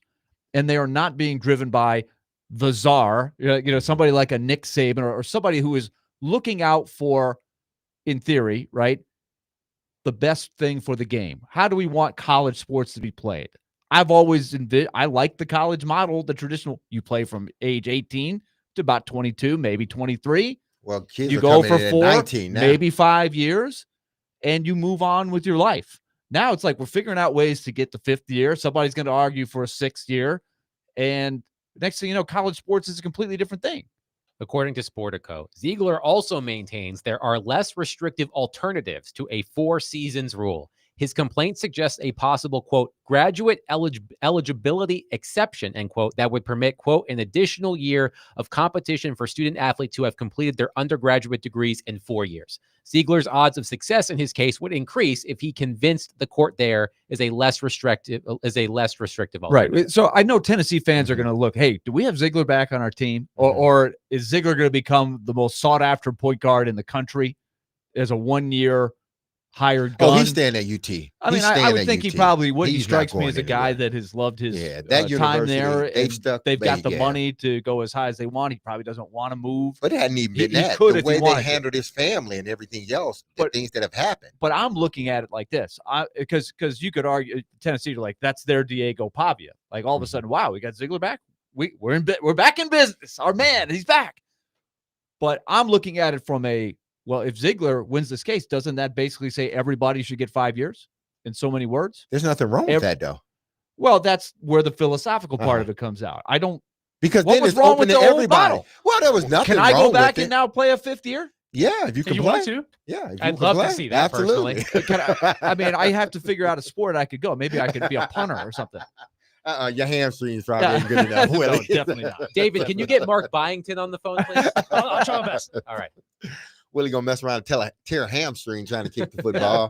and they are not being driven by the czar, somebody like a Nick Saban or somebody who is looking out for, in theory, right, the best thing for the game. How do we want college sports to be played? I've always I like the college model, the traditional. You play from age 18 to about 22, maybe 23. Well, kids you are go coming for in at 4, 19 now. maybe 5 years, and you move on with your life. Now it's like we're figuring out ways to get the 5th year. Somebody's going to argue for a 6th year, and next thing you know, college sports is a completely different thing. According to Sportico, Ziegler also maintains there are less restrictive alternatives to a 4 seasons rule. His complaint suggests a possible, quote, graduate eligibility exception, end quote, that would permit, quote, an additional year of competition for student athletes who have completed their undergraduate degrees in 4 years. Ziegler's odds of success in his case would increase if he convinced the court there is a less restrictive alternative. Right. So I know Tennessee fans are going to look, hey, do we have Ziegler back on our team? Or is Ziegler going to become the most sought after point guard in the country as a 1-year hired gun? Oh, he's staying at UT. I mean, I would think he probably would. He strikes me as a guy that has loved his time there. They've got the money to go as high as they want. He probably doesn't want to move. But it hadn't even been He that. could The if way he they wanted to. handled his family and everything else, the things that have happened. But I'm looking at it like this, because you could argue Tennessee, like that's their Diego Pavia. Like all of a sudden, wow, we got Ziegler back. We're back in business. Our man, he's back. But I'm looking at it from well, if Ziegler wins this case, doesn't that basically say everybody should get 5 years in so many words? There's nothing wrong with that, though. Well, that's where the philosophical part of it comes out. I don't. Because what then was it's wrong open with to the old everybody. model? Well, there was nothing Can I wrong go back with and it. now play a 5th year? Yeah, if you can you play. want to? Yeah, if you I'd can love to play. see that Absolutely. personally. I mean, I have to figure out a sport I could go. Maybe I could be a punter or something. Your hamstrings probably ain't good enough. No, Willie. definitely not. David, can you get Mark Byington on the phone, please? I'll try my best. All right. Willie gonna mess around and tear a hamstring trying to kick the football.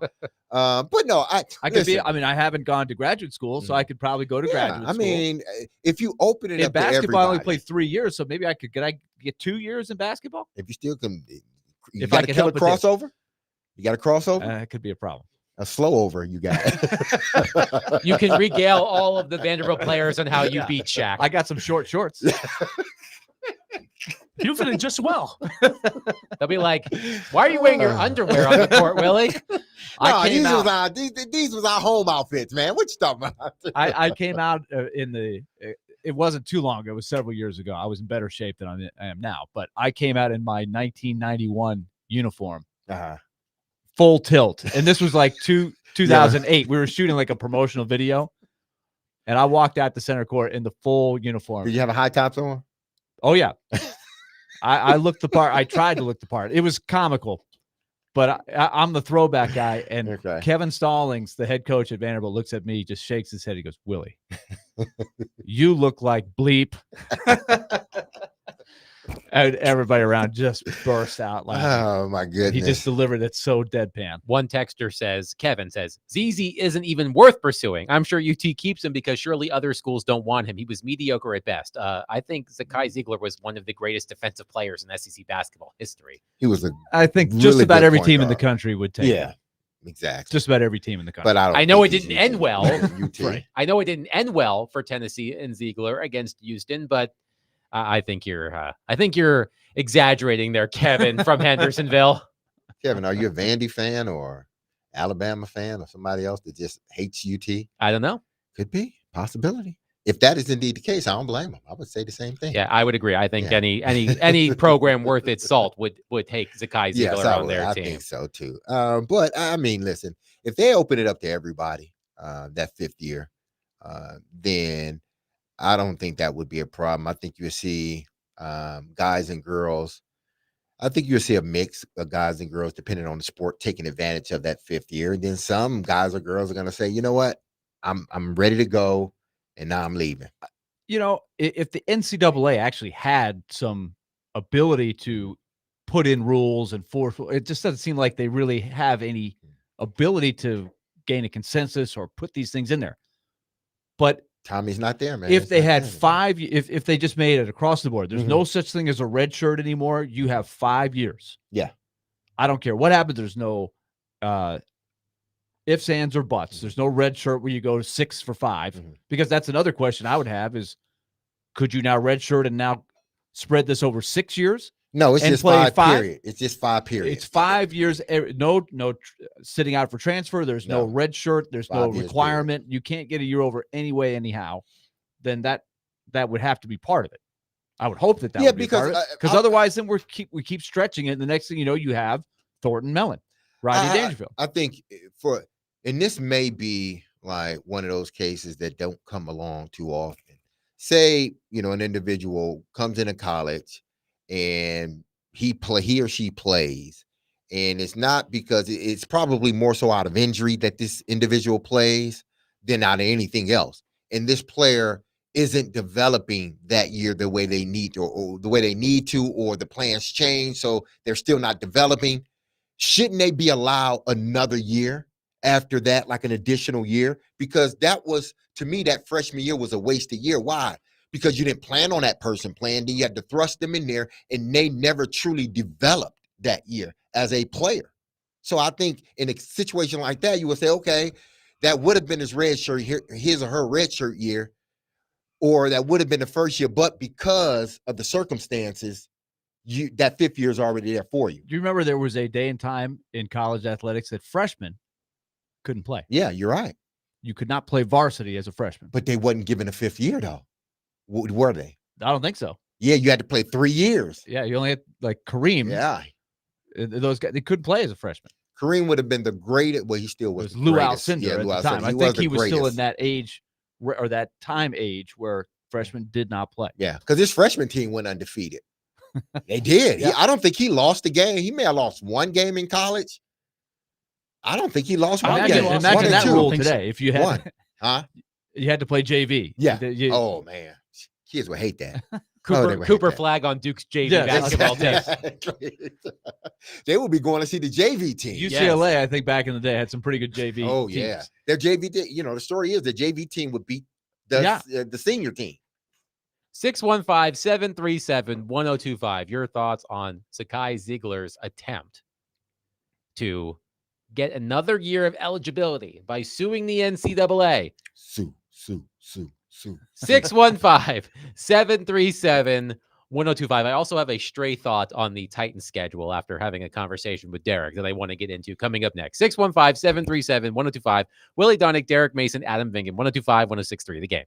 But no, I could be. I mean, I haven't gone to graduate school, so I could probably go to graduate school. I mean, if you open it in up basketball, to I only everybody, played 3 years, so maybe I could get 2 years in basketball. if you still can, you If I got to could kill a help with this. crossover. You got a crossover, That could be a problem. a slow over. You got. You can regale all of the Vanderbilt players on how you beat Shaq. I got some short shorts. You fit in just well. They'll be like, "Why are you wearing your underwear on the court, Willie?" No, these was our home outfits, man. What you talking about? I came out in the. It wasn't too long. It was several years ago. I was in better shape than I am now. But I came out in my 1991 uniform, full tilt, and this was like 2008. We were shooting like a promotional video, and I walked out the center court in the full uniform. Did you have a high tops on? Oh yeah. I looked the part. I tried to look the part. It was comical, but I'm the throwback guy. And Kevin Stallings, the head coach at Vanderbilt, looks at me, just shakes his head. He goes, "Willie, you look like bleep." And everybody around just burst out laughing. Oh my goodness! He just delivered it so deadpan. One texter says, Kevin says, ZZ isn't even worth pursuing. I'm sure UT keeps him because surely other schools don't want him. He was mediocre at best. I think Zakai Ziegler was one of the greatest defensive players in SEC basketball history. He was I think just really about good every point team in the guard. country would take him. exactly. Just about every team in the country. But I know it didn't end well. Right. I know it didn't end well for Tennessee and Ziegler against Houston, but I think you're exaggerating there, Kevin from Hendersonville. Kevin, are you a Vandy fan or Alabama fan or somebody else that just hates UT? I don't know. Could be possibility. if that is indeed the case, I don't blame them. I would say the same thing. Yeah, I would agree. I think Yeah. any program worth its salt would take Zakai Ziegler Yes, I on would. their I team. think so too. But I mean, listen, if they open it up to everybody that 5th year, then I don't think that would be a problem. I think you'll see guys and girls. I think you'll see a mix of guys and girls, depending on the sport, taking advantage of that 5th year. And then some guys or girls are going to say, you know what, I'm ready to go, and now I'm leaving. You know, if the NCAA actually had some ability to put in rules and force, it just doesn't seem like they really have any ability to gain a consensus or put these things in there. But Tommy's not there, man. if It's they not had there. 5, if they just made it across the board, there's Mhm. no such thing as a red shirt anymore. You have 5 years. Yeah. I don't care what happens. There's no ifs, ands, or buts. There's no red shirt where you go 6 for 5, because that's another question I would have is, could you now red shirt and now spread this over 6 years? No, it's and just play 5 period. It's just 5 period. It's 5 years. No sitting out for transfer. There's no red shirt. There's 5 no years, requirement. You can't get a year over anyway, anyhow. Then that would have to be part of it. I would hope that Yeah, would be because, part of it. Because I'll- otherwise, then we keep stretching it. And the next thing you know, you have Thornton Mellon, Rodney Dangerfield. I think and this may be like one of those cases that don't come along too often. Say, an individual comes into college and he or she plays, and it's not because it's probably more so out of injury that this individual plays than out of anything else. And this player isn't developing that year the way they need to, or the way they need to, or the plans change, so they're still not developing. Shouldn't they be allowed another year after that, like an additional year? Because that was, to me, that freshman year was a wasted year. Why? Because you didn't plan on that person playing. Then you had to thrust them in there, and they never truly developed that year as a player. So I think in a situation like that, you would say, okay, that would have been his red shirt, his or her red shirt year, or that would have been the first year, but because of the circumstances, that 5th year is already there for you. Do you remember there was a day and time in college athletics that freshmen couldn't play? Yeah, you're right. You could not play varsity as a freshman. But they wasn't given a 5th year, though. Were they? I don't think so. Yeah, you had to play 3 years. Yeah, you only had like Kareem. Yeah. Those guys, they couldn't play as a freshman. Kareem would have been the greatest. Well, he still was. It was Lou Alcindor at Lou the time. Alcindor. I think he was still in that age or that time age where freshmen did not play. Yeah, because his freshman team went undefeated. They did. Yeah. I don't think he lost a game. He may have lost one game in college. I don't think he lost one game. Imagine that rule today. If you had one, huh? You had to play JV. Yeah. Oh man, kids would hate that. Cooper Flag on Duke's JV basketball team. They would be going to see the JV team. UCLA, I think back in the day, had some pretty good JV. Oh teams. yeah, their JV. The story is the JV team would beat the senior team. 615-737-1025. Your thoughts on Zakai Ziegler's attempt to get another year of eligibility by suing the NCAA? Sue. 615-737-1025. I also have a stray thought on the Titans schedule after having a conversation with Derek that I want to get into coming up next. 615-737-1025. Willie Donick, Derek Mason, Adam Vingan, 1025-1063 The Game.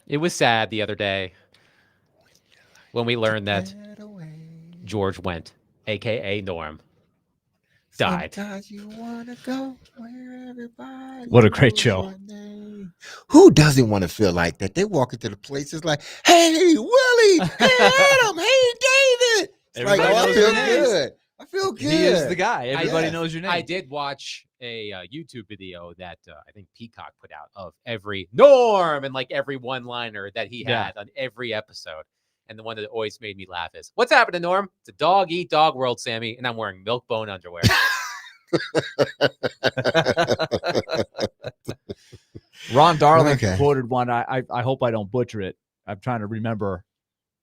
It was sad the other day when we learned that George Wendt, aka Norm, died. Sometimes you wanna go where everybody What a great knows show. your name. Who doesn't want to feel like that? They walk into the places like, hey, Willie, hey, Adam, hey, David. It's like, Everybody oh, I knows feel your name. good. I feel good. He is the guy. Everybody Yes. knows your name. I did watch a YouTube video that I think Peacock put out of every Norm and like every one-liner that he Yeah. had on every episode. And the one that always made me laugh is, "What's happening, Norm? It's a dog eat dog world, Sammy, and I'm wearing milk bone underwear." Ron Darling Okay. quoted one. I hope I don't butcher it. I'm trying to remember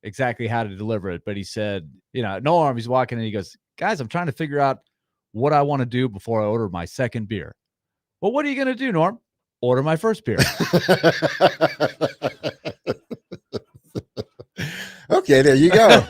exactly how to deliver it, but he said, Norm, he's walking and he goes, guys, I'm trying to figure out what I want to do before I order my second beer. Well, what are you going to do, Norm? Order my first beer. Okay, there you go.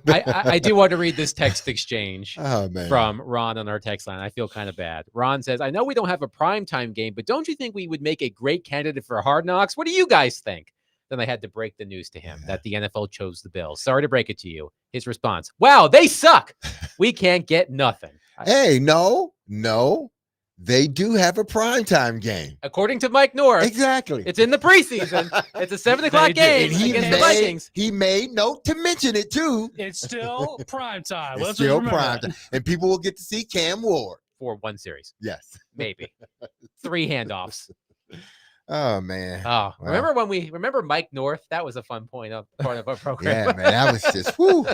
I do want to read this text exchange Oh, man. from Ron on our text line. I feel kind of bad. Ron says, I know we don't have a primetime game, but don't you think we would make a great candidate for Hard Knocks? What do you guys think? Then I had to break the news to him that the NFL chose the Bills. Sorry to break it to you. His response, wow, they suck. We can't get nothing. Hey, no. They do have a primetime game. According to Mike North, Exactly. it's in the preseason. It's a 7 o'clock game And against the Vikings. he made note to mention it too. It's still prime time. It's Let's still remember prime that. time. And people will get to see Cam Ward. For one series. Yes. Maybe. 3 handoffs. Oh man. Oh, Wow. remember Mike North? That was a fun part of our program. Yeah, man. That was just whoo.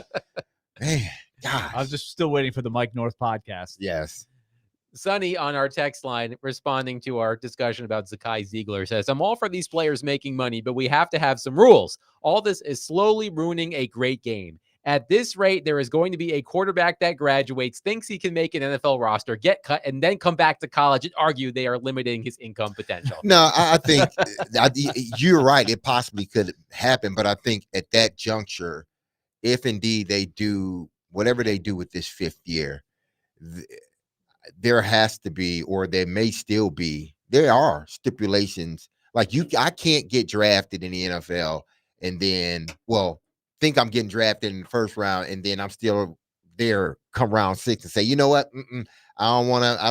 Man. I was just still waiting for the Mike North podcast. Yes. Sonny on our text line responding to our discussion about Zakai Ziegler says, I'm all for these players making money, but we have to have some rules. All this is slowly ruining a great game. At this rate, there is going to be a quarterback that graduates, thinks he can make an NFL roster, get cut, and then come back to college and argue they are limiting his income potential. No, I think you're right. It possibly could happen, but I think at that juncture, if indeed they do whatever they do with this 5th year, there has to be, or there may still be, there are stipulations like I can't get drafted in the NFL and then, think I'm getting drafted in the first round and then I'm still there come round 6 and say, you know what? I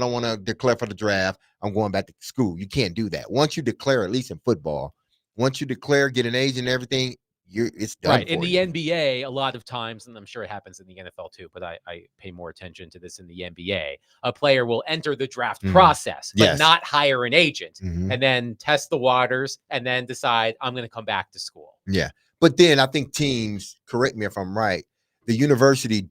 don't want to declare for the draft. I'm going back to school. You can't do that. Once you declare, at least in football, once you declare, get an age and everything, it's done. Right. In for the you. NBA, a lot of times, and I'm sure it happens in the NFL too, but I pay more attention to this in the NBA. A player will enter the draft process, but Yes. not hire an agent, Mhm. and then test the waters and then decide I'm going to come back to school. Yeah. But then I think teams, correct me if I'm right, the university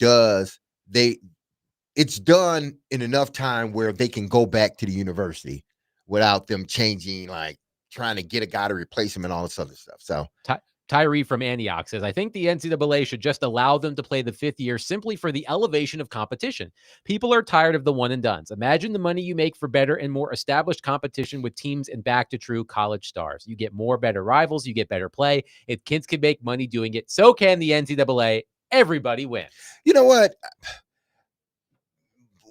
it's done in enough time where they can go back to the university without them changing, like trying to get a guy to replace him and all this other stuff. So Tyree from Antioch says, I think the NCAA should just allow them to play the 5th year simply for the elevation of competition. People are tired of the one and dones. Imagine the money you make for better and more established competition with teams and back to true college stars. You get more better rivals. You get better play. If kids can make money doing it, so can the NCAA. Everybody wins. you know what?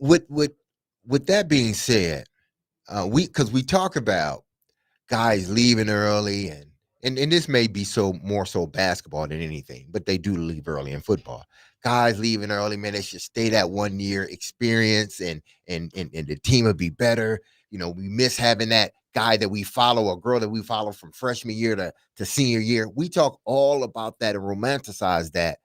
With that being said, because we talk about guys leaving early and this may be more so basketball than anything, but they do leave early in football. Guys leaving early, man, they should stay that 1 year experience and the team will be better. We miss having that guy that we follow, a girl that we follow from freshman year to senior year. We talk all about that and romanticize that.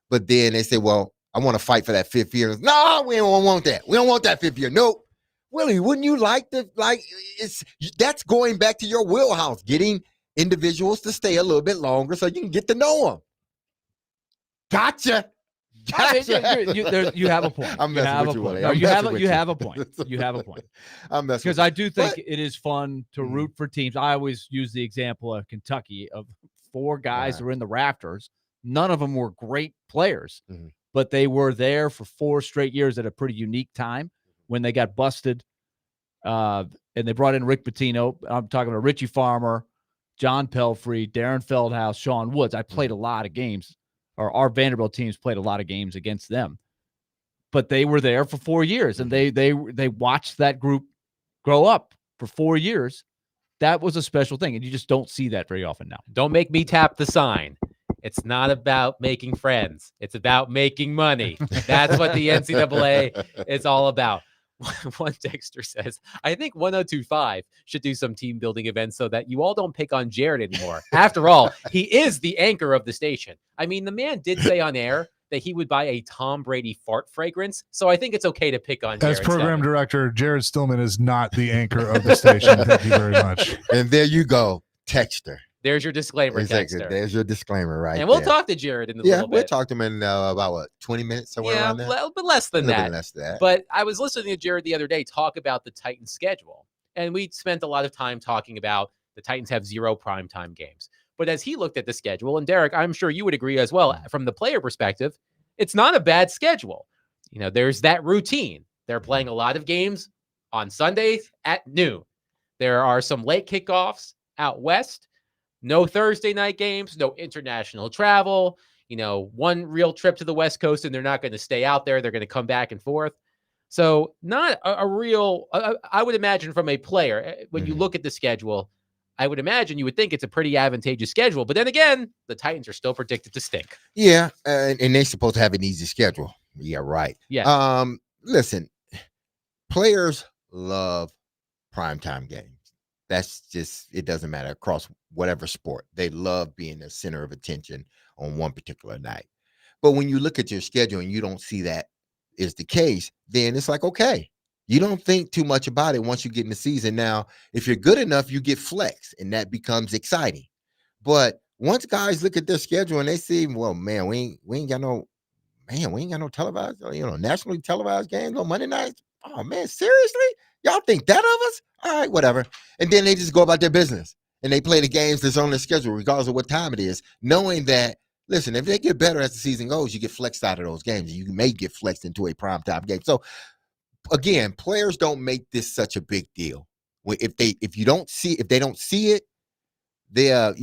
But then they say, well, I want to fight for that 5th year. No, we don't want that. We don't want that 5th year. Nope. Willie, wouldn't you that's going back to your wheelhouse, getting individuals to stay a little bit longer so you can get to know them. Gotcha. You have a point. I'm messing with you, Willie. No, I'm you have messing with you you. have a point. You have a point. I'm messing Because with I do think But- it is fun to root for teams. I always use the example of Kentucky of 4 guys Right. who were in the rafters. None of them were great players, Mhm. but they were there for 4 straight years at a pretty unique time when they got busted. And they brought in Rick Pitino. I'm talking about Richie Farmer, John Pelfrey, Darren Feldhouse, Sean Woods. I played a lot of games, or our Vanderbilt teams played a lot of games against them. But they were there for 4 years, and they watched that group grow up for 4 years. that was a special thing, and you just don't see that very often now. Don't make me tap the sign. It's not about making friends. It's about making money. That's what the NCAA is all about. One texter says, I think 1025 should do some team building events so that you all don't pick on Jared anymore. After all, he is the anchor of the station. I mean, the man did say on air that he would buy a Tom Brady fart fragrance. So I think it's okay to pick on Jared. As program director, Jared Stillman is not the anchor of the station. Thank you very much. And there you go, texter. There's your disclaimer, Exactly. texter. There's your disclaimer, right? And we'll there. talk to Jared in a Yeah, little we'll bit. talk to him in about what, 20 minutes, somewhere Yeah, around there. but less than A little that. bit less than that. But I was listening to Jared the other day talk about the Titans schedule, and we spent a lot of time talking about the Titans have 0 primetime games. But as he looked at the schedule, and Derek, I'm sure you would agree as well, from the player perspective, it's not a bad schedule. You know, there's that routine. They're playing a lot of games on Sundays at noon. There are some late kickoffs out west. No Thursday night games, no international travel, you know, one real trip to the West Coast, and they're not going to stay out there. They're going to come back and forth. So not a real, I would imagine from a player, when you look at the schedule, I would imagine you would think it's a pretty advantageous schedule. But then again, the Titans are still predicted to stink. Yeah, and they're supposed to have an easy schedule. Yeah, right. Yeah. Listen, players love primetime games. That's just, it doesn't matter across whatever sport. They love being the center of attention on one particular night. But when you look at your schedule and you don't see that is the case, then it's like, okay, you don't think too much about it once you get in the season. Now, if you're good enough, you get flex, and that becomes exciting. But once guys look at their schedule and they see, well, man, we ain't got no televised, nationally televised games on Monday nights. Oh man, seriously? Y'all think that of us? All right, whatever. And then they just go about their business and they play the games that's on their schedule, regardless of what time it is, knowing that, listen, if they get better as the season goes, you get flexed out of those games. You may get flexed into a primetime game. So again, players don't make this such a big deal. If they don't see it, they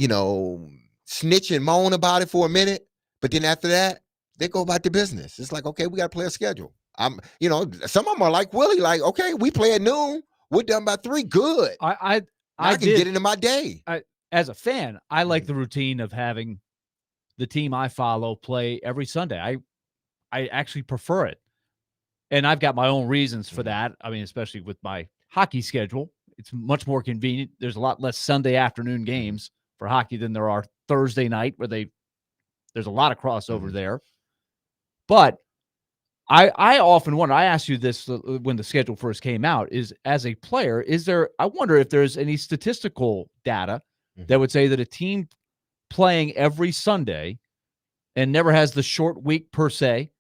snitch and moan about it for a minute, but then after that, they go about their business. It's like, okay, we got to play a schedule. Some of them are like Willie, like, okay, we play at noon. We're done by 3. Good. I can get into my day. As a fan, I like the routine of having the team I follow play every Sunday. I actually prefer it. And I've got my own reasons for that. I mean, especially with my hockey schedule, it's much more convenient. There's a lot less Sunday afternoon games for hockey than there are Thursday night, where there's a lot of crossover there. But I often wonder, I asked you this when the schedule first came out, is as a player, I wonder if there's any statistical data that would say that a team playing every Sunday and never has the short week per se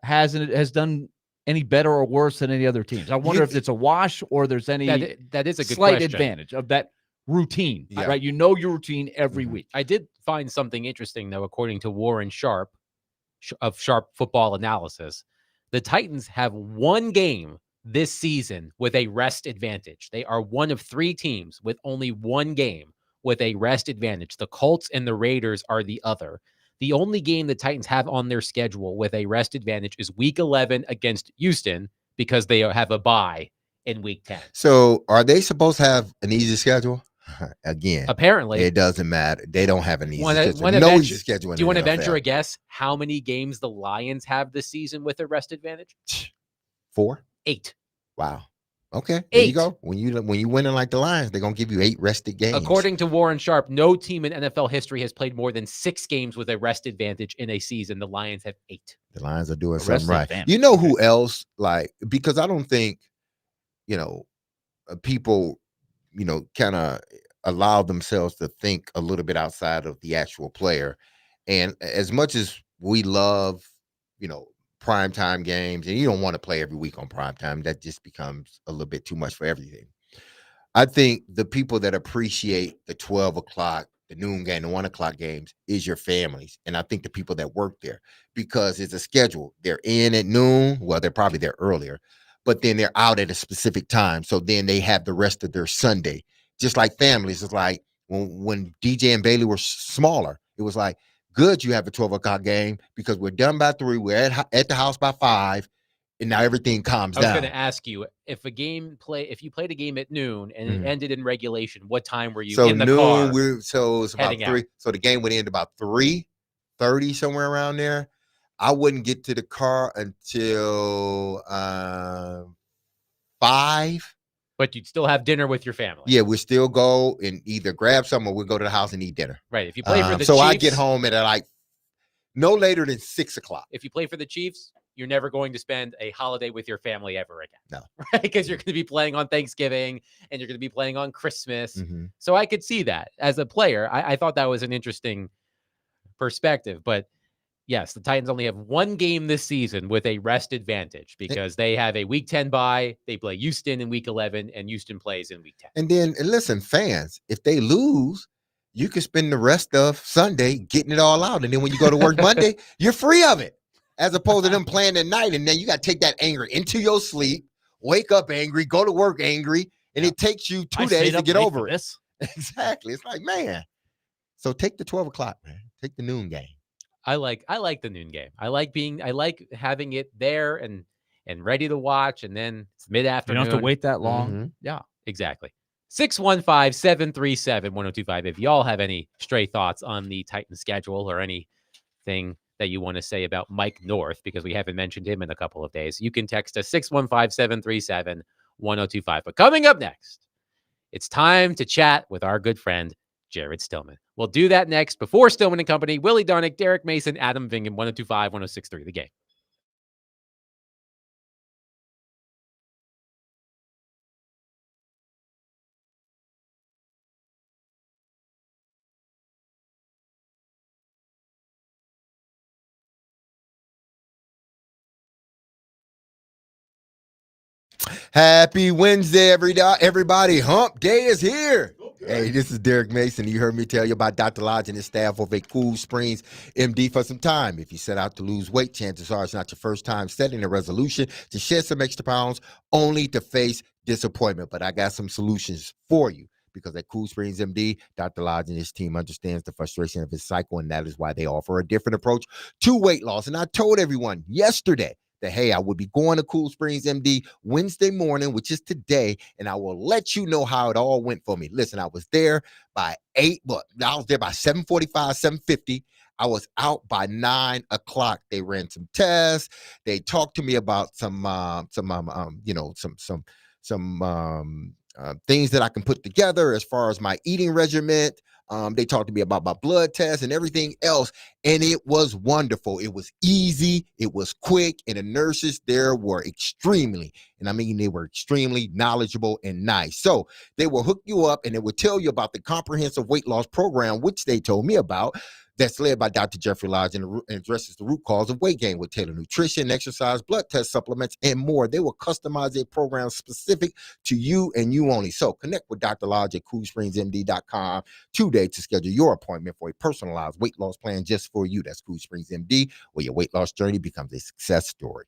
has done any better or worse than any other teams. I wonder if it's a wash or there's any that is a good slight question. advantage of that routine, Yeah. right? You know your routine every week. I did find something interesting, though, according to Warren Sharp of Sharp Football Analysis. The Titans have 1 game this season with a rest advantage. They are one of 3 teams with only 1 game with a rest advantage. The Colts and the Raiders are the other. The only game the Titans have on their schedule with a rest advantage is Week 11 against Houston, because they have a bye in Week 10. So are they supposed to have an easy schedule? Again, apparently it doesn't matter. They don't have an easy schedule. Easy schedule. Do you want to venture a guess how many games the Lions have this season with a rest advantage? 4? 8. Wow. Okay. There 8. you go. When you winning like the Lions, they're gonna give you 8 rested games. According to Warren Sharp, no team in NFL history has played more than 6 games with a rest advantage in a season. The Lions have 8. The Lions are doing A something rest right. advantage. You know who else? Because I don't think, people, kind of allow themselves to think a little bit outside of the actual player. And as much as we love, primetime games, and you don't want to play every week on primetime, that just becomes a little bit too much for everything. I think the people that appreciate the 12 o'clock, the noon game, the 1 o'clock games is your families. And I think the people that work there, because it's a schedule. They're in at noon. Well, they're probably there earlier, but then they're out at a specific time. So then they have the rest of their Sunday. Just like families, it's like when DJ and Bailey were smaller, it was like, good, you have a 12 o'clock game because we're done by 3. We're at the house by 5. and now everything calms I was down. going to ask you if you played a game at noon and it Mhm. ended in regulation, what time were you So in the noon, car? so it's about heading out? 3. So the game would end about 3:30, somewhere around there. I wouldn't get to the car until 5. But you'd still have dinner with your family. Yeah, we still go and either grab some or we'll go to the house and eat dinner. Right. If you play for the so Chiefs, I get home at like no later than 6:00. if you play for the Chiefs, you're never going to spend a holiday with your family ever again. No. Right? Because you're going to be playing on Thanksgiving and you're going to be playing on Christmas. Mhm. So I could see that as a player. I thought that was an interesting perspective. But yes, the Titans only have one game this season with a rest advantage because they have a week 10 bye. They play Houston in week 11 and Houston plays in week 10. And then, and listen, fans, if they lose, you can spend the rest of Sunday getting it all out. And then when you go to work Monday, you're free of it. As opposed to them playing at night. And then you got to take that anger into your sleep, wake up angry, go to work angry. And it takes you 2 days to get over it. Exactly. It's like, man. So take the 12:00, man. Take the noon game. I like the noon game. I like having it there and ready to watch, and then it's You mid-afternoon. don't have to wait that long. Mhm. Yeah, exactly. 615-737-1025. If y'all have any stray thoughts on the Titans schedule or anything that you want to say about Mike North, because we haven't mentioned him in a couple of days, you can text us 615-737-1025. But coming up next, it's time to chat with our good friend Jared Stillman. We'll do that next. Before Stillman and Company, Willie Darnick, Derek Mason, Adam Vingham, 1025, 1063, The Game. Happy Wednesday, everybody. Hump Day is here. Hey, this is Derek Mason. You heard me tell you about Dr. Lodge and his staff over at Cool Springs MD for some time. If you set out to lose weight, chances are it's not your first time setting a resolution to shed some extra pounds only to face disappointment. But I got some solutions for you. Because at Cool Springs MD, Dr. Lodge and his team understands the frustration of his cycle, and that is why they offer a different approach to weight loss. And I told everyone yesterday that, hey, I would be going to Cool Springs MD Wednesday morning, which is today, and I will let you know how it all went for me. Listen, I was there by 8, but I was there by 7:45, 7:50. I was out by 9:00. They ran some tests. They talked to me about some things that I can put together as far as my eating regimen. They talked to me about my blood test and everything else, and it was wonderful. It was easy, it was quick, and the nurses there were extremely knowledgeable and nice. So they will hook you up and they will tell you about the comprehensive weight loss program, which they told me about, that's led by Dr. Jeffrey Lodge and addresses the root cause of weight gain with tailored nutrition, exercise, blood test supplements, and more. They will customize their program specific to you and you only. So connect with Dr. Lodge at CoolSpringsMD.com today to schedule your appointment for a personalized weight loss plan just for you. That's Cool Springs MD, where your weight loss journey becomes a success story.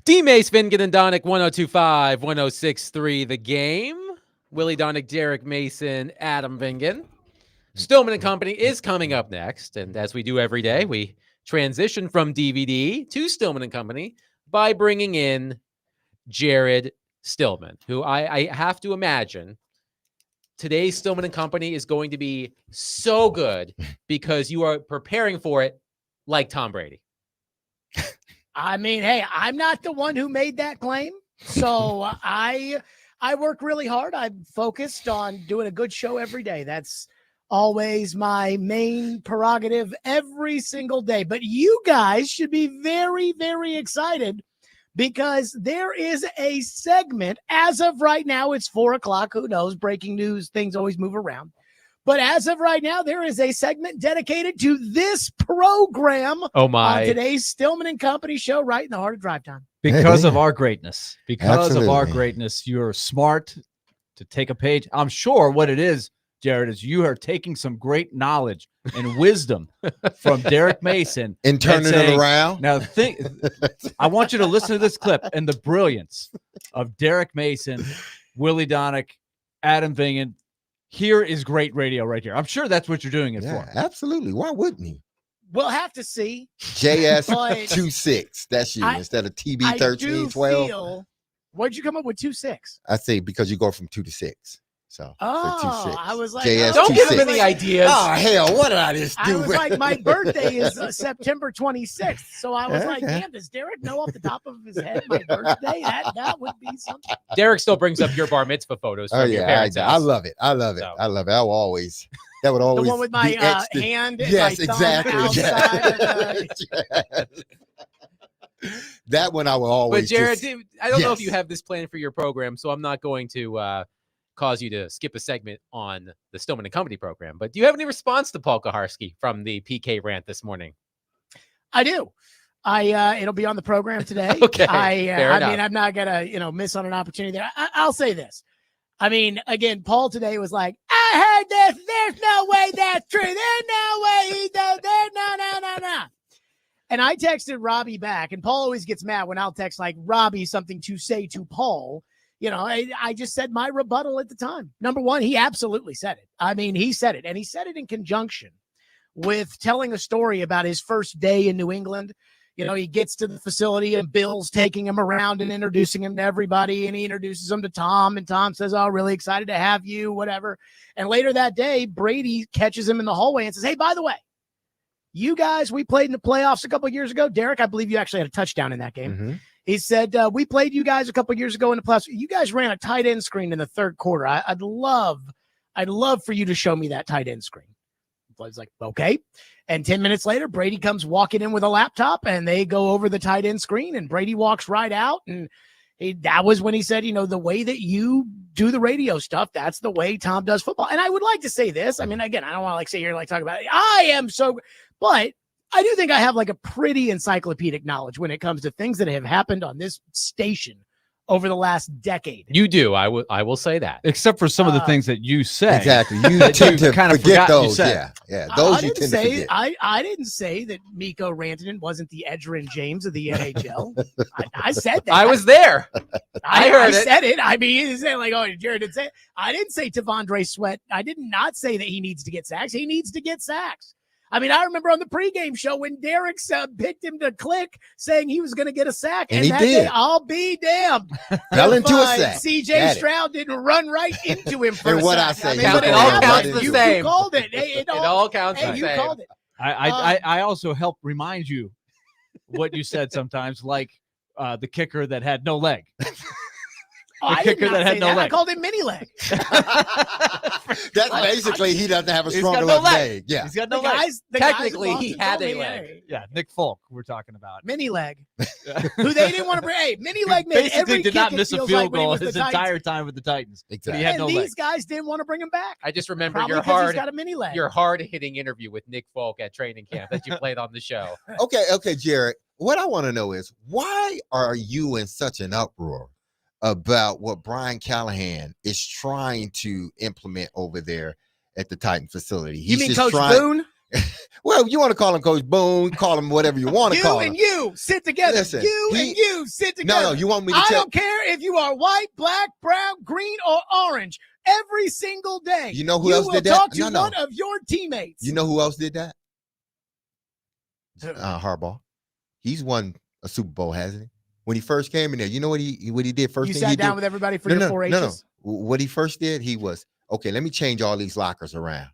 D. Mace, Vingan, and Donick, 102.5, 106.3 The Game. Willie Donick, Derek Mason, Adam Vingan. Stillman and Company is coming up next. And as we do every day, we transition from DVD to Stillman and Company by bringing in Jared Stillman, who I have to imagine today's Stillman and Company is going to be so good because you are preparing for it like Tom Brady. I mean, hey, I'm not the one who made that claim. So I work really hard. I'm focused on doing a good show every day. That's always my main prerogative every single day. But you guys should be very, very excited because there is a segment. As of right now, it's 4:00. Who knows? Breaking news, things always move around. But as of right now, there is a segment dedicated to this program on today's Stillman and Company show right in the heart of drive time. Because of our greatness. Because of our Absolutely. greatness, you're smart to take a page. I'm sure what it is, Jared, is you are taking some great knowledge and wisdom from Derek Mason And turning it saying, around. Now, I want you to listen to this clip and the brilliance of Derek Mason, Willie Donick, Adam Vingan. Here is great radio right here. I'm sure that's what you're doing it Yeah, for. absolutely. Why wouldn't he? We'll have to see. JS But 26. That's you I- instead of I TB do 13, 12. feel. What'd you come up with 2-6? I say because you go from 2 to 6. So Oh, 2-6. I was like, JS Don't give him 26. any ideas. Oh hell! What did I just I do? was like, my birthday is September 26th. So I was like, Okay. damn, does Derek know off the top of his head my birthday? That would be something. Derek still brings up your bar mitzvah photos from Oh your yeah, parents' I house. love it. I love it. So. I love it. I will always. That would always. The one with my be extra. hand and Yes, my thumb exactly. outside of the- Yes. That one I will always. But Jared, just- I don't know if Yes. you have this planned for your program, so I'm not going to cause you to skip a segment on the Stillman and Company program. But do you have any response to Paul Kaharski from the PK rant this morning? I do. It'll be on the program today. Okay, I fair mean, enough. I'm not gonna miss on an opportunity there. I'll say this. I mean, again, Paul today was like, I heard this. There's no way that's true. There's no way he does. There's no. And I texted Robbie back, and Paul always gets mad when I'll text like Robbie something to say to Paul. You know, I just said my rebuttal at the time. Number one, he absolutely said it. I mean, he said it, and he said it in conjunction with telling a story about his first day in New England. You know, he gets to the facility and Bill's taking him around and introducing him to everybody. And he introduces him to Tom. And Tom says, oh, really excited to have you, whatever. And later that day, Brady catches him in the hallway and says, hey, by the way, you guys, we played in the playoffs a couple of years ago. Derek, I believe you actually had a touchdown in that game. Mhm. He said, we played you guys a couple of years ago in the playoffs. You guys ran a tight end screen in the third quarter. I'd love for you to show me that tight end screen. I was like, okay. And 10 minutes later, Brady comes walking in with a laptop and they go over the tight end screen and Brady walks right out. And that was when he said, you know, the way that you do the radio stuff, that's the way Tom does football. And I would like to say this. I mean, again, I don't want to sit here and talk about it. I am so, but I do think I have like a pretty encyclopedic knowledge when it comes to things that have happened on this station over the last decade. You do. I will say that. Except for some of the things that you say. Exactly. You that tend to kind of forget forgot you those. said. Yeah. Those I you didn't tend to say forget. I didn't say that Miko Rantanen wasn't the Edgerrin James of the NHL. I said that. I was there. I heard it. said it. I mean, you say like, oh, Jared didn't say it. I didn't say Tavondre Sweat. I did not say that he needs to get sacks. He needs to get sacks. I mean, I remember on the pregame show when Derek picked him to click saying he was going to get a sack. And he that did. Day, I'll be damned. Fell into a If, sack. CJ Got it. Stroud didn't run right into him for And a what I sack. say, mean, you but it it all happened. counts the You same. called it. Hey, it all counts hey, the you same. called it. I also help remind you what you said sometimes, like the kicker that had no leg. Oh, I did kicker not that had say no that. I leg. called him mini leg. That's basically he doesn't have a He's stronger got no left leg. leg. Yeah. He's got The no leg. guys, Technically, the he bosses had told a me, leg. hey, Yeah, Nick Folk, we're talking about. mini leg, who they didn't want to bring. Hey, mini leg made Basically every did not kick, it miss a feels field like, when he goal was the his Titans. entire time with the Titans. But Exactly. he had And no these leg. guys didn't want to bring him back. I just remember Probably your 'cause he's hard, got a mini leg. your hard-hitting interview with Nick Folk at training camp that you played on the show. Okay, Jared. What I want to know is why are you in such an uproar about what Brian Callahan is trying to implement over there at the Titan facility? You mean just Coach trying- Boone? Well, you want to call him Coach Boone, call him whatever you want to call him. You sit together. Listen, and you sit together. No, you want me to I tell? don't care if you are white, black, brown, green, or orange. Every single day, You know who else did that? Talk to No. one of your teammates. You know who else did that? Harbaugh. He's won a Super Bowl, hasn't he? When he first came in there, you know what he did first? You thing sat he down did? with everybody for your 4 H's. No. What he first did, he was, okay, let me change all these lockers around.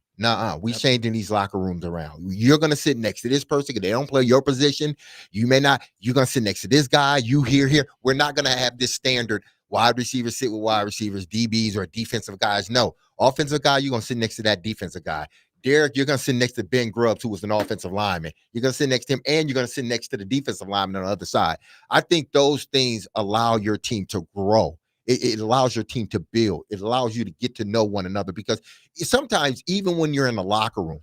We changing these locker rooms around. You're going to sit next to this person because they don't play your position. You may not. You're going to sit next to this guy. You here. We're not going to have this standard wide receivers sit with wide receivers, DBs, or defensive guys. No. Offensive guy, you're going to sit next to that defensive guy. Derek, you're going to sit next to Ben Grubbs, who was an offensive lineman. You're going to sit next to him, and you're going to sit next to the defensive lineman on the other side. I think those things allow your team to grow. It allows your team to build. It allows you to get to know one another, because sometimes even when you're in the locker room,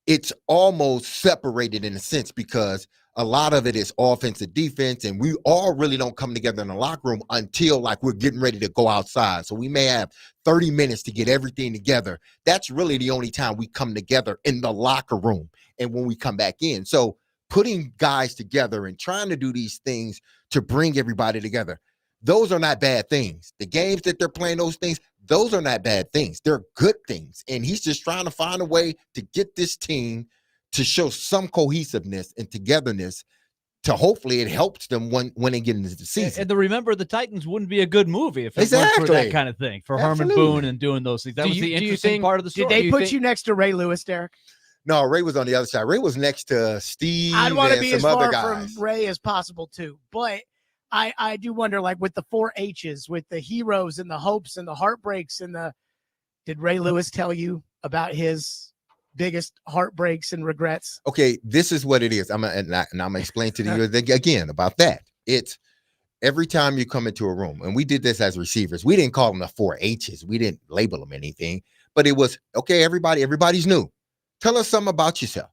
it's almost separated in a sense, because a lot of it is offense and defense, and we all really don't come together in the locker room until like we're getting ready to go outside. So we may have 30 minutes to get everything together. That's really the only time we come together in the locker room and when we come back in. So putting guys together and trying to do these things to bring everybody together, those are not bad things. The games that they're playing, those are not bad things. They're good things. And he's just trying to find a way to get this team to show some cohesiveness and togetherness, to hopefully it helps them when they get into the season. And to remember, the Titans wouldn't be a good movie if it weren't for that kind of thing, for Herman Boone and doing those things. That was the interesting part of the story. Did they put you next to Ray Lewis, Derek? No, Ray was on the other side. Ray was next to Steve. I'd want to and be some as other far guys. from Ray as possible too, but I do wonder, like with the 4 H's, with the heroes and the hopes and the heartbreaks and did Ray Lewis tell you about his biggest heartbreaks and regrets? Okay, this is what it is. I'm gonna explain to you again about that. It's every time you come into a room, and we did this as receivers. We didn't call them the 4 H's. We didn't label them anything, but it was okay. Everybody's new. Tell us something about yourself.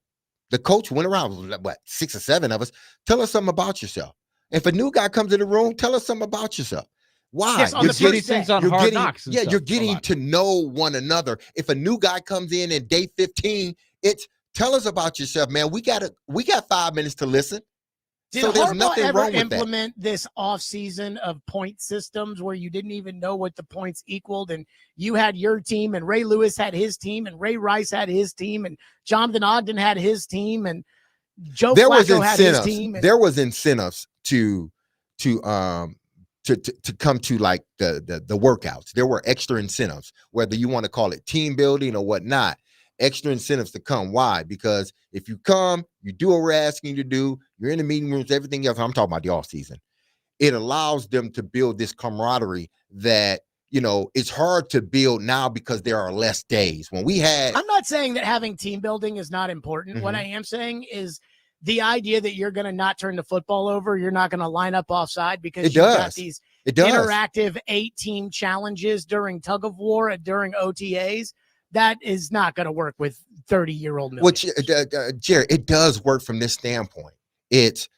The coach went around, what, 6 or 7 of us. Tell us something about yourself. If a new guy comes in the room, tell us something about yourself. Why? Yes, on the first things on Hard Knocks. You're getting to know one another. If a new guy comes in day 15, it's tell us about yourself, man. We got 5 minutes to listen. Did so there's Harbaugh nothing ever wrong with implement this offseason of point systems where you didn't even know what the points equaled, and you had your team, and Ray Lewis had his team, and Ray Rice had his team, and Jonathan Ogden had his team, and Joe Flacco had his team? There was incentives to come to like the workouts. There were extra incentives, whether you want to call it team building or whatnot. Extra incentives to come. Why? Because if you come, you do what we're asking you to do, you're in the meeting rooms, everything else. I'm talking about the off season. It allows them to build this camaraderie that, it's hard to build now because there are less days. When we had, I'm not saying that having team building is not important. What I am saying is the idea that you're going to not turn the football over, you're not going to line up offside because you've got these interactive 8-team challenges during tug of war and during OTAs. That is not going to work with 30-year-old millions. Which, Jerry, it does work from this standpoint. It's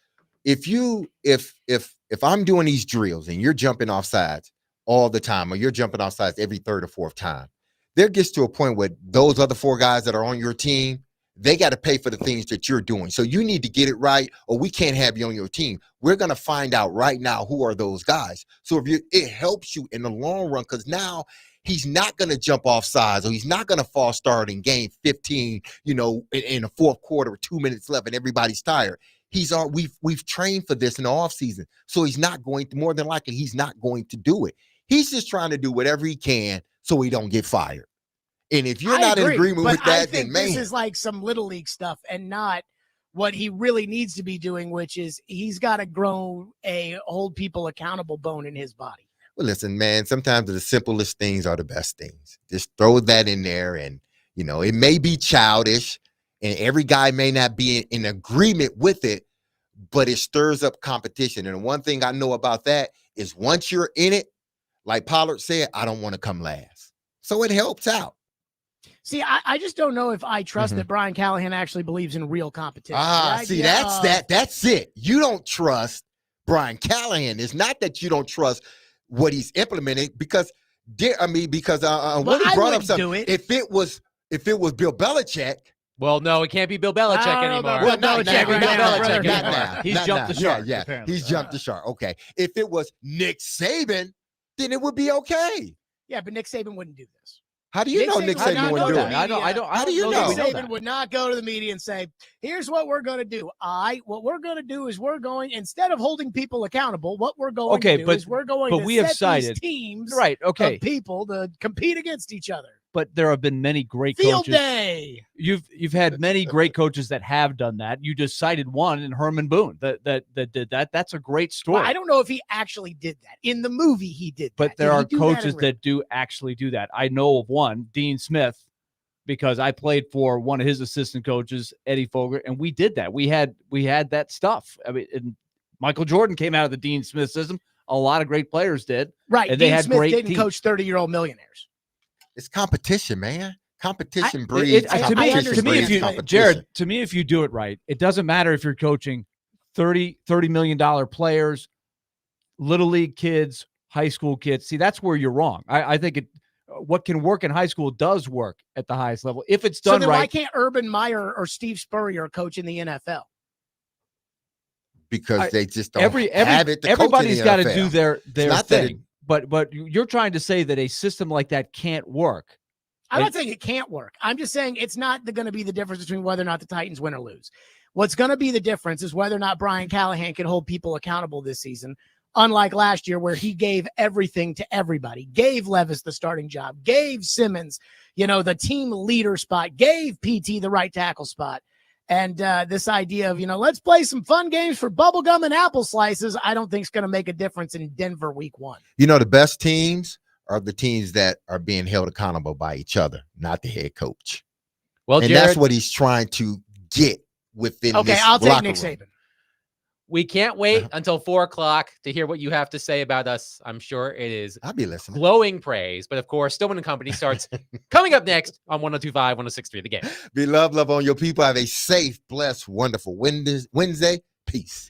if I'm doing these drills and you're jumping off sides all the time, or you're jumping off sides every third or fourth time, there gets to a point where those other 4 guys that are on your team, they got to pay for the things that you're doing. So you need to get it right, or we can't have you on your team. We're going to find out right now who are those guys. So it helps you in the long run, because now he's not going to jump off sides, or he's not going to false start in game 15, in the fourth quarter with 2 minutes left and everybody's tired. We've trained for this in the offseason. So he's not going to, more than likely, he's not going to do it. He's just trying to do whatever he can so he don't get fired. And if you're not in agreement with that, I think this is like some little league stuff and not what he really needs to be doing, which is he's got to grow a hold people accountable bone in his body. Well, listen, man, sometimes the simplest things are the best things. Just throw that in there, and, it may be childish, and every guy may not be in agreement with it, but it stirs up competition. And one thing I know about that is once you're in it, like Pollard said, I don't want to come last. So it helps out. See, I just don't know if I trust that Brian Callahan actually believes in real competition. That's it. You don't trust Brian Callahan. It's not that you don't trust what he's implementing, because Willie brought up something. If it was Bill Belichick, Well, no, it can't be Bill Belichick I don't know anymore. about Well, Bill not Belichick now, right not now, now, brother. not Not now, He's not jumped now. the shark, Yeah, apparently. he's jumped the shark. Okay, if it was Nick Saban, then it would be okay. Yeah, but Nick Saban wouldn't do this. How do you know Nick would Saban not wouldn't go do to it? the I don't media. How do you know know? that we Nick know Saban that. would not go to the media and say, "Here's what we're going to do. What we're going to do is we're going instead of holding people accountable, what we're going Okay, to do but- is we're going but to we have set these cited- teams Right. Okay. of people to compete against each other. But there have been many great Field coaches. day. You've had many great coaches that have done that. You just cited one in Herman Boone that did that. That's a great story. Well, I don't know if he actually did that. In the movie, he did But that. there Did he are do coaches in that do actually do that. I know of one, Dean Smith, because I played for one of his assistant coaches, Eddie Fogler, and we did that. We had that stuff. I mean, and Michael Jordan came out of the Dean Smith system. A lot of great players did. Right. And Dean they had Smith great didn't teams. coach 30-year-old millionaires. It's competition, man. Competition I- breeds I competition. understand. breeds if you- competition. Jared, to me, if you do it right, it doesn't matter if you're coaching $30 million players, little league kids, high school kids. See, that's where you're wrong. I think what can work in high school does work at the highest level if it's So done then why right. can't Urban Meyer or Steve Spurrier coach in the NFL? because they just don't Every have it. To everybody's got to do their not that thing. But you're trying to say that a system like that can't work. I'm not saying it can't work. I'm just saying it's not going to be the difference between whether or not the Titans win or lose. What's going to be the difference is whether or not Brian Callahan can hold people accountable this season, unlike last year where he gave everything to everybody, gave Levis the starting job, gave Simmons, the team leader spot, gave PT the right tackle spot. And this idea of, let's play some fun games for bubblegum and apple slices, I don't think is going to make a difference in Denver week 1. The best teams are the teams that are being held accountable by each other, not the head coach. Well, and Jared, that's what he's trying to get within Okay, this I'll take locker Nick room. Saban. we can't wait until 4:00 to hear what you have to say about us. I'm sure it is I'll be listening. glowing praise. But of course, Stillman and Company starts coming up next on 102.5, 106.3 The Game. Be love on your people. Have a safe, blessed, wonderful Wednesday. Peace.